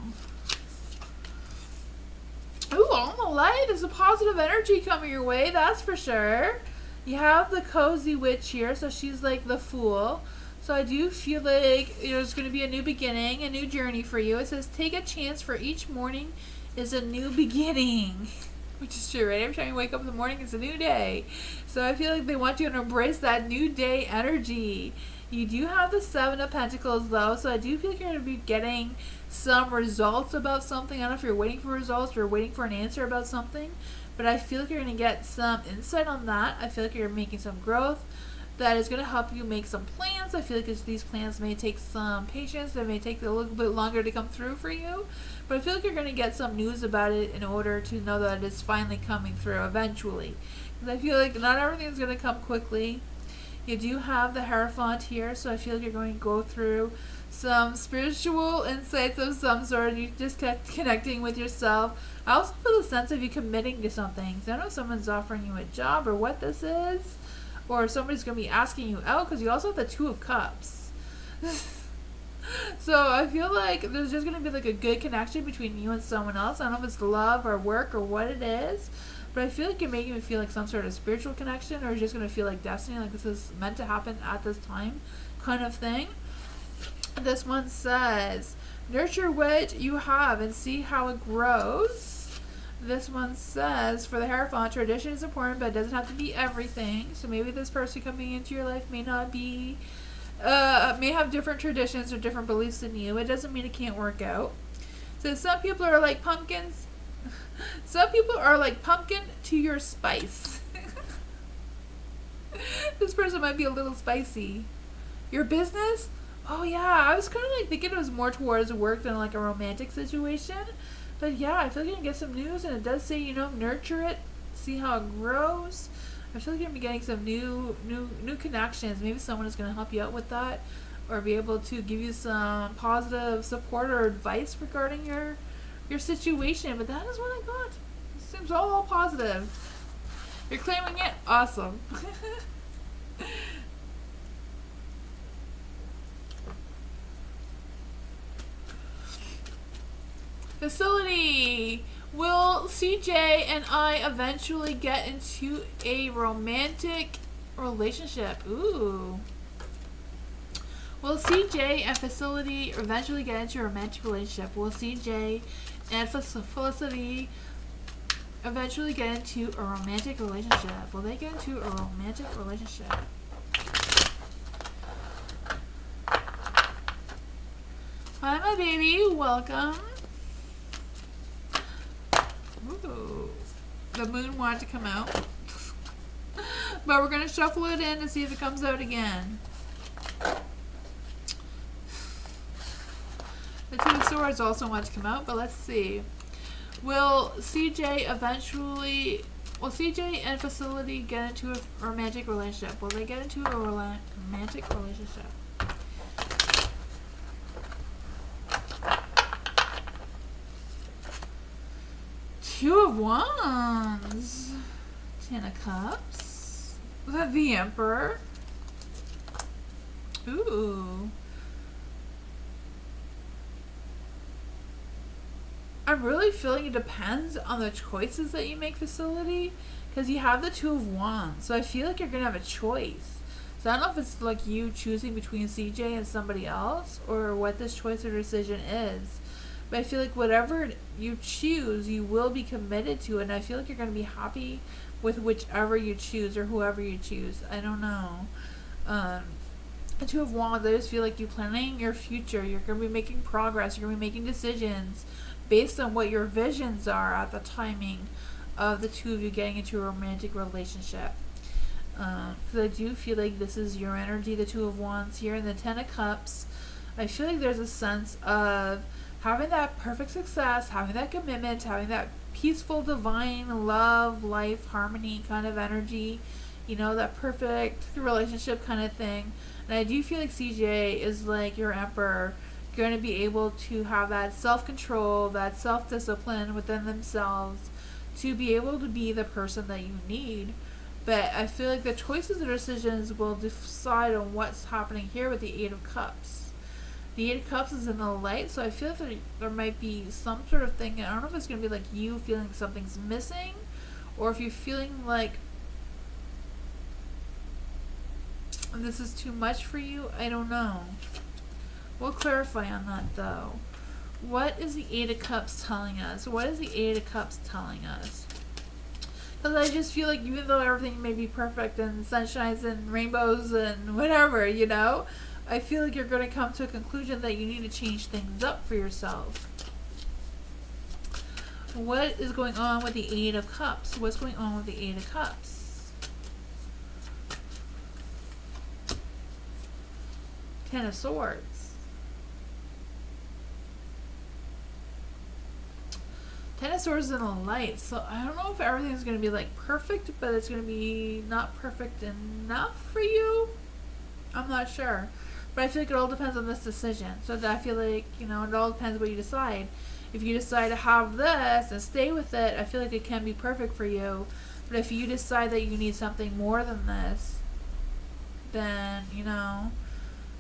Ooh, on the light, there's a positive energy coming your way, that's for sure. You have the cozy witch here, so she's like the fool. So I do feel like there's going to be a new beginning, a new journey for you. It says, take a chance, for each morning is a new beginning. Which is true, right? Every time you wake up in the morning, it's a new day. So I feel like they want you to embrace that new day energy. You do have the Seven of Pentacles, though, so I do feel like you're going to be getting some results about something. I don't know if you're waiting for results or waiting for an answer about something, but I feel like you're going to get some insight on that. I feel like you're making some growth that is going to help you make some plans. I feel like these plans may take some patience. They may take a little bit longer to come through for you, but I feel like you're going to get some news about it in order to know that it's finally coming through eventually. Because I feel like not everything's going to come quickly. You do have the Hierophant here, so I feel like you're going to go through some spiritual insights of some sort. You just kept connecting with yourself. I also feel a sense of you committing to something. So I don't know if someone's offering you a job or what this is, or if somebody's going to be asking you out, because you also have the Two of Cups. So I feel like there's just going to be like a good connection between you and someone else. I don't know if it's love or work or what it is, but I feel like you're making me feel like some sort of spiritual connection, or you're just going to feel like destiny, like this is meant to happen at this time kind of thing. This one says, nurture what you have and see how it grows. This one says, for the Hierophant, tradition is important, but it doesn't have to be everything. So maybe this person coming into your life may not be, may have different traditions or different beliefs than you. It doesn't mean it can't work out. So some people are like pumpkins. Some people are like pumpkin to your spice. This person might be a little spicy. Your business? Oh yeah, I was kind of like thinking it was more towards work than like a romantic situation. But yeah, I feel like you're going to get some news, and it does say, nurture it, see how it grows. I feel like you're going to be getting some new connections. Maybe someone is going to help you out with that, or be able to give you some positive support or advice regarding your situation. But that is what I got. It seems all positive. You're claiming it? Awesome. Facility. Will CJ and I eventually get into a romantic relationship? Ooh. Will CJ and Facility eventually get into a romantic relationship? Will CJ and Felicity eventually get into a romantic relationship? Will they get into a romantic relationship? Hi, my baby. Welcome. Ooh. The moon wanted to come out. But we're going to shuffle it in to see if it comes out again. The Two of Swords also want to come out, but let's see. Will CJ and Facility get into a romantic relationship? Will they get into a romantic relationship? Two of Wands. Ten of Cups. The Emperor. Ooh. I'm really feeling it depends on the choices that you make, Facility. Because you have the Two of Wands. So I feel like you're going to have a choice. So I don't know if it's like you choosing between CJ and somebody else, or what this choice or decision is. But I feel like whatever you choose, you will be committed to it. And I feel like you're going to be happy with whichever you choose or whoever you choose. I don't know. The Two of Wands, I just feel like you planning your future. You're going to be making progress. You're going to be making decisions based on what your visions are at the timing of the two of you getting into a romantic relationship. Because I do feel like this is your energy, the Two of Wands here, and the Ten of Cups. I feel like there's a sense of having that perfect success, having that commitment, having that peaceful, divine love, life, harmony kind of energy, you know, that perfect relationship kind of thing. And I do feel like CJ is like your emperor, going to be able to have that self-control, that self-discipline within themselves to be able to be the person that you need. But I feel like the choices or decisions will decide on what's happening here with the Eight of Cups. The Eight of Cups is in the light, so I feel like there might be some sort of thing. I don't know if it's going to be like you feeling something's missing, or if you're feeling like this is too much for you. I don't know. We'll clarify on that though. What is the Eight of Cups telling us? What is the Eight of Cups telling us? Because I just feel like even though everything may be perfect and sunshines and rainbows and whatever, you know, I feel like you're going to come to a conclusion that you need to change things up for yourself. What is going on with the Eight of Cups? What's going on with the Eight of Cups? Ten of Swords. Ten of Swords in the light, so I don't know if everything's going to be like perfect, but it's going to be not perfect enough for you. I'm not sure, but I feel like it all depends on this decision. So I feel like, you know, it all depends what you decide. If you decide to have this and stay with it, I feel like it can be perfect for you. But if you decide that you need something more than this, then, you know,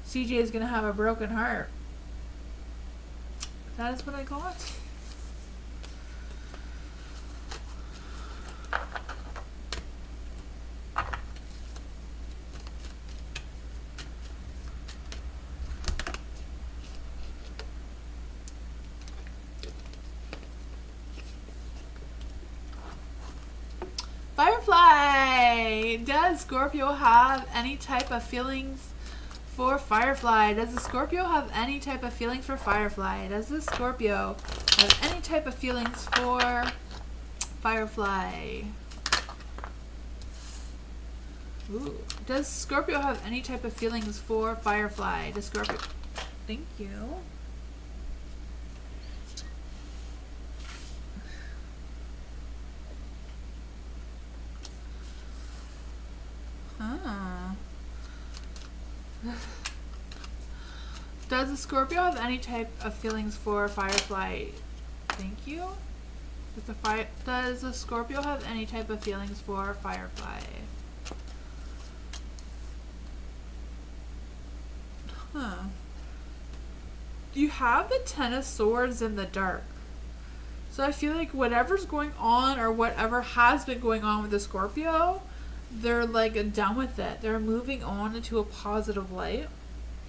CJ is going to have a broken heart. That is what I got. Firefly! Does Scorpio have any type of feelings for Firefly? Does the Scorpio have any type of feelings for Firefly? Does the Scorpio have any type of feelings for Firefly? Ooh. Does Scorpio have any type of feelings for Firefly? Does Scorpio... Thank you. Does the Scorpio have any type of feelings for Firefly? Thank you. Does the Scorpio have any type of feelings for Firefly? You have the Ten of Swords in the dark. So I feel like whatever's going on or whatever has been going on with the Scorpio, they're like done with it. They're moving on into a positive light.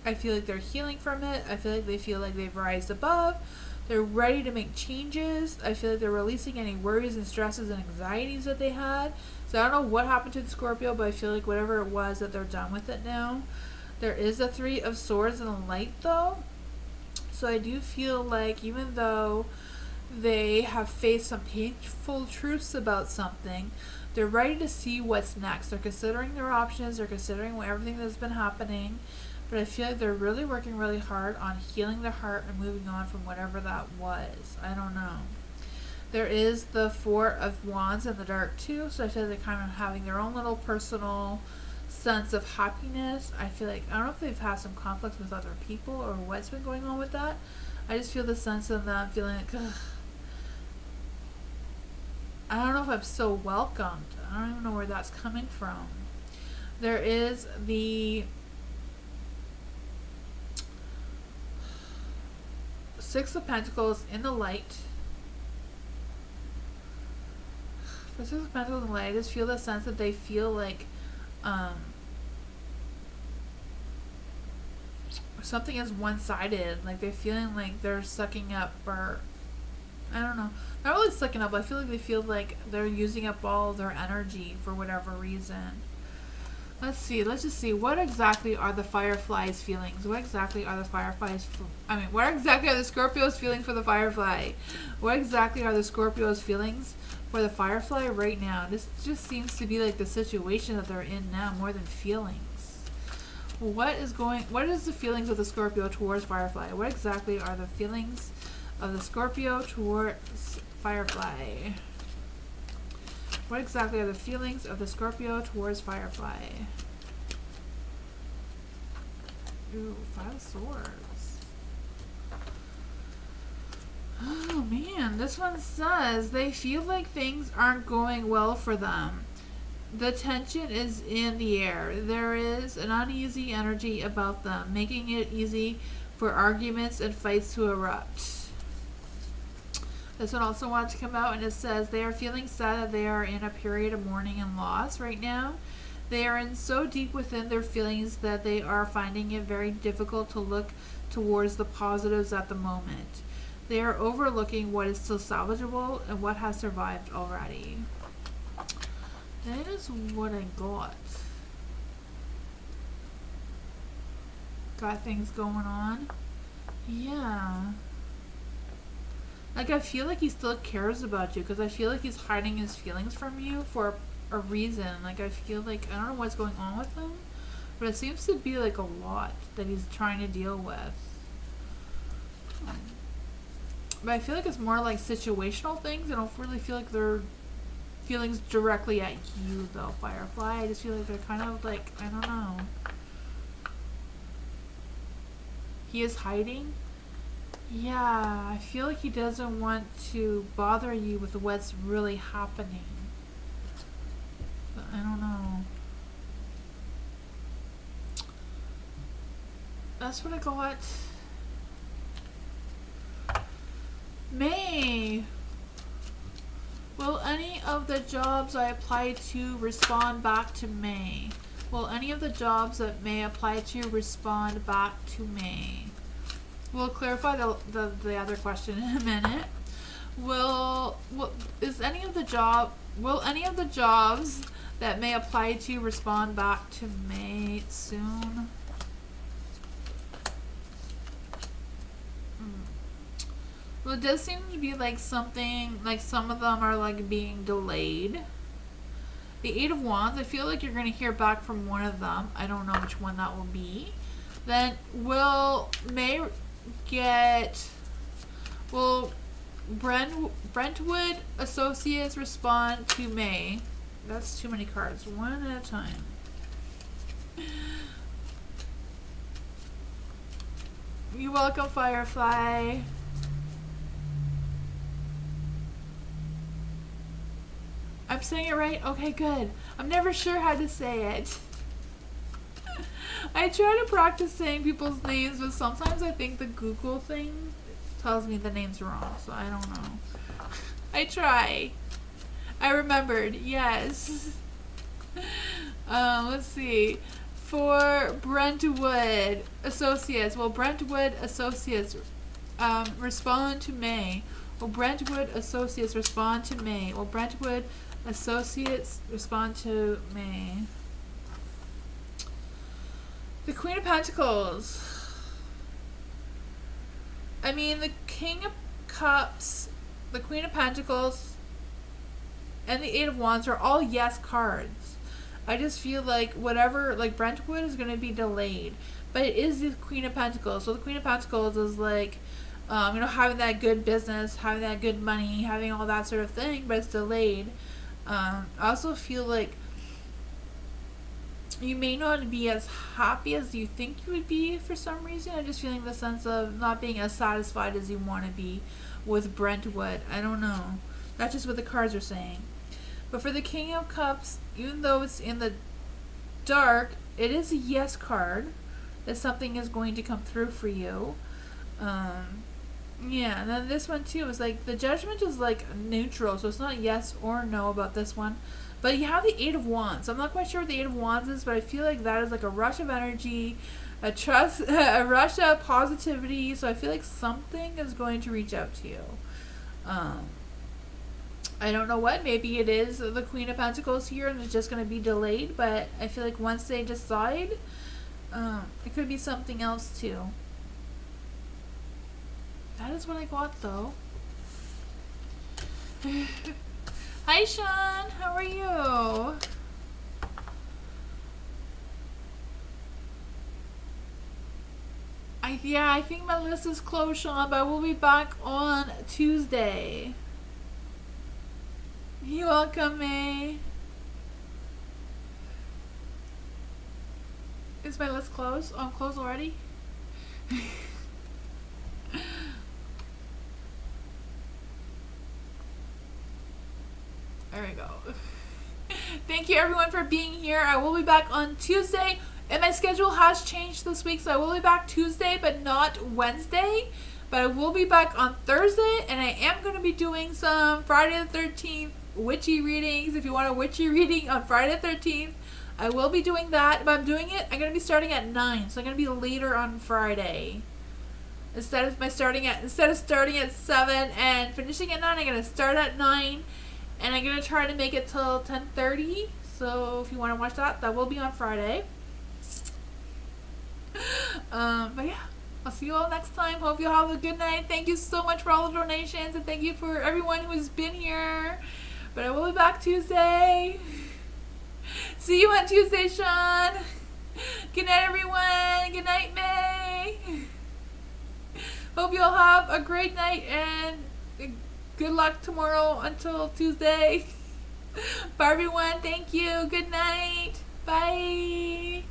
I feel like they're healing from it. I feel like they feel like they've rised above. They're ready to make changes. I feel like they're releasing any worries and stresses and anxieties that they had. So I don't know what happened to the Scorpio, but I feel like whatever it was, that they're done with it now. There is a Three of Swords in the light though. So I do feel like even though they have faced some painful truths about something, they're ready to see what's next. They're considering their options. They're considering everything that's been happening. But I feel like they're really working really hard on healing their heart and moving on from whatever that was. I don't know. There is the Four of Wands in the dark too. So I feel like they're kind of having their own little personal sense of happiness. I feel like, I don't know if they've had some conflicts with other people or what's been going on with that. I just feel the sense of them feeling like, ugh, I don't know if I'm so welcomed. I don't even know where that's coming from. There is the Six of Pentacles in the light. For Six of Pentacles and Light, I just feel the sense that they feel like something is one-sided. Like they're feeling like they're sucking up, or I don't know. Not really sucking up, but I feel like they feel like they're using up all their energy for whatever reason. Let's see. Let's just see. What exactly are the Firefly's feelings? What exactly are the Fireflies... what exactly are the Scorpio's feelings for the Firefly? What exactly are the Scorpio's feelings for the Firefly right now? This just seems to be like the situation that they're in now more than feelings. What is the feelings of the Scorpio towards Firefly? What exactly are the feelings of the Scorpio towards Firefly? What exactly are the feelings of the Scorpio towards Firefly? Ooh, 5 of Swords. Oh man, this one says they feel like things aren't going well for them. The tension is in the air. There is an uneasy energy about them, making it easy for arguments and fights to erupt. This one also wanted to come out, and it says they are feeling sad that they are in a period of mourning and loss right now. They are in so deep within their feelings that they are finding it very difficult to look towards the positives at the moment. They are overlooking what is still salvageable and what has survived already. That is what I got. Got things going on. Yeah. Like, I feel like he still cares about you, because I feel like he's hiding his feelings from you for a reason. Like, I feel like, I don't know what's going on with him, but it seems to be, like, a lot that he's trying to deal with. But I feel like it's more, like, situational things. I don't really feel like they're feelings directly at you, though, Firefly. I just feel like they're kind of, like, I don't know. He is hiding? Yeah, I feel like he doesn't want to bother you with what's really happening. But I don't know. That's what I got. May. Will any of the jobs I apply to respond back to May? Will any of the jobs that May apply to respond back to May? We'll clarify the other question in a minute. Will any of the jobs that May apply to respond back to May soon? Well, it does seem to be like something, like some of them are like being delayed. The Eight of Wands, I feel like you're going to hear back from one of them. I don't know which one that will be. Then will Brentwood Associates respond to May? That's too many cards. One at a time. You're welcome, Firefly. I'm saying it right? Okay, good. I'm never sure how to say it. I try to practice saying people's names, but sometimes I think the Google thing tells me the name's wrong, so I don't know. I try. I remembered, yes. Let's see. For Brentwood Associates, will Brentwood Associates respond to May? Will Brentwood Associates respond to May? Will Brentwood Associates respond to May? The Queen of Pentacles. I mean, the King of Cups, the Queen of Pentacles, and the Eight of Wands are all yes cards. I just feel like whatever, like Brentwood is going to be delayed. But it is the Queen of Pentacles. So the Queen of Pentacles is like, having that good business, having that good money, having all that sort of thing, but it's delayed. I also feel like you may not be as happy as you think you would be for some reason. I'm just feeling the sense of not being as satisfied as you want to be with Brentwood. I don't know. That's just what the cards are saying. But for the King of Cups, even though it's in the dark, it is a yes card that something is going to come through for you. Yeah, and then this one too is like the judgment is like neutral, so it's not yes or no about this one. But you have the Eight of Wands. I'm not quite sure what the Eight of Wands is, but I feel like that is like a rush of energy, a trust, a rush of positivity. So I feel like something is going to reach out to you. Um, I don't know what. Maybe it is the Queen of Pentacles here, and it's just going to be delayed. But I feel like once they decide, it could be something else too. That is what I got, though. Hi, Sean. How are you? Yeah, I think my list is closed, Sean, but we'll be back on Tuesday. You're welcome, May. Is my list closed? Oh, I'm closed already? There we go. Thank you everyone for being here. I will be back on Tuesday. And my schedule has changed this week, so I will be back Tuesday, but not Wednesday. But I will be back on Thursday, and I am going to be doing some Friday the 13th witchy readings. If you want a witchy reading on Friday the 13th, I will be doing that. But I'm doing it, I'm going to be starting at 9, so I'm going to be later on Friday. Instead of starting at 7 and finishing at 9, I'm going to start at 9, and I'm going to try to make it till 10:30. So if you want to watch that, that will be on Friday. But yeah, I'll see you all next time. Hope you have a good night. Thank you so much for all the donations, and thank you for everyone who has been here. But I will be back Tuesday. See you on Tuesday, Sean. Good night, everyone. Good night, May. Hope you all have a great night, and good luck tomorrow until Tuesday. Bye, everyone. Thank you. Good night. Bye.